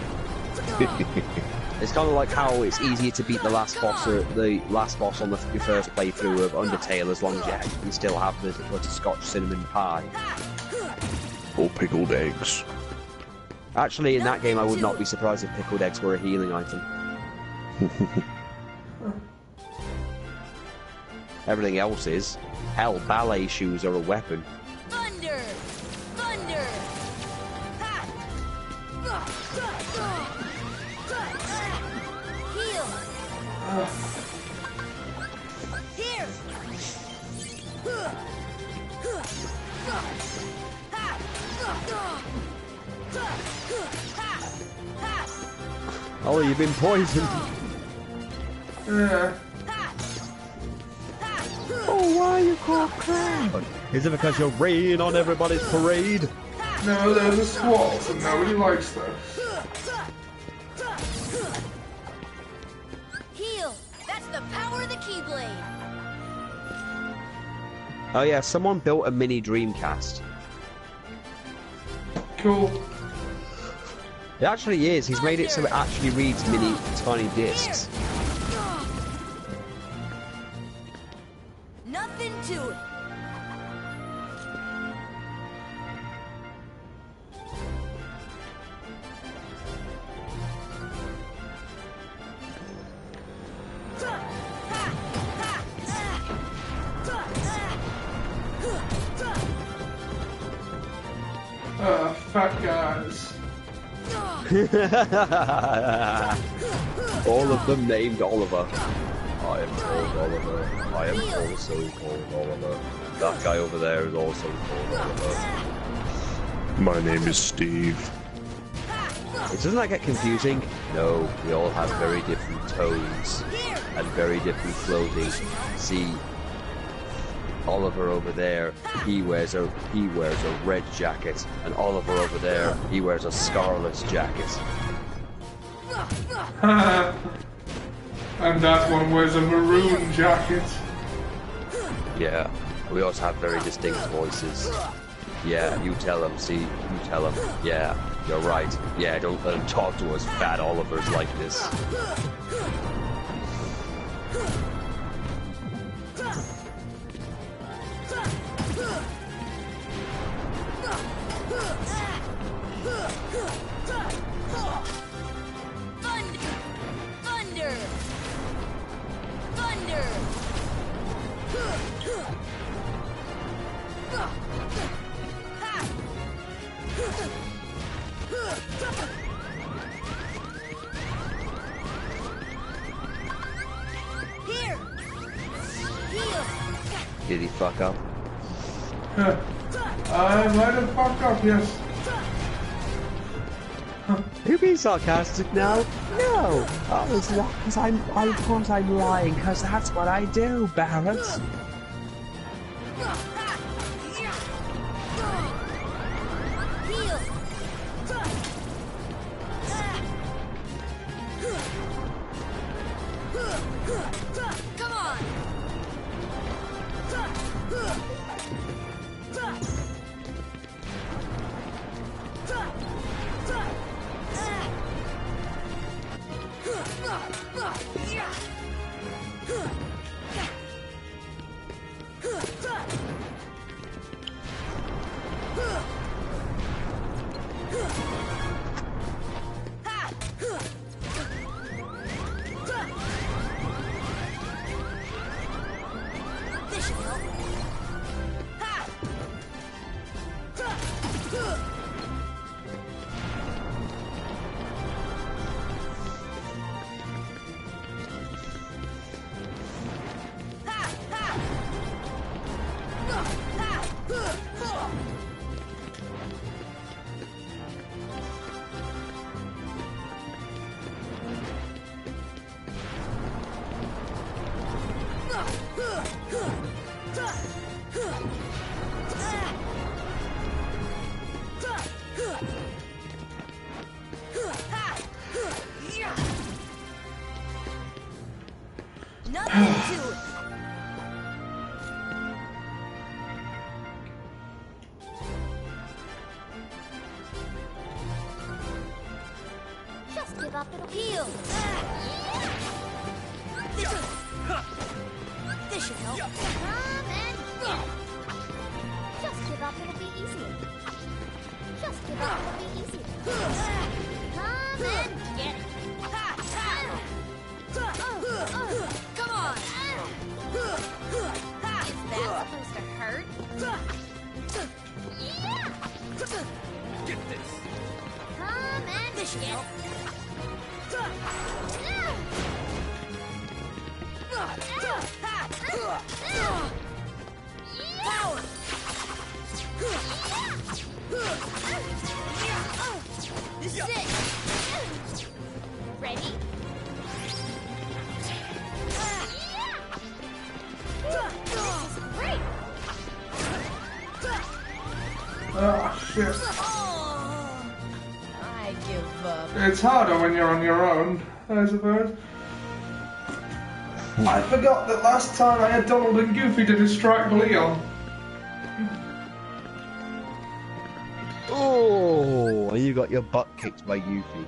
[SPEAKER 2] It's kind of like how it's easier to beat the last boss on your first playthrough of Undertale as long as you can still have the butterscotch cinnamon pie.
[SPEAKER 4] Or pickled eggs.
[SPEAKER 2] Actually, in that game, I would not be surprised if pickled eggs were a healing item. Everything else is. Hell, ballet shoes are a weapon.
[SPEAKER 10] Thunder! Thunder! Heal! Here!
[SPEAKER 2] Oh, you've been poisoned.
[SPEAKER 1] Yeah.
[SPEAKER 8] Oh, why are you called Cloud? Is it because you're rain on everybody's parade?
[SPEAKER 1] No, there's a squat and nobody likes this.
[SPEAKER 10] Heal! That's the power of the Keyblade!
[SPEAKER 2] Oh yeah, someone built a mini Dreamcast.
[SPEAKER 1] Cool.
[SPEAKER 2] It actually is. He's made it so it actually reads mini tiny discs.
[SPEAKER 10] Nothing to it.
[SPEAKER 1] Fat guys.
[SPEAKER 2] All of them named Oliver. I am called Oliver. I am also called Oliver. That guy over there is also called Oliver.
[SPEAKER 4] My name is Steve.
[SPEAKER 2] Doesn't that get confusing? No, we all have very different tones and very different clothing. See, Oliver over there, he wears a red jacket, and Oliver over there, he wears a scarlet jacket.
[SPEAKER 1] And that one wears a maroon jacket.
[SPEAKER 2] Yeah, we also have very distinct voices. Yeah, you tell him, see, you tell him. Yeah, you're right. Yeah, don't let him talk to us fat Olivers like this.
[SPEAKER 10] Thunder! Thunder! Here! Heal!
[SPEAKER 2] Did he fuck up?
[SPEAKER 1] I might have fucked up, yes.
[SPEAKER 2] You being sarcastic now? No, I was because of course I'm lying, because that's what I do, Barrett.
[SPEAKER 10] Heal! Come on! Nothing to it.
[SPEAKER 12] Just give up, it'll
[SPEAKER 10] Heal. This should help.
[SPEAKER 12] come and get it. Just give up, it'll be easier. Just give up, it'll be easier. Come and get it.
[SPEAKER 10] Come on.
[SPEAKER 12] Is that supposed to hurt? Yeah!
[SPEAKER 5] Get this.
[SPEAKER 12] Come and
[SPEAKER 10] This should
[SPEAKER 12] get
[SPEAKER 10] help. Power. This is it.
[SPEAKER 12] Ready? This is great!
[SPEAKER 1] Oh, shit.
[SPEAKER 3] I give up.
[SPEAKER 1] It's harder when you're on your own, I suppose. I forgot that last time I had Donald and Goofy to distract Leon.
[SPEAKER 8] Oh, you got your butt kicked by Yuffie.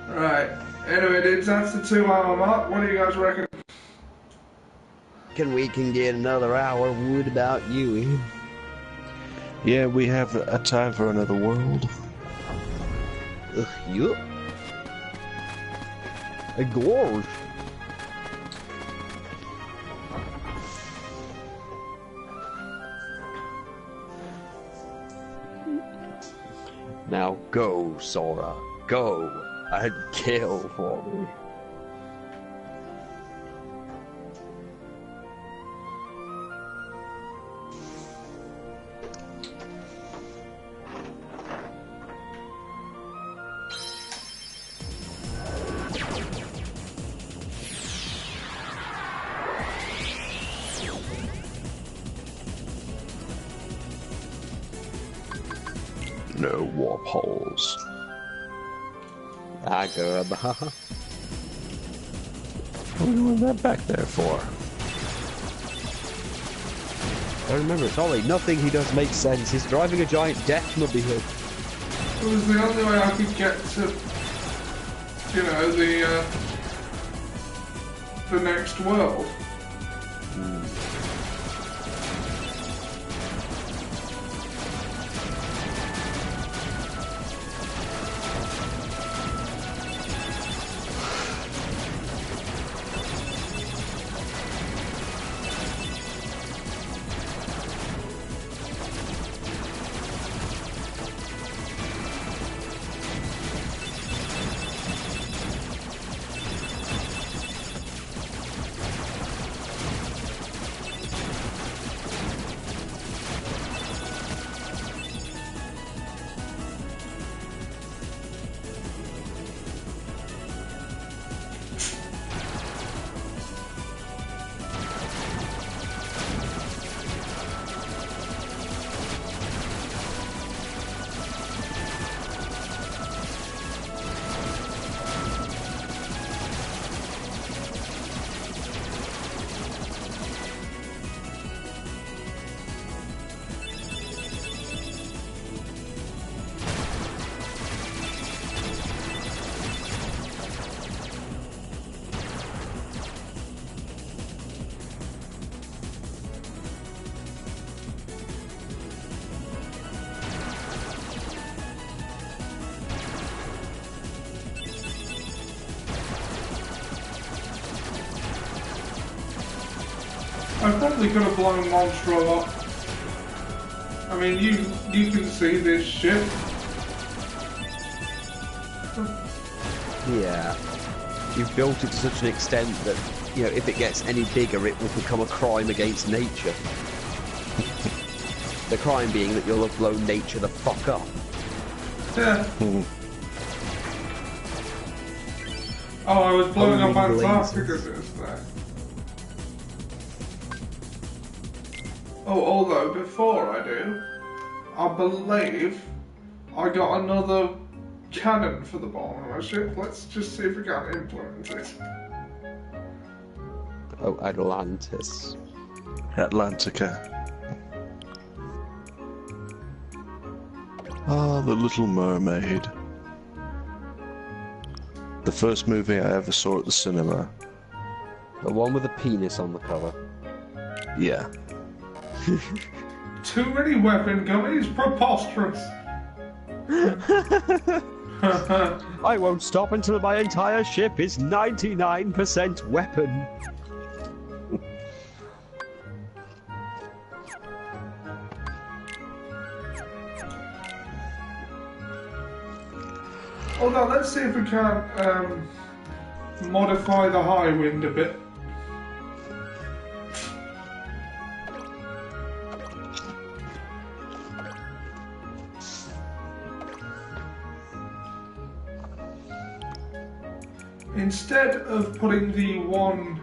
[SPEAKER 1] Right. Anyway, dudes, that's the 2 hour mark. What do you guys reckon?
[SPEAKER 2] We can get another hour. What about you, Ian?
[SPEAKER 4] Yeah, we have a time for another world.
[SPEAKER 2] Yup. A gorge. Now go, Sora. Go and kill for me. No warp holes. Agrabah.
[SPEAKER 4] What are you doing that back there for?
[SPEAKER 2] I remember, sorry, nothing he does makes sense. He's driving a giant death mobile.
[SPEAKER 1] It was the only way I could get to, you know, the next world. I probably could have blown Monstro up. I mean, you can see this ship.
[SPEAKER 2] Yeah. You've built it to such an extent that, you know, if it gets any bigger, it will become a crime against nature. The crime being that you'll have blown nature the fuck up.
[SPEAKER 1] Yeah. Oh, I was blowing up Antarctica just there. Oh, although before I do, I believe I got another cannon for the bottom of my ship. Let's just see if we can implement it.
[SPEAKER 2] Oh, Atlantis.
[SPEAKER 4] Atlantica. Ah, The Little Mermaid. The first movie I ever saw at the cinema.
[SPEAKER 2] The one with the penis on the cover.
[SPEAKER 4] Yeah.
[SPEAKER 1] Too many weapon gummies? Preposterous!
[SPEAKER 8] I won't stop until my entire ship is 99% weapon.
[SPEAKER 1] Although, let's see if we can modify the high wind a bit. Instead of putting the one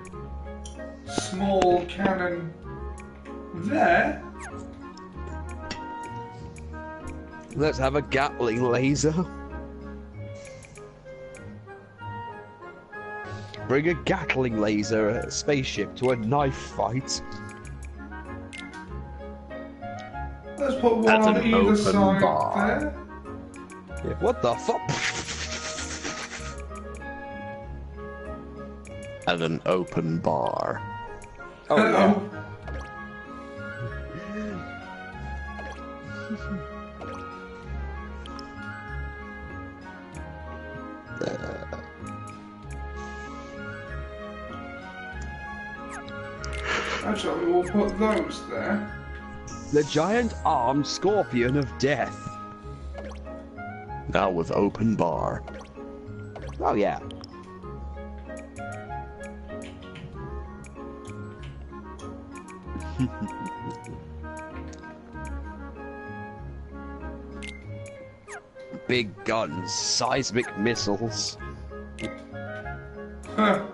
[SPEAKER 1] small cannon there,
[SPEAKER 2] let's have a Gatling laser. Bring a Gatling laser spaceship to a knife fight.
[SPEAKER 1] let's put one on either side there.
[SPEAKER 2] Yeah, what the fuck?
[SPEAKER 4] And an open bar.
[SPEAKER 2] Oh, yeah.
[SPEAKER 1] Actually, we'll put those there.
[SPEAKER 2] The giant armed scorpion of death.
[SPEAKER 4] Now with open bar.
[SPEAKER 2] Oh, yeah. Big guns, seismic missiles.
[SPEAKER 1] Huh.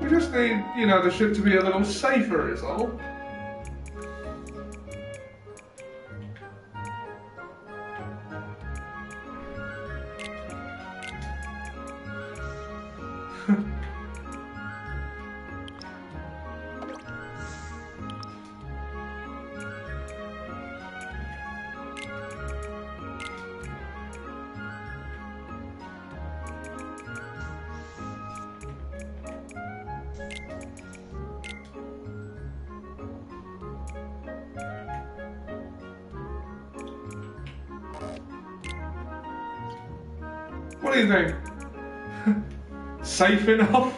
[SPEAKER 1] We just need, you know, the ship to be a little safer is all. What do you think? Safe enough?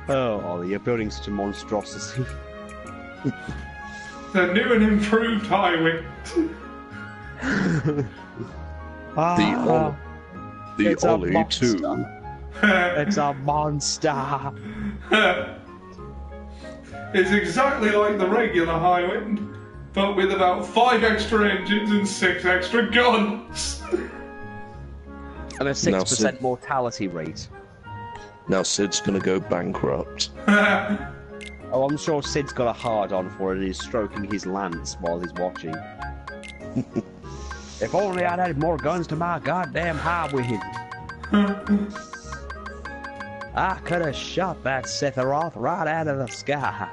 [SPEAKER 8] Oh, Ollie, you're building such a monstrosity.
[SPEAKER 1] The new and improved Highwind.
[SPEAKER 4] The Ollie too.
[SPEAKER 8] It's a monster.
[SPEAKER 1] It's exactly like the regular Highwind, but with about 5 extra engines and 6 extra guns.
[SPEAKER 2] And a 6% mortality rate.
[SPEAKER 4] Now Sid's gonna go bankrupt.
[SPEAKER 2] Oh, I'm sure Sid's got a hard-on for it and he's stroking his lance while he's watching. If only I'd added more guns to my goddamn Highwind. I could have shot that Sephiroth right out of the sky.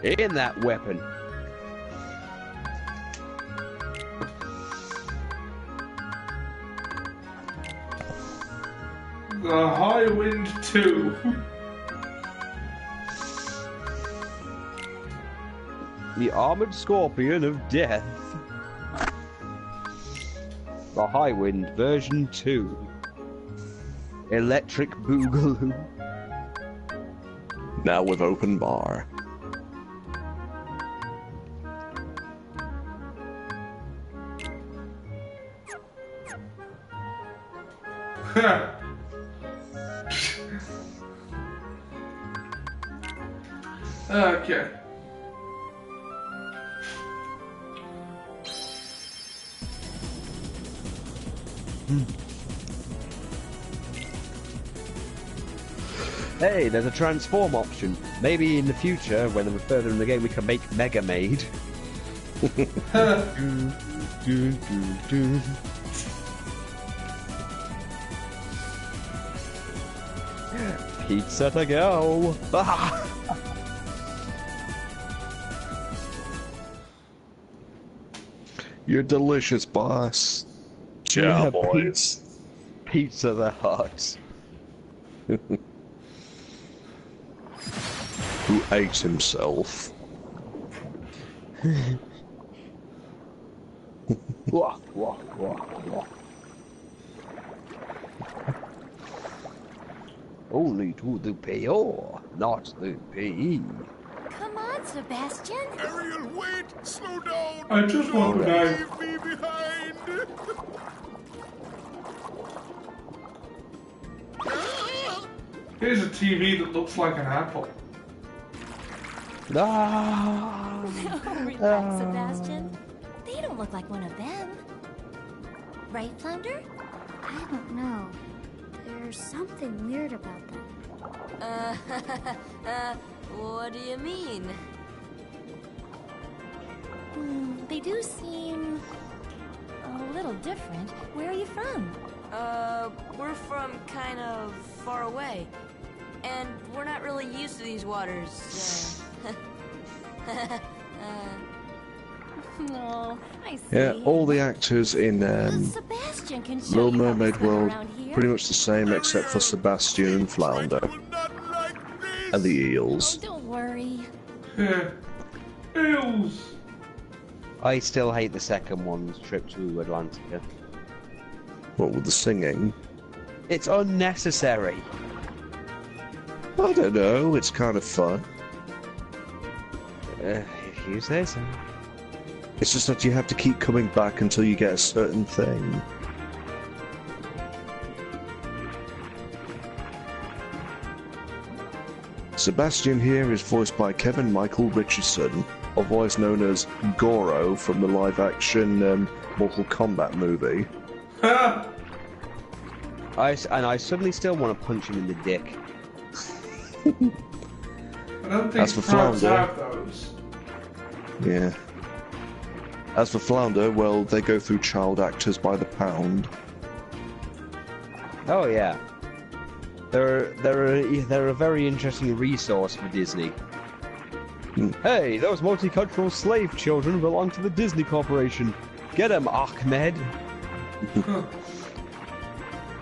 [SPEAKER 2] In that weapon.
[SPEAKER 1] The Highwind 2.
[SPEAKER 2] The Armored Scorpion of Death. The Highwind version 2. Electric Boogaloo.
[SPEAKER 4] Now with open bar.
[SPEAKER 1] Okay.
[SPEAKER 2] Hey, there's a transform option. Maybe in the future, when we're further in the game, we can make Mega Maid. Pizza to go.
[SPEAKER 4] You're delicious, boss. Ciao,
[SPEAKER 2] Yeah,
[SPEAKER 4] boys.
[SPEAKER 2] Pizza the Hut.
[SPEAKER 4] Who ate himself.
[SPEAKER 2] Walk, walk, walk, walk. Only to the payor, not the payee.
[SPEAKER 12] Come on, Sebastian.
[SPEAKER 5] Ariel, wait! Slow down!
[SPEAKER 1] I just want to know.
[SPEAKER 5] Leave me behind!
[SPEAKER 1] Here's a TV that looks like an apple.
[SPEAKER 2] Ah.
[SPEAKER 12] Oh, relax, Sebastian. They don't look like one of them. Right, Flounder?
[SPEAKER 13] I don't know. There's something weird about them.
[SPEAKER 10] What do you mean?
[SPEAKER 3] They do seem a little different. Where are you from?
[SPEAKER 10] We're from kind of far away. And we're not really used to these waters.
[SPEAKER 3] Oh, I see.
[SPEAKER 4] Yeah, all the actors in
[SPEAKER 3] Sebastian can show
[SPEAKER 4] Little
[SPEAKER 3] you how
[SPEAKER 4] Mermaid
[SPEAKER 3] it's done
[SPEAKER 4] World
[SPEAKER 3] around here.
[SPEAKER 4] pretty much the same except for Sebastian and Flounder. And the eels.
[SPEAKER 3] Don't worry.
[SPEAKER 1] Yeah. Eels.
[SPEAKER 2] I still hate the second one's trip to Atlantica.
[SPEAKER 4] What with the singing?
[SPEAKER 2] It's unnecessary.
[SPEAKER 4] I don't know, it's kind of fun.
[SPEAKER 2] If you say so.
[SPEAKER 4] It's just that you have to keep coming back until you get a certain thing. Sebastian here is voiced by Kevin Michael Richardson, otherwise known as Goro from the live-action Mortal Kombat movie.
[SPEAKER 2] I suddenly still want to punch him in the dick.
[SPEAKER 1] I don't think
[SPEAKER 4] As for
[SPEAKER 1] crabs
[SPEAKER 4] Flounder,
[SPEAKER 1] have those.
[SPEAKER 4] yeah. As for Flounder, well, they go through child actors by the pound.
[SPEAKER 2] Oh yeah. They're a very interesting resource for Disney. Hey, those multicultural slave children belong to the Disney Corporation. Get 'em, Ahmed.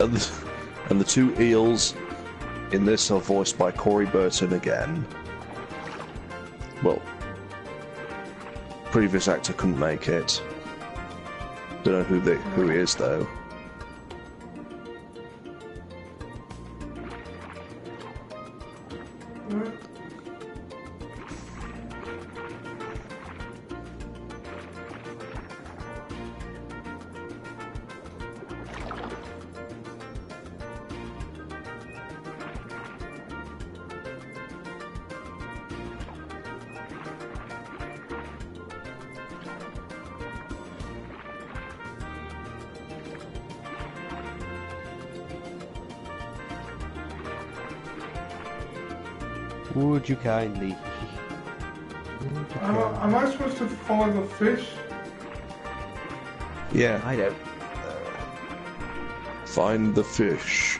[SPEAKER 4] And the two eels in this are voiced by Corey Burton again. Well, previous actor couldn't make it. Don't know who he is though.
[SPEAKER 2] Would you kindly?
[SPEAKER 1] Am I supposed to follow the fish?
[SPEAKER 4] Yeah.
[SPEAKER 2] I don't.
[SPEAKER 4] Find the fish.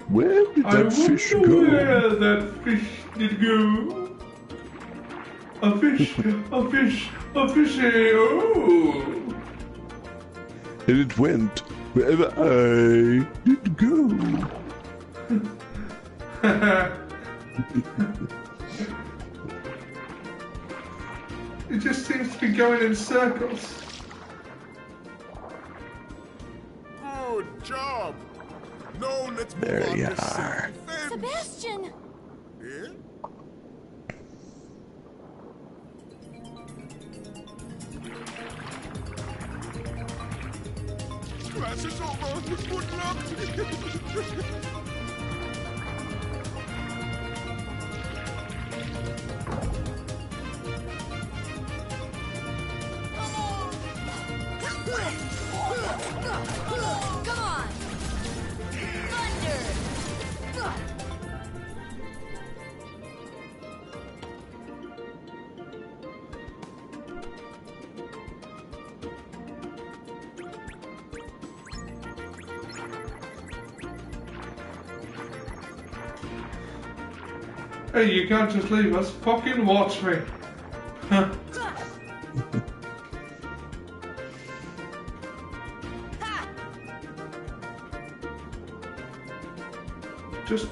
[SPEAKER 4] Where did that fish go?
[SPEAKER 1] Where that fish did go? A fish, a fish, a fishy. Oh.
[SPEAKER 4] And it went wherever I did go.
[SPEAKER 1] It just seems to be going in circles.
[SPEAKER 14] Good job. No, let's move
[SPEAKER 4] There
[SPEAKER 14] on
[SPEAKER 4] you
[SPEAKER 14] to
[SPEAKER 4] are.
[SPEAKER 12] Sebastian!
[SPEAKER 14] Yeah? Class is over. Good luck.
[SPEAKER 12] Come on! Thunder!
[SPEAKER 1] Hey, you can't just leave us. Fucking watch me. Just...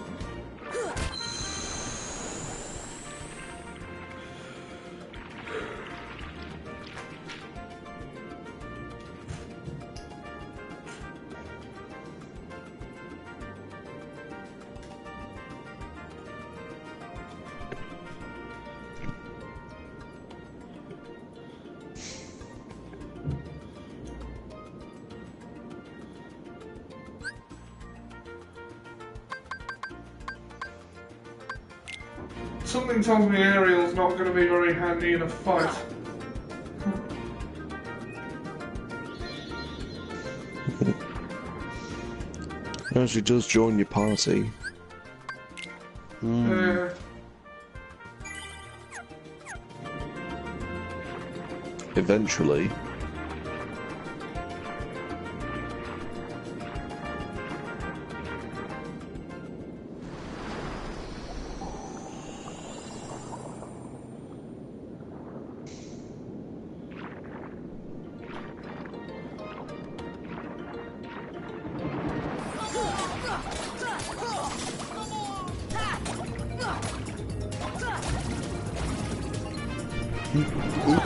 [SPEAKER 1] Something tells me Ariel's not going to be very handy in a fight.
[SPEAKER 4] No, she does join your party. Eventually.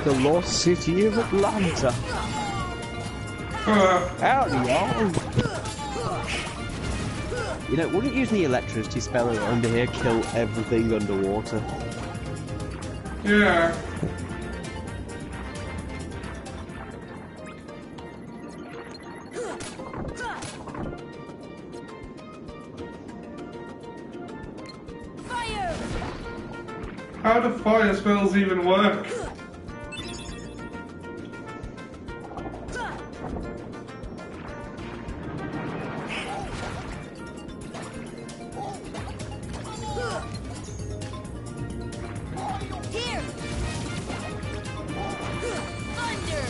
[SPEAKER 2] The lost city of Atlanta. Howdy, y'all. You know, wouldn't using the electricity spell under here kill everything underwater?
[SPEAKER 1] Yeah. How do fire spells even work?
[SPEAKER 12] Here! Thunder!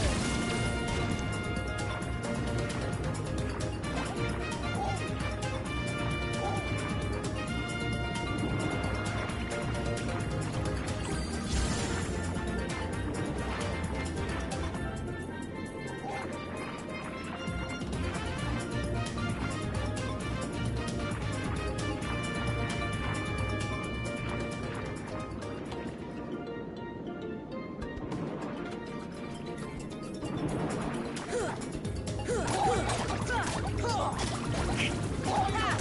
[SPEAKER 10] Come on!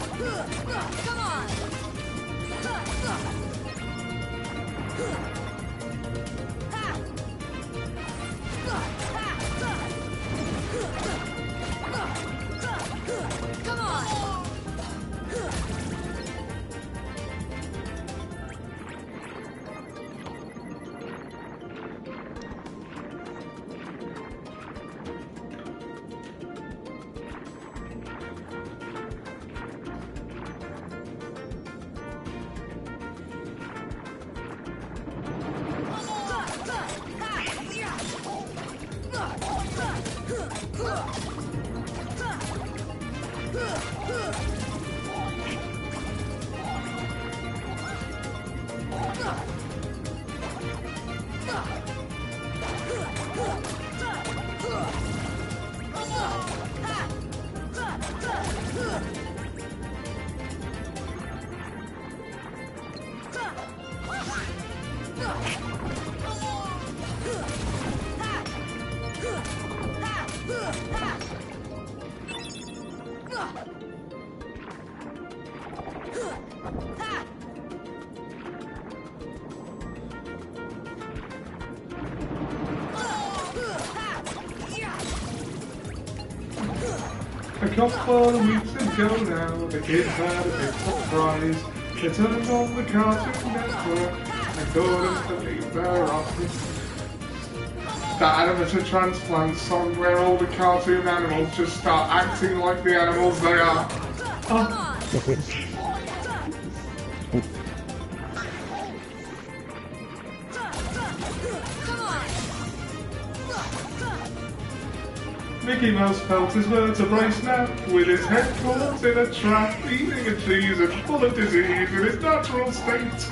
[SPEAKER 10] Come on!
[SPEAKER 1] A couple of weeks ago now, the kids had a big surprise. They turned on the Cartoon Network and couldn't believe their eyes. The animated transplant song where all the cartoon animals just start acting like the animals they are. Oh. Mickey Mouse felt his vertebrae snap with his head caught in a trap, eating a cheese and full of disease in his natural state.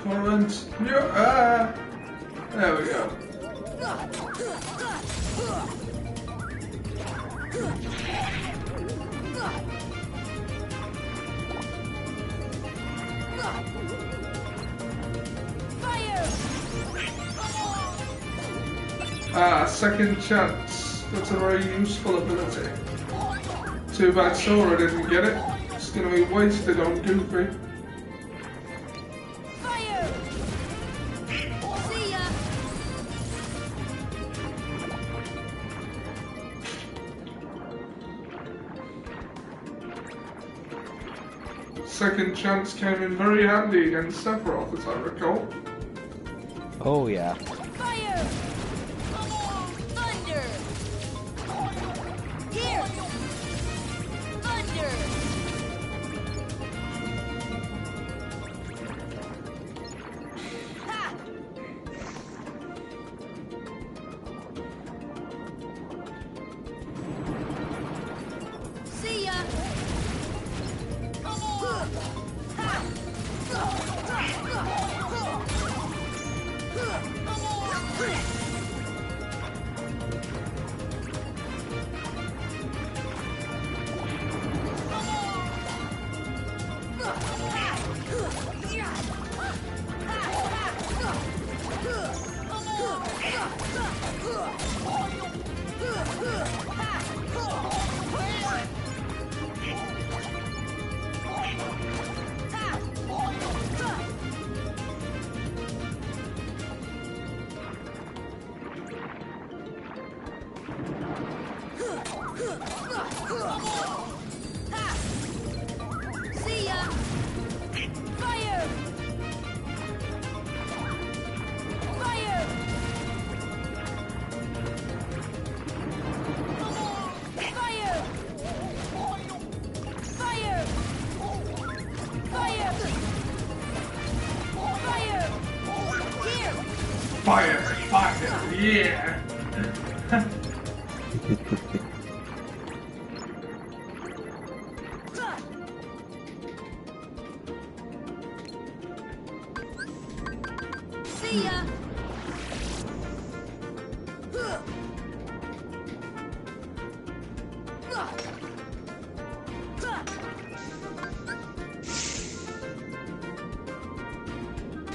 [SPEAKER 1] Current. Yeah. There we go. Second chance. That's a very useful ability. Too bad Sora didn't get it. It's gonna be wasted on Goofy. Second chance came in very handy against Sephiroth, as I recall.
[SPEAKER 2] Oh yeah.
[SPEAKER 10] Fire! Thunder! Here! Thunder! Ha! See ya! See ya! Fire! Fire! Fire! Fire! Fire! Fire! Here!
[SPEAKER 1] Fire! Fire! Yeah!
[SPEAKER 10] See ya.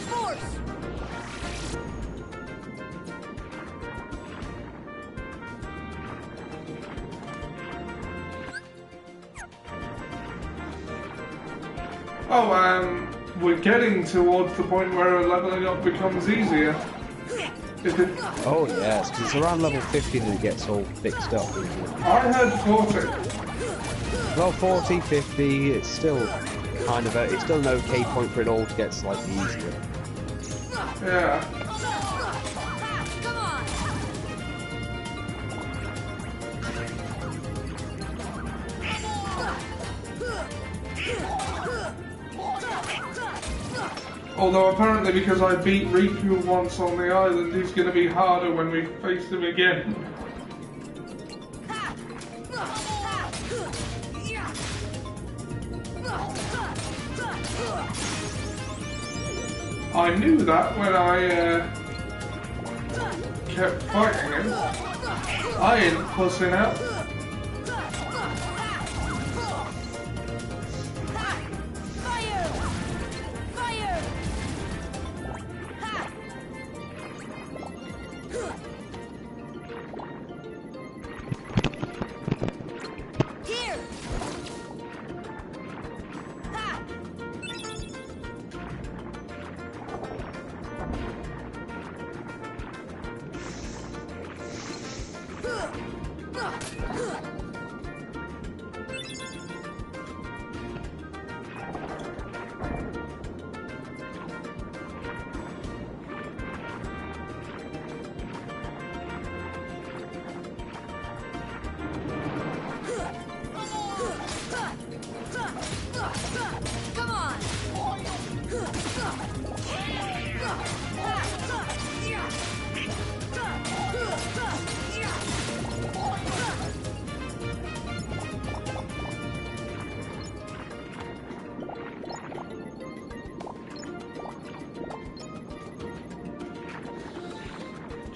[SPEAKER 10] Force.
[SPEAKER 1] Oh, we're getting towards the point where leveling up becomes easier. Is it?
[SPEAKER 2] Oh yes, 'cause it's around level 50 that it gets all fixed up. Isn't it?
[SPEAKER 1] I heard 40.
[SPEAKER 2] Well, 40, 50, it's still kind of it's still an okay point for it all to get slightly easier.
[SPEAKER 1] Yeah.
[SPEAKER 10] Come on.
[SPEAKER 1] Although apparently because I beat Riku once on the island, he's going to be harder when we face him again. I knew that when I kept fighting him. I ain't pussing out.
[SPEAKER 10] Come on.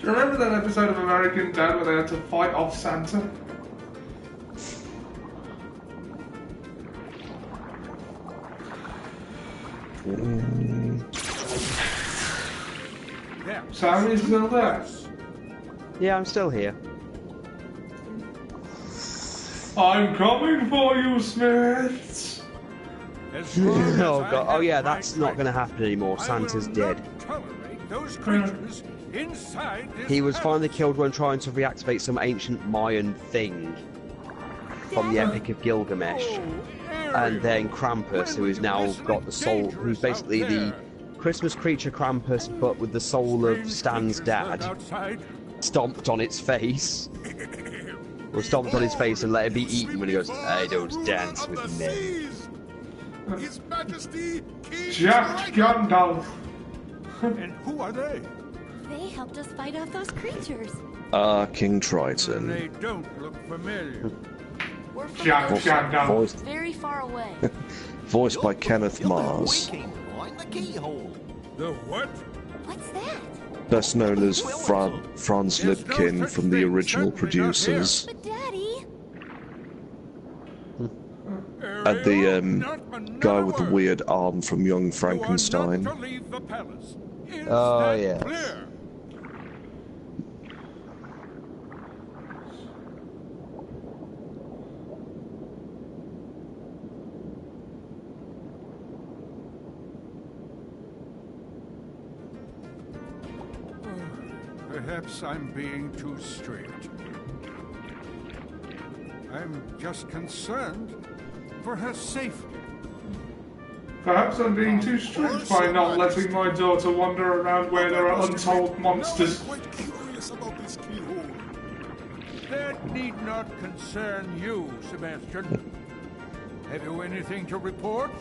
[SPEAKER 1] Do you remember that episode of American Dad where they had to fight off Santa? Sammy's still there?
[SPEAKER 2] Yeah, I'm still here.
[SPEAKER 1] I'm coming for you, Smiths!
[SPEAKER 2] Oh god, oh yeah, that's not going to happen anymore. Santa's dead.
[SPEAKER 5] Those creatures inside this
[SPEAKER 2] He was finally killed when trying to reactivate some ancient Mayan thing from the Epic of Gilgamesh. And then Krampus, who has now got the soul, who's basically the Christmas creature Krampus, but with the soul of Stan's dad, stomped on its face. Or stomped on his face and let it be eaten when he goes, I don't dance with men.
[SPEAKER 14] His Majesty King
[SPEAKER 1] Jack Gandalf.
[SPEAKER 5] And who are they?
[SPEAKER 12] They helped us fight off those creatures.
[SPEAKER 4] King Triton.
[SPEAKER 5] They don't look familiar.
[SPEAKER 10] We're from
[SPEAKER 1] Jack
[SPEAKER 10] the
[SPEAKER 1] Gandalf.
[SPEAKER 4] Voiced,
[SPEAKER 10] very far away.
[SPEAKER 4] voiced by Kenneth Mars,
[SPEAKER 9] The keyhole.
[SPEAKER 5] The what?
[SPEAKER 12] What's that?
[SPEAKER 4] best known as Franz Libkin from the original producers.
[SPEAKER 12] But Daddy...
[SPEAKER 4] And the guy with the weird arm from Young Frankenstein.
[SPEAKER 2] Oh yeah.
[SPEAKER 5] Perhaps I'm being too strict. I'm just concerned for her safety.
[SPEAKER 1] Perhaps I'm being too strict by not letting my daughter wander around where there are untold monsters.
[SPEAKER 14] quite curious about this keyhole.
[SPEAKER 5] That need not concern you, Sebastian. Have you anything to report?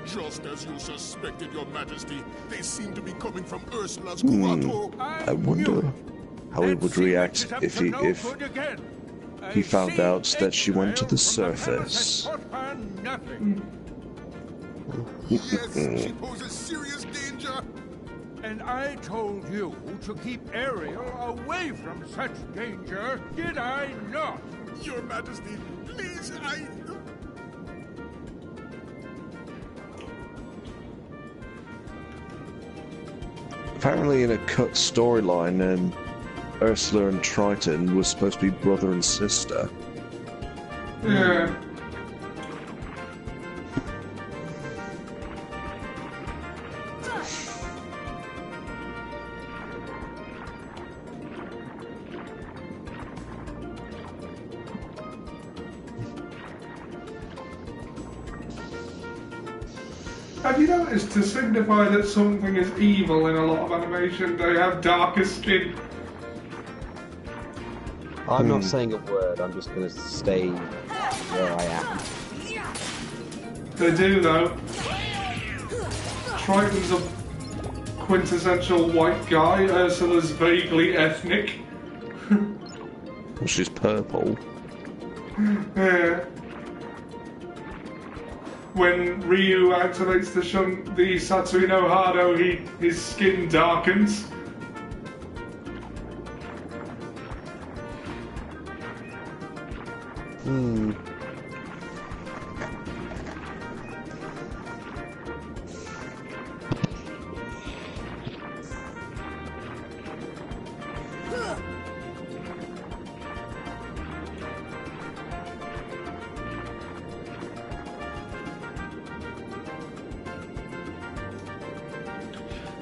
[SPEAKER 14] Just as you suspected, Your Majesty, they seem to be coming from Ursula's grotto.
[SPEAKER 4] I wonder how he would react if he found out that she went to the surface.
[SPEAKER 14] Yes, she poses serious danger.
[SPEAKER 5] And I told you to keep Ariel away from such danger, did I not?
[SPEAKER 14] Your Majesty, please,
[SPEAKER 4] Apparently in a cut storyline, Ursula and Triton were supposed to be brother and sister.
[SPEAKER 1] Yeah. Have you noticed, to signify that something is evil in a lot of animation, they have darker skin?
[SPEAKER 2] I'm not saying a word, I'm just going to stay where I am.
[SPEAKER 1] They do, though. Triton's a quintessential white guy, Ursula's vaguely ethnic.
[SPEAKER 4] Well, she's purple.
[SPEAKER 1] Yeah. When Ryu activates the Satsui no Hado, his skin darkens.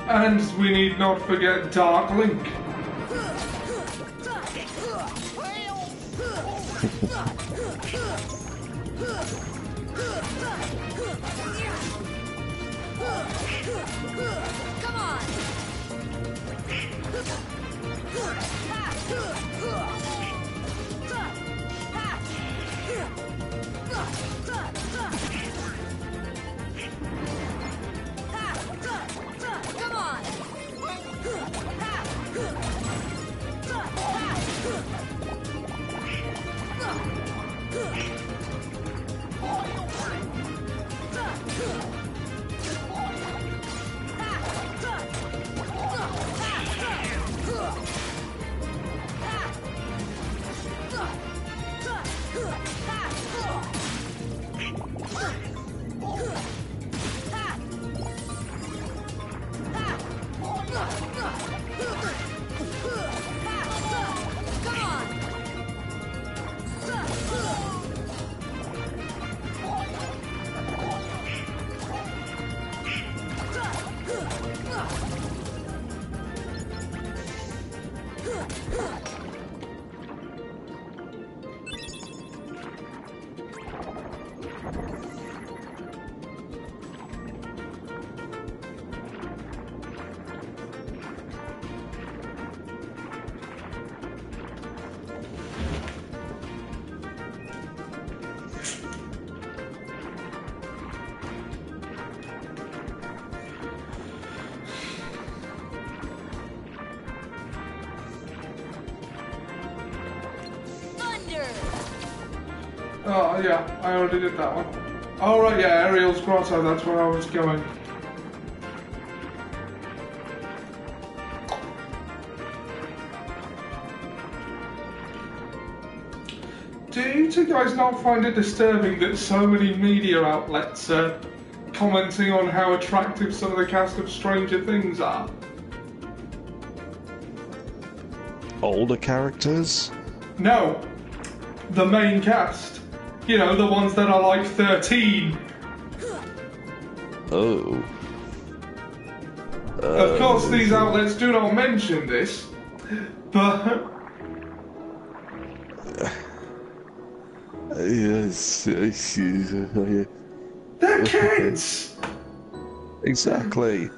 [SPEAKER 1] And we need not forget Dark Link.
[SPEAKER 12] Come on! Come on!
[SPEAKER 1] Oh, yeah, I already did that one. Oh, right, yeah, Ariel's Grotto, that's where I was going. Do you two guys not find it disturbing that so many media outlets are commenting on how attractive some of the cast of Stranger Things are?
[SPEAKER 4] Older characters?
[SPEAKER 1] No, the main cast. You know, the ones that are like 13.
[SPEAKER 4] Oh.
[SPEAKER 1] Of course, these outlets do not mention this, but...
[SPEAKER 4] Yes,
[SPEAKER 1] they're kids!
[SPEAKER 4] Exactly.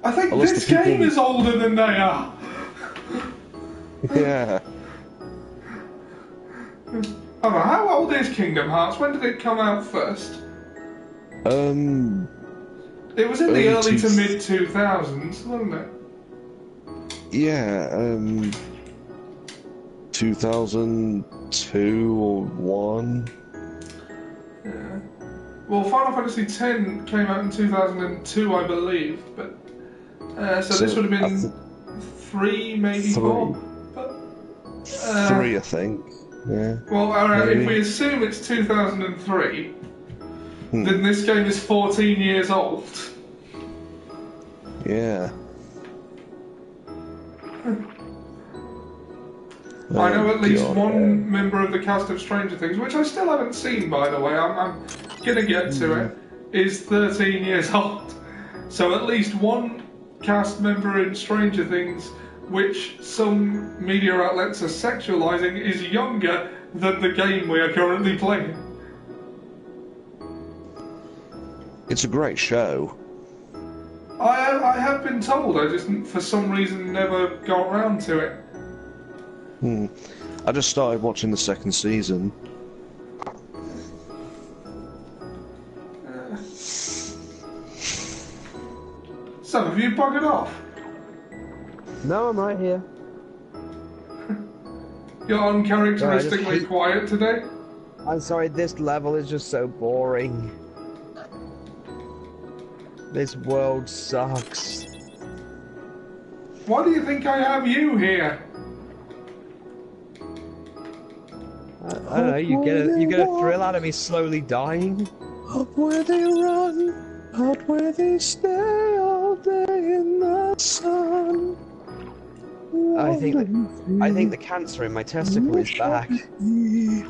[SPEAKER 1] I think this game is older than they are.
[SPEAKER 4] Yeah.
[SPEAKER 1] I don't know, how old is Kingdom Hearts? When did it come out first? It was in the early to mid 2000s, wasn't it?
[SPEAKER 4] Yeah, 2002 or 1.
[SPEAKER 1] Yeah. Well, Final Fantasy X came out in 2002, I believe, but so this would have been 3, maybe 4. But,
[SPEAKER 4] 3, I think. Yeah.
[SPEAKER 1] Well, alright, if we assume it's 2003, then this game is 14 years old.
[SPEAKER 4] Yeah.
[SPEAKER 1] I know at least one member of the cast of Stranger Things, which I still haven't seen, by the way, I'm gonna get to it, is 13 years old. So at least one cast member in Stranger Things, which some media outlets are sexualizing, is younger than the game we are currently playing.
[SPEAKER 4] It's a great show.
[SPEAKER 1] I have been told, I just for some reason never got around to it.
[SPEAKER 4] I just started watching the 2nd season.
[SPEAKER 1] So, have you buggered off?
[SPEAKER 8] No, I'm right here.
[SPEAKER 1] You're uncharacteristically quiet today?
[SPEAKER 8] I'm sorry, this level is just so boring. This world sucks.
[SPEAKER 1] Why do you think I have you here?
[SPEAKER 8] I don't know, you get a thrill out of me slowly dying.
[SPEAKER 4] Up where they run, out where they stay all day in the sun.
[SPEAKER 8] I think the cancer in my testicle is back.
[SPEAKER 1] You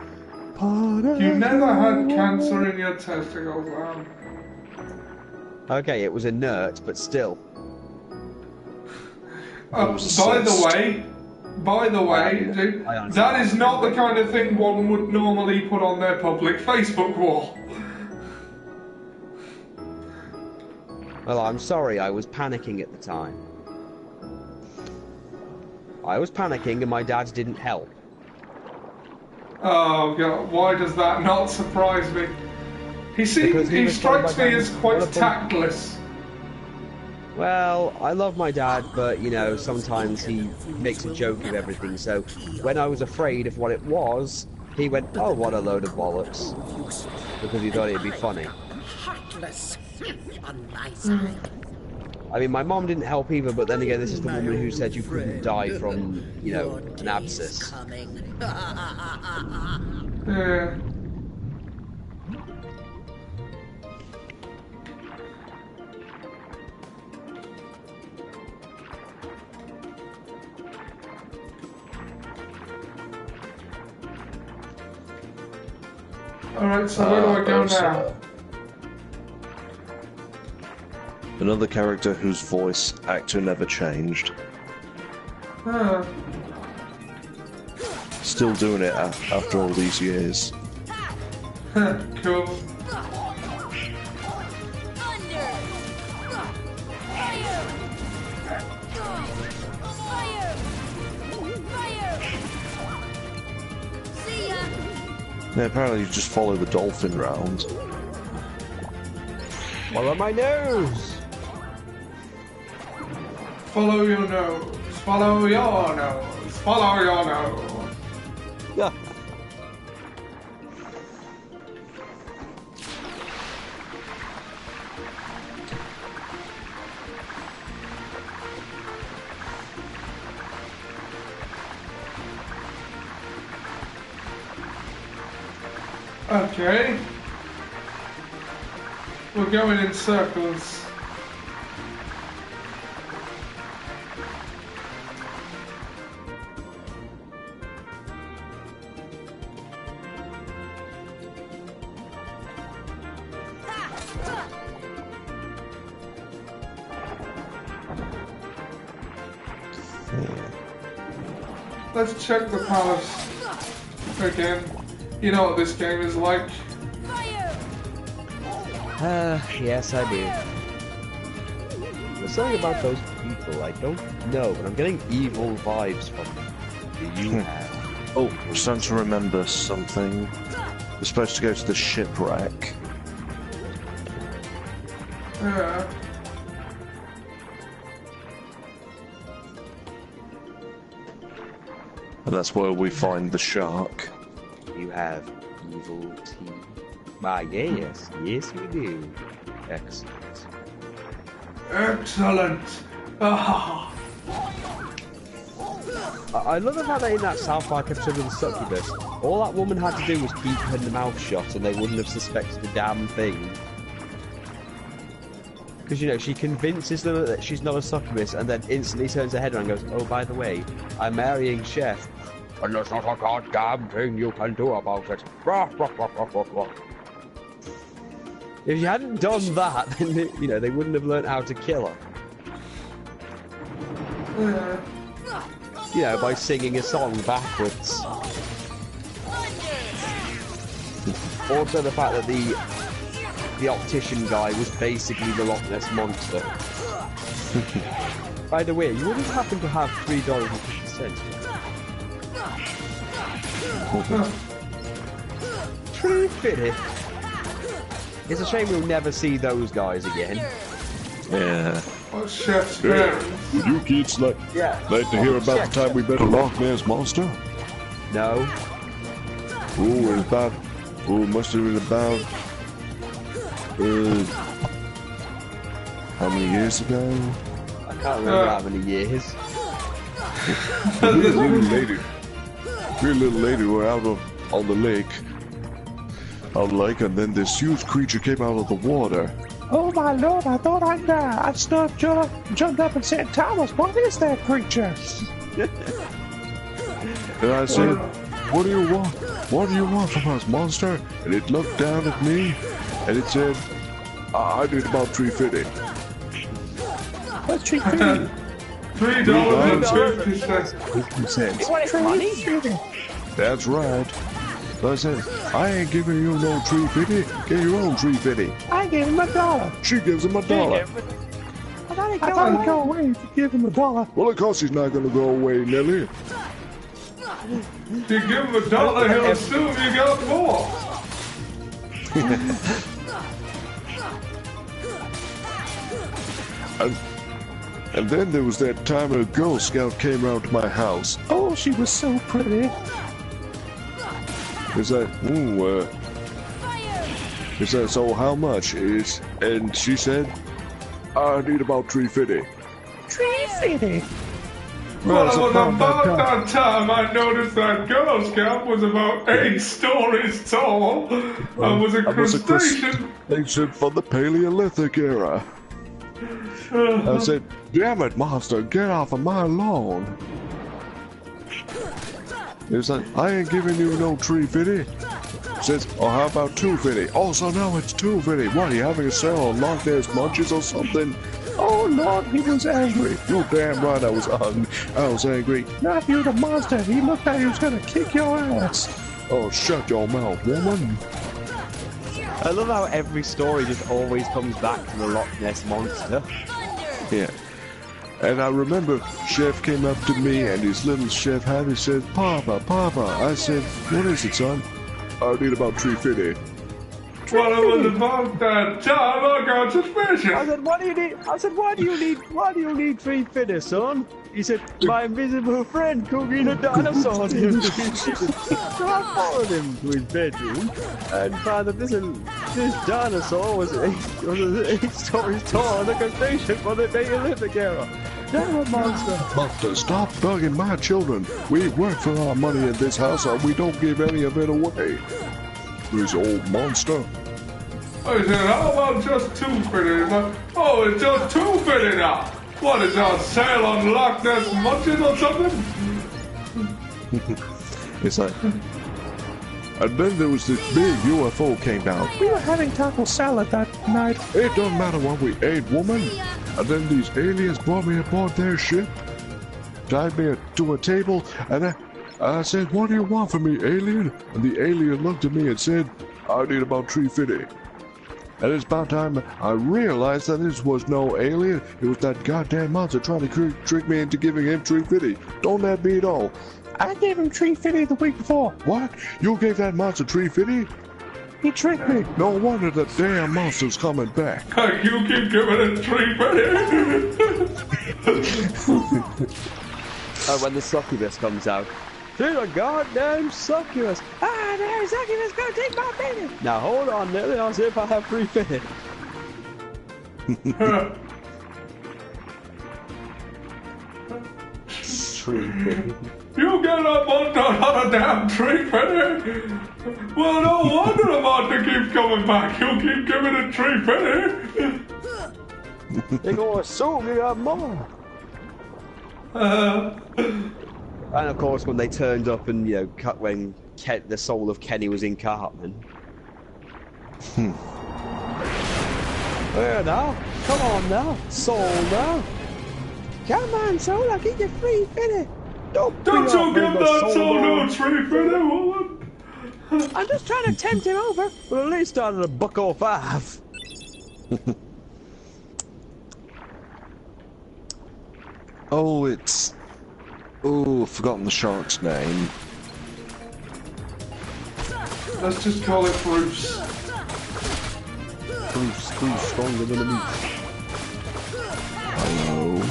[SPEAKER 1] never had cancer in your testicles, man.
[SPEAKER 8] Okay, it was inert, but still.
[SPEAKER 1] By the way, dude, that is not the kind of thing one would normally put on their public Facebook wall.
[SPEAKER 8] Well, I'm sorry, I was panicking at the time. I was panicking and my dad didn't help.
[SPEAKER 1] Oh god, why does that not surprise me? He strikes me as quite tactless.
[SPEAKER 8] Well, I love my dad, but, you know, sometimes he makes a joke of everything, so when I was afraid of what it was, he went, oh, what a load of bollocks, because he thought it'd be funny.
[SPEAKER 15] Heartless on my side.
[SPEAKER 8] I mean, my mom didn't help either, but then again, this is the woman who said you couldn't die from, you know, an abscess.
[SPEAKER 1] Yeah. Alright, so where do I go now?
[SPEAKER 4] Another character whose voice actor never changed.
[SPEAKER 1] Huh.
[SPEAKER 4] Still doing it after all these years.
[SPEAKER 1] Cool.
[SPEAKER 4] Yeah, apparently you just follow the dolphin round.
[SPEAKER 8] Follow my nose!
[SPEAKER 1] Follow your nose. Follow your nose. Follow your nose.
[SPEAKER 8] Yeah.
[SPEAKER 1] Okay. We're going in circles. Let's check the palace again. You know what this game is like.
[SPEAKER 8] Yes I do. There's something about those people I don't know, but I'm getting evil vibes from them. Do you have?
[SPEAKER 4] Oh, I'm starting to remember something. We're supposed to go to the shipwreck.
[SPEAKER 1] Yeah.
[SPEAKER 4] And that's where we find the shark.
[SPEAKER 8] You have evil tea. Why, yes. Yes, we do. Excellent.
[SPEAKER 1] Excellent. Ah.
[SPEAKER 8] I love the fact that in that South Park episode of the Succubus, all that woman had to do was keep her mouth shut and they wouldn't have suspected a damn thing. Because, you know, she convinces them that she's not a succubus and then instantly turns her head around and goes, oh, by the way, I'm marrying Chef. And there's not a goddamn thing you can do about it. If you hadn't done that, then, you know, they wouldn't have learned how to kill her. You know, by singing a song backwards. Also the fact that the optician guy was basically the Loch Ness Monster. By the way, you wouldn't happen to have $3.50? True fitted. It's a shame we'll never see those guys again.
[SPEAKER 4] Yeah.
[SPEAKER 1] What's Chef's parents?
[SPEAKER 4] Would you kids like to hear about the time we met a Loch Ness Monster?
[SPEAKER 8] No.
[SPEAKER 4] Must have been about, how many years ago?
[SPEAKER 8] I can't remember how many years.
[SPEAKER 4] We were a little lady, we were out on the lake, and then this huge creature came out of the water.
[SPEAKER 16] Oh my lord, I thought I'd jumped up and said, Thomas, what is that creature?
[SPEAKER 4] And I said, what do you want? What do you want from us, monster? And it looked down at me, and it said, I need about $3.50.
[SPEAKER 16] What's $3.50?
[SPEAKER 1] $3.50.
[SPEAKER 16] You want money?
[SPEAKER 4] That's right. So I said, I ain't giving you no $3.50. Get your own $3.50.
[SPEAKER 16] I gave him $1.
[SPEAKER 4] She gives him $1.
[SPEAKER 16] I thought he'd go away if you give him $1.
[SPEAKER 4] Well, of course he's not going to go away, Nelly.
[SPEAKER 1] If you give him $1, he'll assume you got more.
[SPEAKER 4] And then there was that time a Girl Scout came around to my house.
[SPEAKER 16] Oh, she was so pretty.
[SPEAKER 4] He said, he said, so how much is, and she said, I need about $3.50.
[SPEAKER 16] $3.50?
[SPEAKER 1] Well, it was about that time I noticed that Girl Scout was about 8 stories tall and was a crustacean.
[SPEAKER 4] From the Paleolithic era. I said, damn it, monster, get off of my lawn. He said, I ain't giving you no $3.50. Says, oh, how about $2.50? Oh, so now it's $2.50. What, are you having a sale on Loch Ness Munchies or something?
[SPEAKER 16] Oh, Lord, he was angry.
[SPEAKER 4] You're damn right I was angry.
[SPEAKER 16] Not you, the monster. He looked like he was going to kick your ass.
[SPEAKER 4] Oh, shut your mouth, woman.
[SPEAKER 8] I love how every story just always comes back to the Loch Ness Monster.
[SPEAKER 4] Yeah. And I remember Chef came up to me and his little chef hat, he said, Papa. I said, what is it, son? I need about $3.50.
[SPEAKER 1] Well, it was about that time I got suspicious.
[SPEAKER 8] I said, what do you need? I said, why do you need $3.50, son? He said, my invisible friend cooking a dinosaur. So I followed him to his bedroom and found that this dinosaur was 8 stories tall and a crustacean from the Paleolithic era. Damn it, monster.
[SPEAKER 4] Monster, stop bugging my children. We work for our money in this house and we don't give any of it away. This old monster.
[SPEAKER 1] I said, how about just $2.50? Oh, it's just $2.50 now. What is our sale on Loch Ness Munchies or something?
[SPEAKER 4] It's like, and then there was this big UFO came down.
[SPEAKER 16] We were having taco salad that night.
[SPEAKER 4] It don't matter what we ate, woman. And then these aliens brought me aboard their ship, tied me to a table, and I said, what do you want from me, alien? And the alien looked at me and said, I need about $3.50. And it's about time I realized that this was no alien. It was that goddamn monster trying to trick me into giving him $3.50. Don't that be at all?
[SPEAKER 16] I gave him $3.50 the week before.
[SPEAKER 4] What? You gave that monster $3.50?
[SPEAKER 16] He tricked me.
[SPEAKER 4] No wonder the damn monster's coming back.
[SPEAKER 1] You keep giving it $3.50.
[SPEAKER 8] When the succubus comes out. She's a goddamn succubus. Ah! man, there's Zaki that's gonna take my baby. Now hold on, Lily, I'll see if I have free fitted. Tree fitted.
[SPEAKER 1] You get up on a damn tree fitted. Well, no wonder the monster keeps coming back. You'll keep giving it tree fitted.
[SPEAKER 8] They gonna assume you got more. And of course, when they turned up and, you know, when the soul of Kenny was in Cartman. Well, now, come on now, soul now. Come on, soul, I'll get you free fitted. Don't
[SPEAKER 1] you give that soul no tree fitted, woman.
[SPEAKER 8] I'm just trying to tempt him over. Well, at least started $1.05.
[SPEAKER 4] Oh, it's... Oh, I've forgotten the shark's name.
[SPEAKER 1] Let's just call it Bruce.
[SPEAKER 8] Bruce stronger than a moose.
[SPEAKER 4] Hello.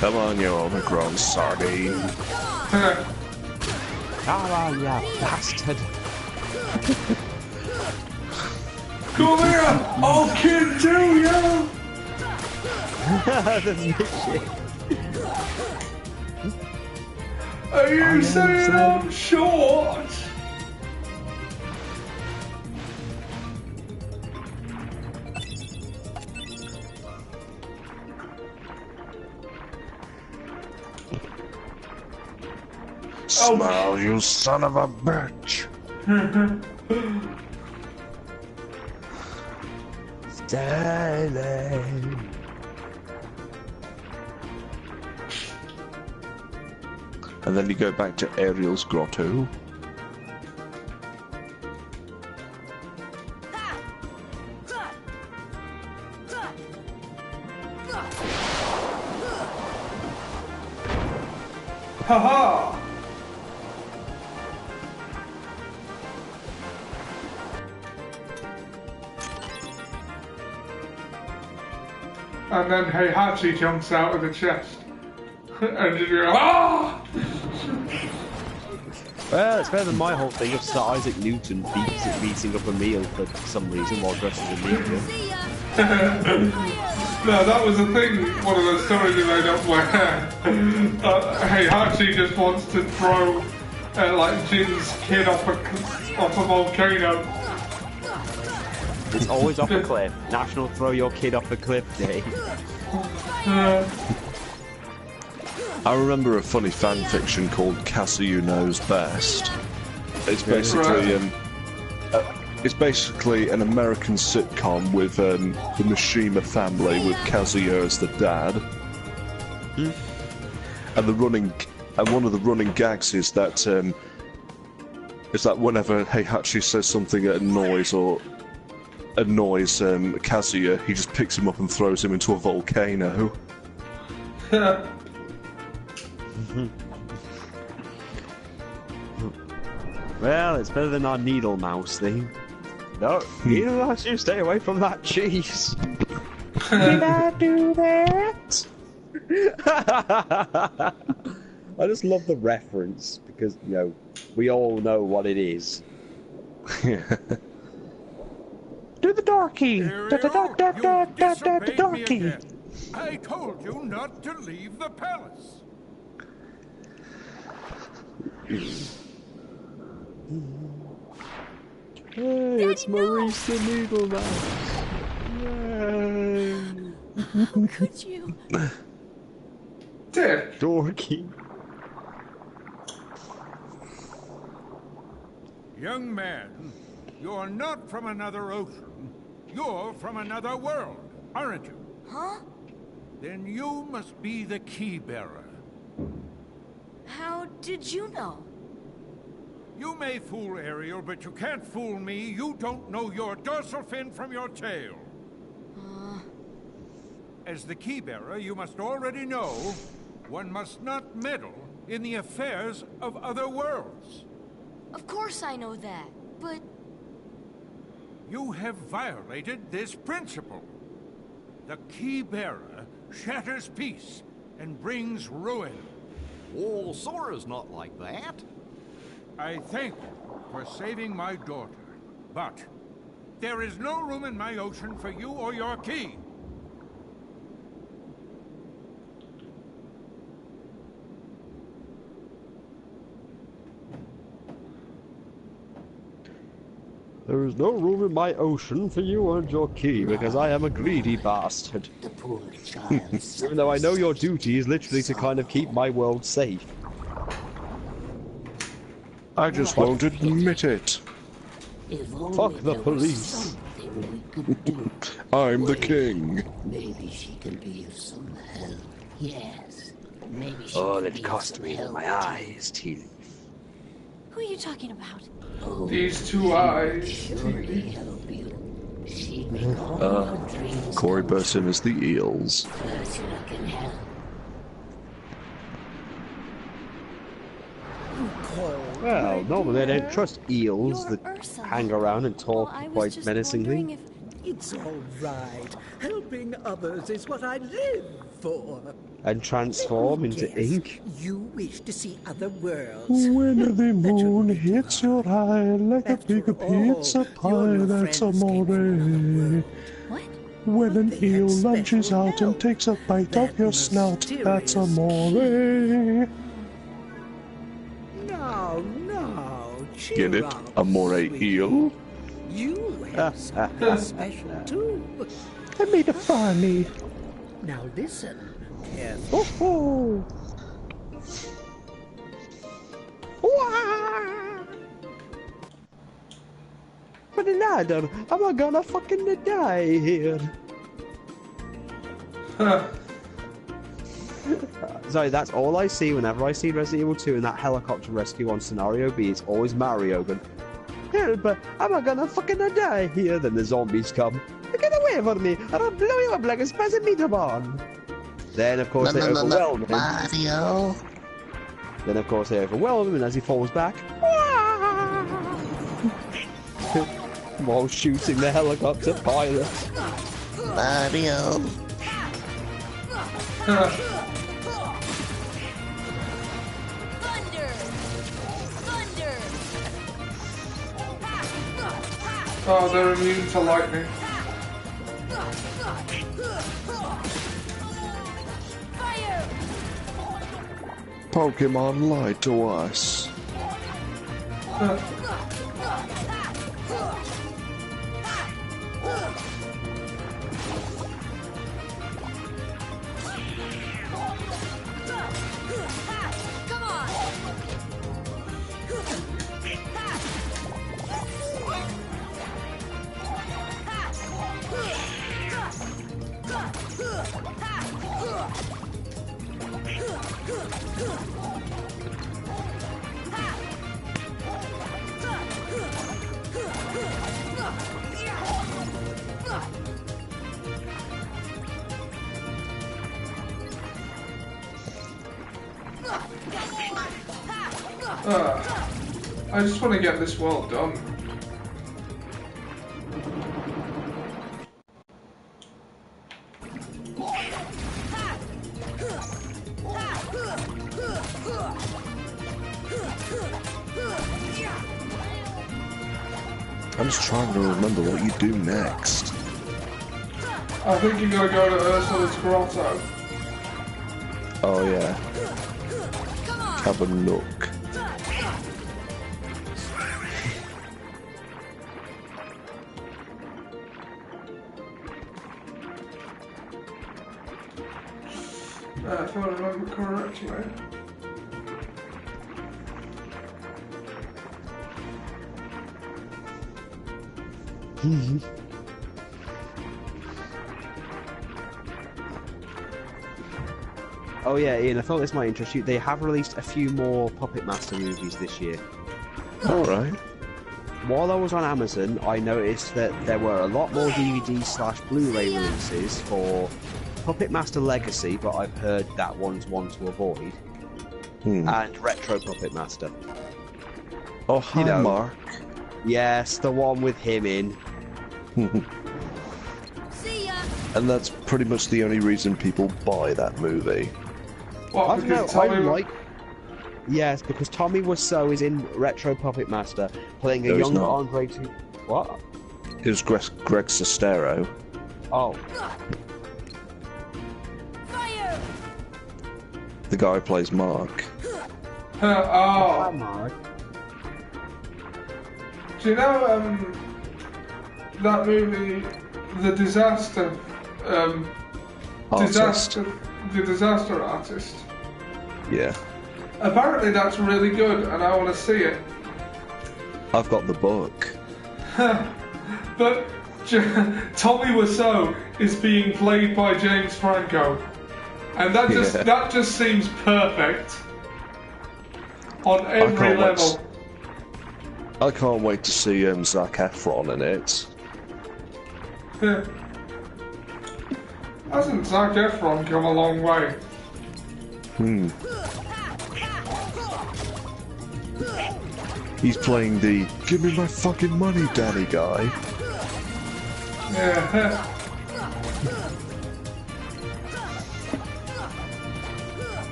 [SPEAKER 4] Come on, you overgrown sardine.
[SPEAKER 8] Come on, you bastard.
[SPEAKER 1] Come here! I'll kill too, yo! Are you saying I'm short?
[SPEAKER 4] Smile, you son of a bitch!
[SPEAKER 8] Styling.
[SPEAKER 4] And then you go back to Ariel's grotto.
[SPEAKER 1] Haha! And then Heihachi jumps out of the chest. And you go, ah!
[SPEAKER 8] Well, it's better than my whole thing of Sir Isaac Newton beating up a meal for some reason while dressed as a ninja.
[SPEAKER 1] No, that was the thing, one of those stories they made up where Heihachi just wants to throw like Jin's kid off a volcano.
[SPEAKER 8] It's always off a cliff. National Throw Your Kid Off a Cliff Day.
[SPEAKER 4] I remember a funny fan fiction called Kazuya Knows Best. It's basically an American sitcom with the Mishima family with Kazuya as the dad. And one of the running gags is that whenever Heihachi says something that annoys Kazuya, he just picks him up and throws him into a volcano.
[SPEAKER 8] Well, it's better than our needle mouse thing. No, needle mouse, you stay away from that cheese.
[SPEAKER 16] Did I do that?
[SPEAKER 8] I just love the reference because, you know, we all know what it is.
[SPEAKER 16] Do the door key. The door key.
[SPEAKER 14] I told you not to leave the palace.
[SPEAKER 8] Hey, it's Maurice the Needle Mouse. Yay.
[SPEAKER 10] How could you?
[SPEAKER 8] Dorky.
[SPEAKER 14] Young man, you're not from another ocean. You're from another world, aren't you?
[SPEAKER 10] Huh?
[SPEAKER 14] Then you must be the key bearer.
[SPEAKER 10] How did you know?
[SPEAKER 14] You may fool Ariel, but you can't fool me. You don't know your dorsal fin from your tail. As the key bearer, you must already know one must not meddle in the affairs of other worlds.
[SPEAKER 10] Of course I know that, but...
[SPEAKER 5] You have violated this principle. The key bearer shatters peace and brings ruin.
[SPEAKER 9] Oh, Sora's not like that.
[SPEAKER 5] I thank you for saving my daughter, but there is no room in my ocean for you or your key.
[SPEAKER 8] There is no room in my ocean for you and your key, because I am a greedy bastard.
[SPEAKER 17] The poor child.
[SPEAKER 8] Even though I know your duty is literally to kind of keep my world safe.
[SPEAKER 4] I just won't admit it.
[SPEAKER 8] Fuck the police.
[SPEAKER 4] I'm the king.
[SPEAKER 17] Maybe she can be of some help. Yes. Maybe she
[SPEAKER 8] Oh,
[SPEAKER 17] can
[SPEAKER 8] it
[SPEAKER 17] be
[SPEAKER 8] cost
[SPEAKER 17] of some
[SPEAKER 8] me
[SPEAKER 17] help.
[SPEAKER 8] my eyes, Tea Leaf.
[SPEAKER 10] Who are you talking about?
[SPEAKER 1] These two eyes.
[SPEAKER 17] Surely help you. She'd make all your dreams
[SPEAKER 4] Corey
[SPEAKER 17] come
[SPEAKER 4] burst in as the eels.
[SPEAKER 17] true. Ursula can help.
[SPEAKER 8] Well, normally I don't trust eels that hang around and talk quite menacingly.
[SPEAKER 15] It's all right. Helping others is what I live for.
[SPEAKER 8] And transform into
[SPEAKER 15] Yes,
[SPEAKER 8] ink.
[SPEAKER 15] You wish to see other worlds.
[SPEAKER 16] When the moon hits your eye like a big pizza pie, that's amore. When an eel lunges out and takes a bite of your snout, that's amore.
[SPEAKER 15] Now, cheer
[SPEAKER 4] Get it?
[SPEAKER 15] up,
[SPEAKER 4] Amore eel?
[SPEAKER 15] You have something special too.
[SPEAKER 16] I made it funny.
[SPEAKER 15] Now listen carefully.
[SPEAKER 16] Oh,
[SPEAKER 8] But ladder, am I gonna fucking die here? Sorry, that's all I see whenever I see Resident Evil 2 and that helicopter rescue on Scenario B. It's always Mario going, "Help, am I gonna fucking die here?" Then the zombies come. Get away from me, or I'll blow you up like a spasm meter bomb. Then, of course, they overwhelm him.
[SPEAKER 17] Mario.
[SPEAKER 8] Then, of course, they overwhelm him, and as he falls back, while shooting the helicopter pilot.
[SPEAKER 17] Mario.
[SPEAKER 1] Oh, they're immune to lightning.
[SPEAKER 4] Pokemon lied to us.
[SPEAKER 1] I just want to get this world done.
[SPEAKER 4] I'm just trying to remember what you do next.
[SPEAKER 1] I think you gotta go to Ursula's grotto.
[SPEAKER 4] Oh yeah. Have a look.
[SPEAKER 1] If I remember correctly.
[SPEAKER 8] Oh yeah, Ian, I thought this might interest you. They have released a few more Puppet Master movies this year.
[SPEAKER 4] Alright.
[SPEAKER 8] While I was on Amazon, I noticed that there were a lot more DVD/Blu-ray releases for Puppet Master Legacy, but I've heard that one's one to avoid, and Retro Puppet Master.
[SPEAKER 4] Oh, hi,
[SPEAKER 8] You know.
[SPEAKER 4] Mark.
[SPEAKER 8] Yes, the one with him in.
[SPEAKER 10] See ya.
[SPEAKER 4] And that's pretty much the only reason people buy that movie.
[SPEAKER 1] What,
[SPEAKER 8] I don't know,
[SPEAKER 1] because
[SPEAKER 8] I
[SPEAKER 1] Tommy...
[SPEAKER 8] like... Yes, because Tommy Wiseau is in Retro Puppet Master, playing a
[SPEAKER 4] No, he's
[SPEAKER 8] young
[SPEAKER 4] not.
[SPEAKER 8] Andre... What?
[SPEAKER 4] It was Greg Sestero.
[SPEAKER 8] Oh.
[SPEAKER 10] Fire.
[SPEAKER 4] The guy who plays Mark.
[SPEAKER 1] Oh.
[SPEAKER 8] Mark.
[SPEAKER 1] Do you know, that movie, The Disaster,
[SPEAKER 4] Artist.
[SPEAKER 1] The Disaster Artist?
[SPEAKER 4] Yeah.
[SPEAKER 1] Apparently that's really good, and I want to see it.
[SPEAKER 4] I've got the book.
[SPEAKER 1] But Tommy Wiseau is being played by James Franco, and that just seems perfect on every level.
[SPEAKER 4] I can't wait to see Zac Efron in it.
[SPEAKER 1] Hasn't Zac Efron come a long way?
[SPEAKER 4] He's playing the "Give me my fucking money, Daddy" guy.
[SPEAKER 1] Yeah.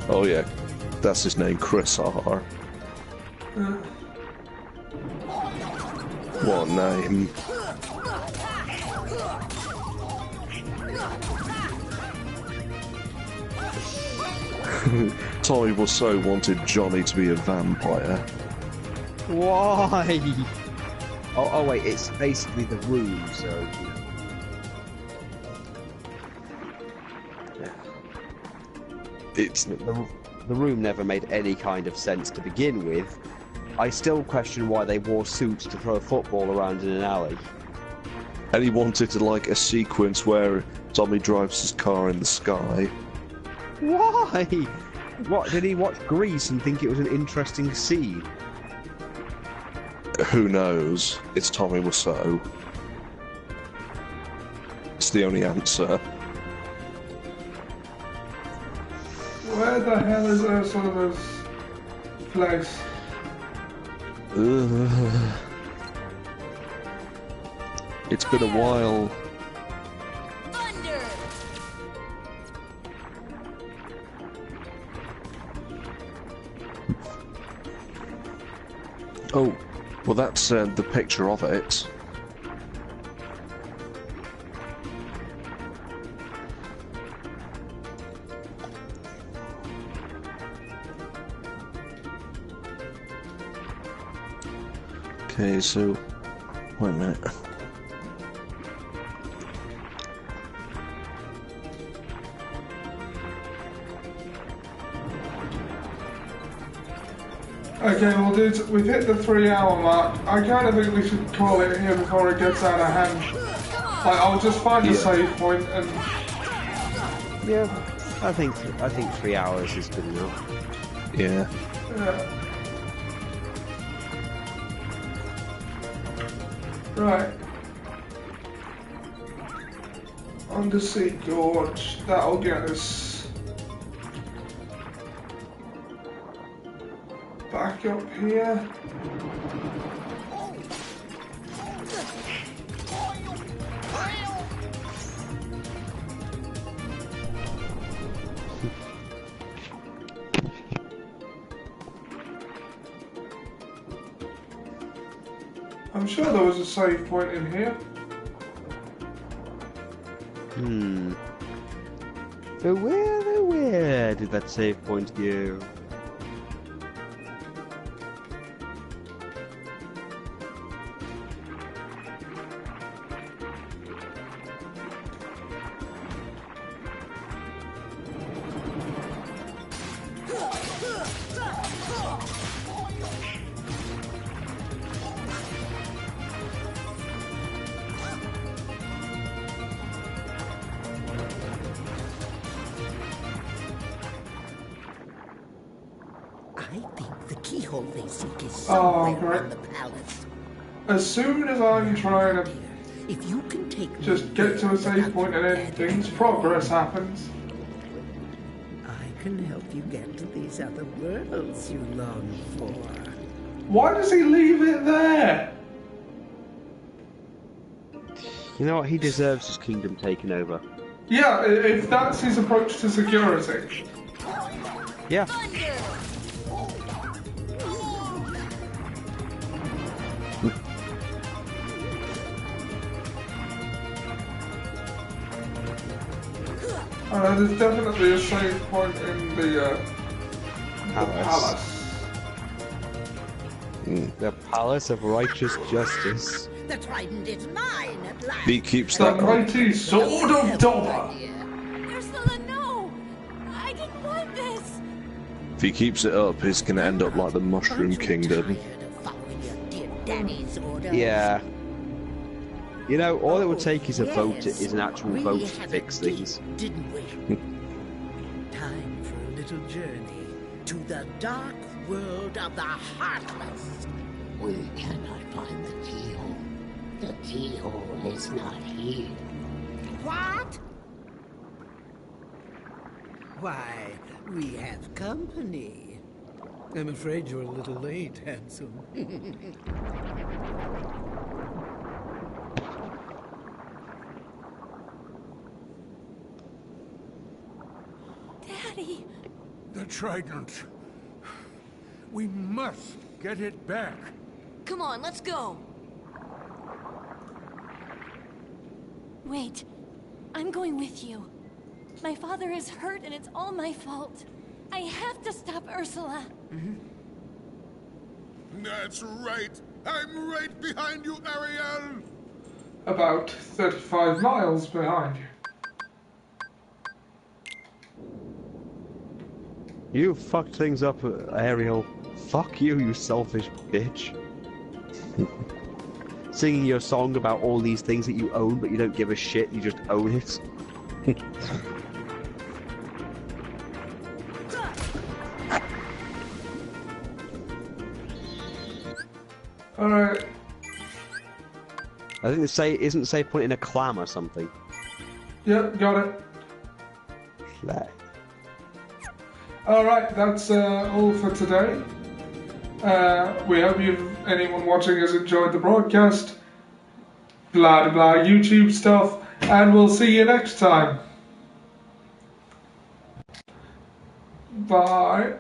[SPEAKER 4] Oh yeah, that's his name, Chris R. What a name. Tommy Wiseau wanted Johnny to be a vampire.
[SPEAKER 8] Why? Oh wait, it's basically The Room, so... Yeah.
[SPEAKER 4] It's...
[SPEAKER 8] The Room never made any kind of sense to begin with. I still question why they wore suits to throw a football around in an alley.
[SPEAKER 4] And he wanted to like a sequence where Tommy drives his car in the sky.
[SPEAKER 8] Why? What, did he watch Grease and think it was an interesting scene?
[SPEAKER 4] Who knows? It's Tommy Wiseau. It's the only answer.
[SPEAKER 1] Where the hell is Ursula's place?
[SPEAKER 4] It's been a while.
[SPEAKER 10] Thunder.
[SPEAKER 4] Oh, well that's the picture of it. Okay, so wait a minute.
[SPEAKER 1] Okay, well dudes, we've hit the 3-hour mark. I kind of think we should call it here before it gets out of hand. Like, I'll just find a save point and...
[SPEAKER 8] Yeah, I think 3 hours is good enough.
[SPEAKER 4] Yeah.
[SPEAKER 1] Yeah. Right. Undersea Gorge, that'll get us back up here. I'm sure there was a save point in here.
[SPEAKER 8] So where did that save point go?
[SPEAKER 17] I think the keyhole they seek is
[SPEAKER 1] Oh,
[SPEAKER 17] somewhere
[SPEAKER 1] great.
[SPEAKER 17] on the palace.
[SPEAKER 1] As soon as I'm trying to
[SPEAKER 17] If you can take
[SPEAKER 1] just get to a save point and end things, progress happens.
[SPEAKER 17] I
[SPEAKER 15] can help you get to these other worlds you long for.
[SPEAKER 1] Why does he leave it there?
[SPEAKER 8] You know what? He deserves his kingdom taken over.
[SPEAKER 1] Yeah, if that's his approach to security.
[SPEAKER 8] Yeah.
[SPEAKER 1] There's definitely a save point in the palace.
[SPEAKER 8] The Palace of Righteous Justice.
[SPEAKER 15] The trident is mine at last.
[SPEAKER 4] He keeps
[SPEAKER 1] The
[SPEAKER 4] that up.
[SPEAKER 1] mighty sword of Dora.
[SPEAKER 10] Ursula, no! I didn't want this!
[SPEAKER 4] If he keeps it up, he's gonna end up like the Mushroom Kingdom.
[SPEAKER 15] Daddy's order.
[SPEAKER 8] Yeah. You know, all it would take is a vote, is an actual vote to fix things.
[SPEAKER 15] Didn't we? Time for a little journey to the dark world of the Heartless.
[SPEAKER 17] We cannot find the keyhole. The keyhole is not here.
[SPEAKER 15] What? Why, we have company. I'm afraid you're a little late, handsome.
[SPEAKER 10] Daddy!
[SPEAKER 14] The trident. We must get it back.
[SPEAKER 10] Come on, let's go! Wait. I'm going with you. My father is hurt and it's all my fault. I have to stop Ursula.
[SPEAKER 14] That's right. I'm right behind you, Ariel.
[SPEAKER 1] About 35 miles behind you.
[SPEAKER 8] You fucked things up, Ariel. Fuck you, you selfish bitch. Singing your song about all these things that you own, but you don't give a shit, you just own it.
[SPEAKER 1] Alright.
[SPEAKER 8] I think isn't say put in a clam or something.
[SPEAKER 1] Yep, got it.
[SPEAKER 8] There.
[SPEAKER 1] Alright, that's all for today. We hope anyone watching has enjoyed the broadcast. Blah blah YouTube stuff, and we'll see you next time. Bye.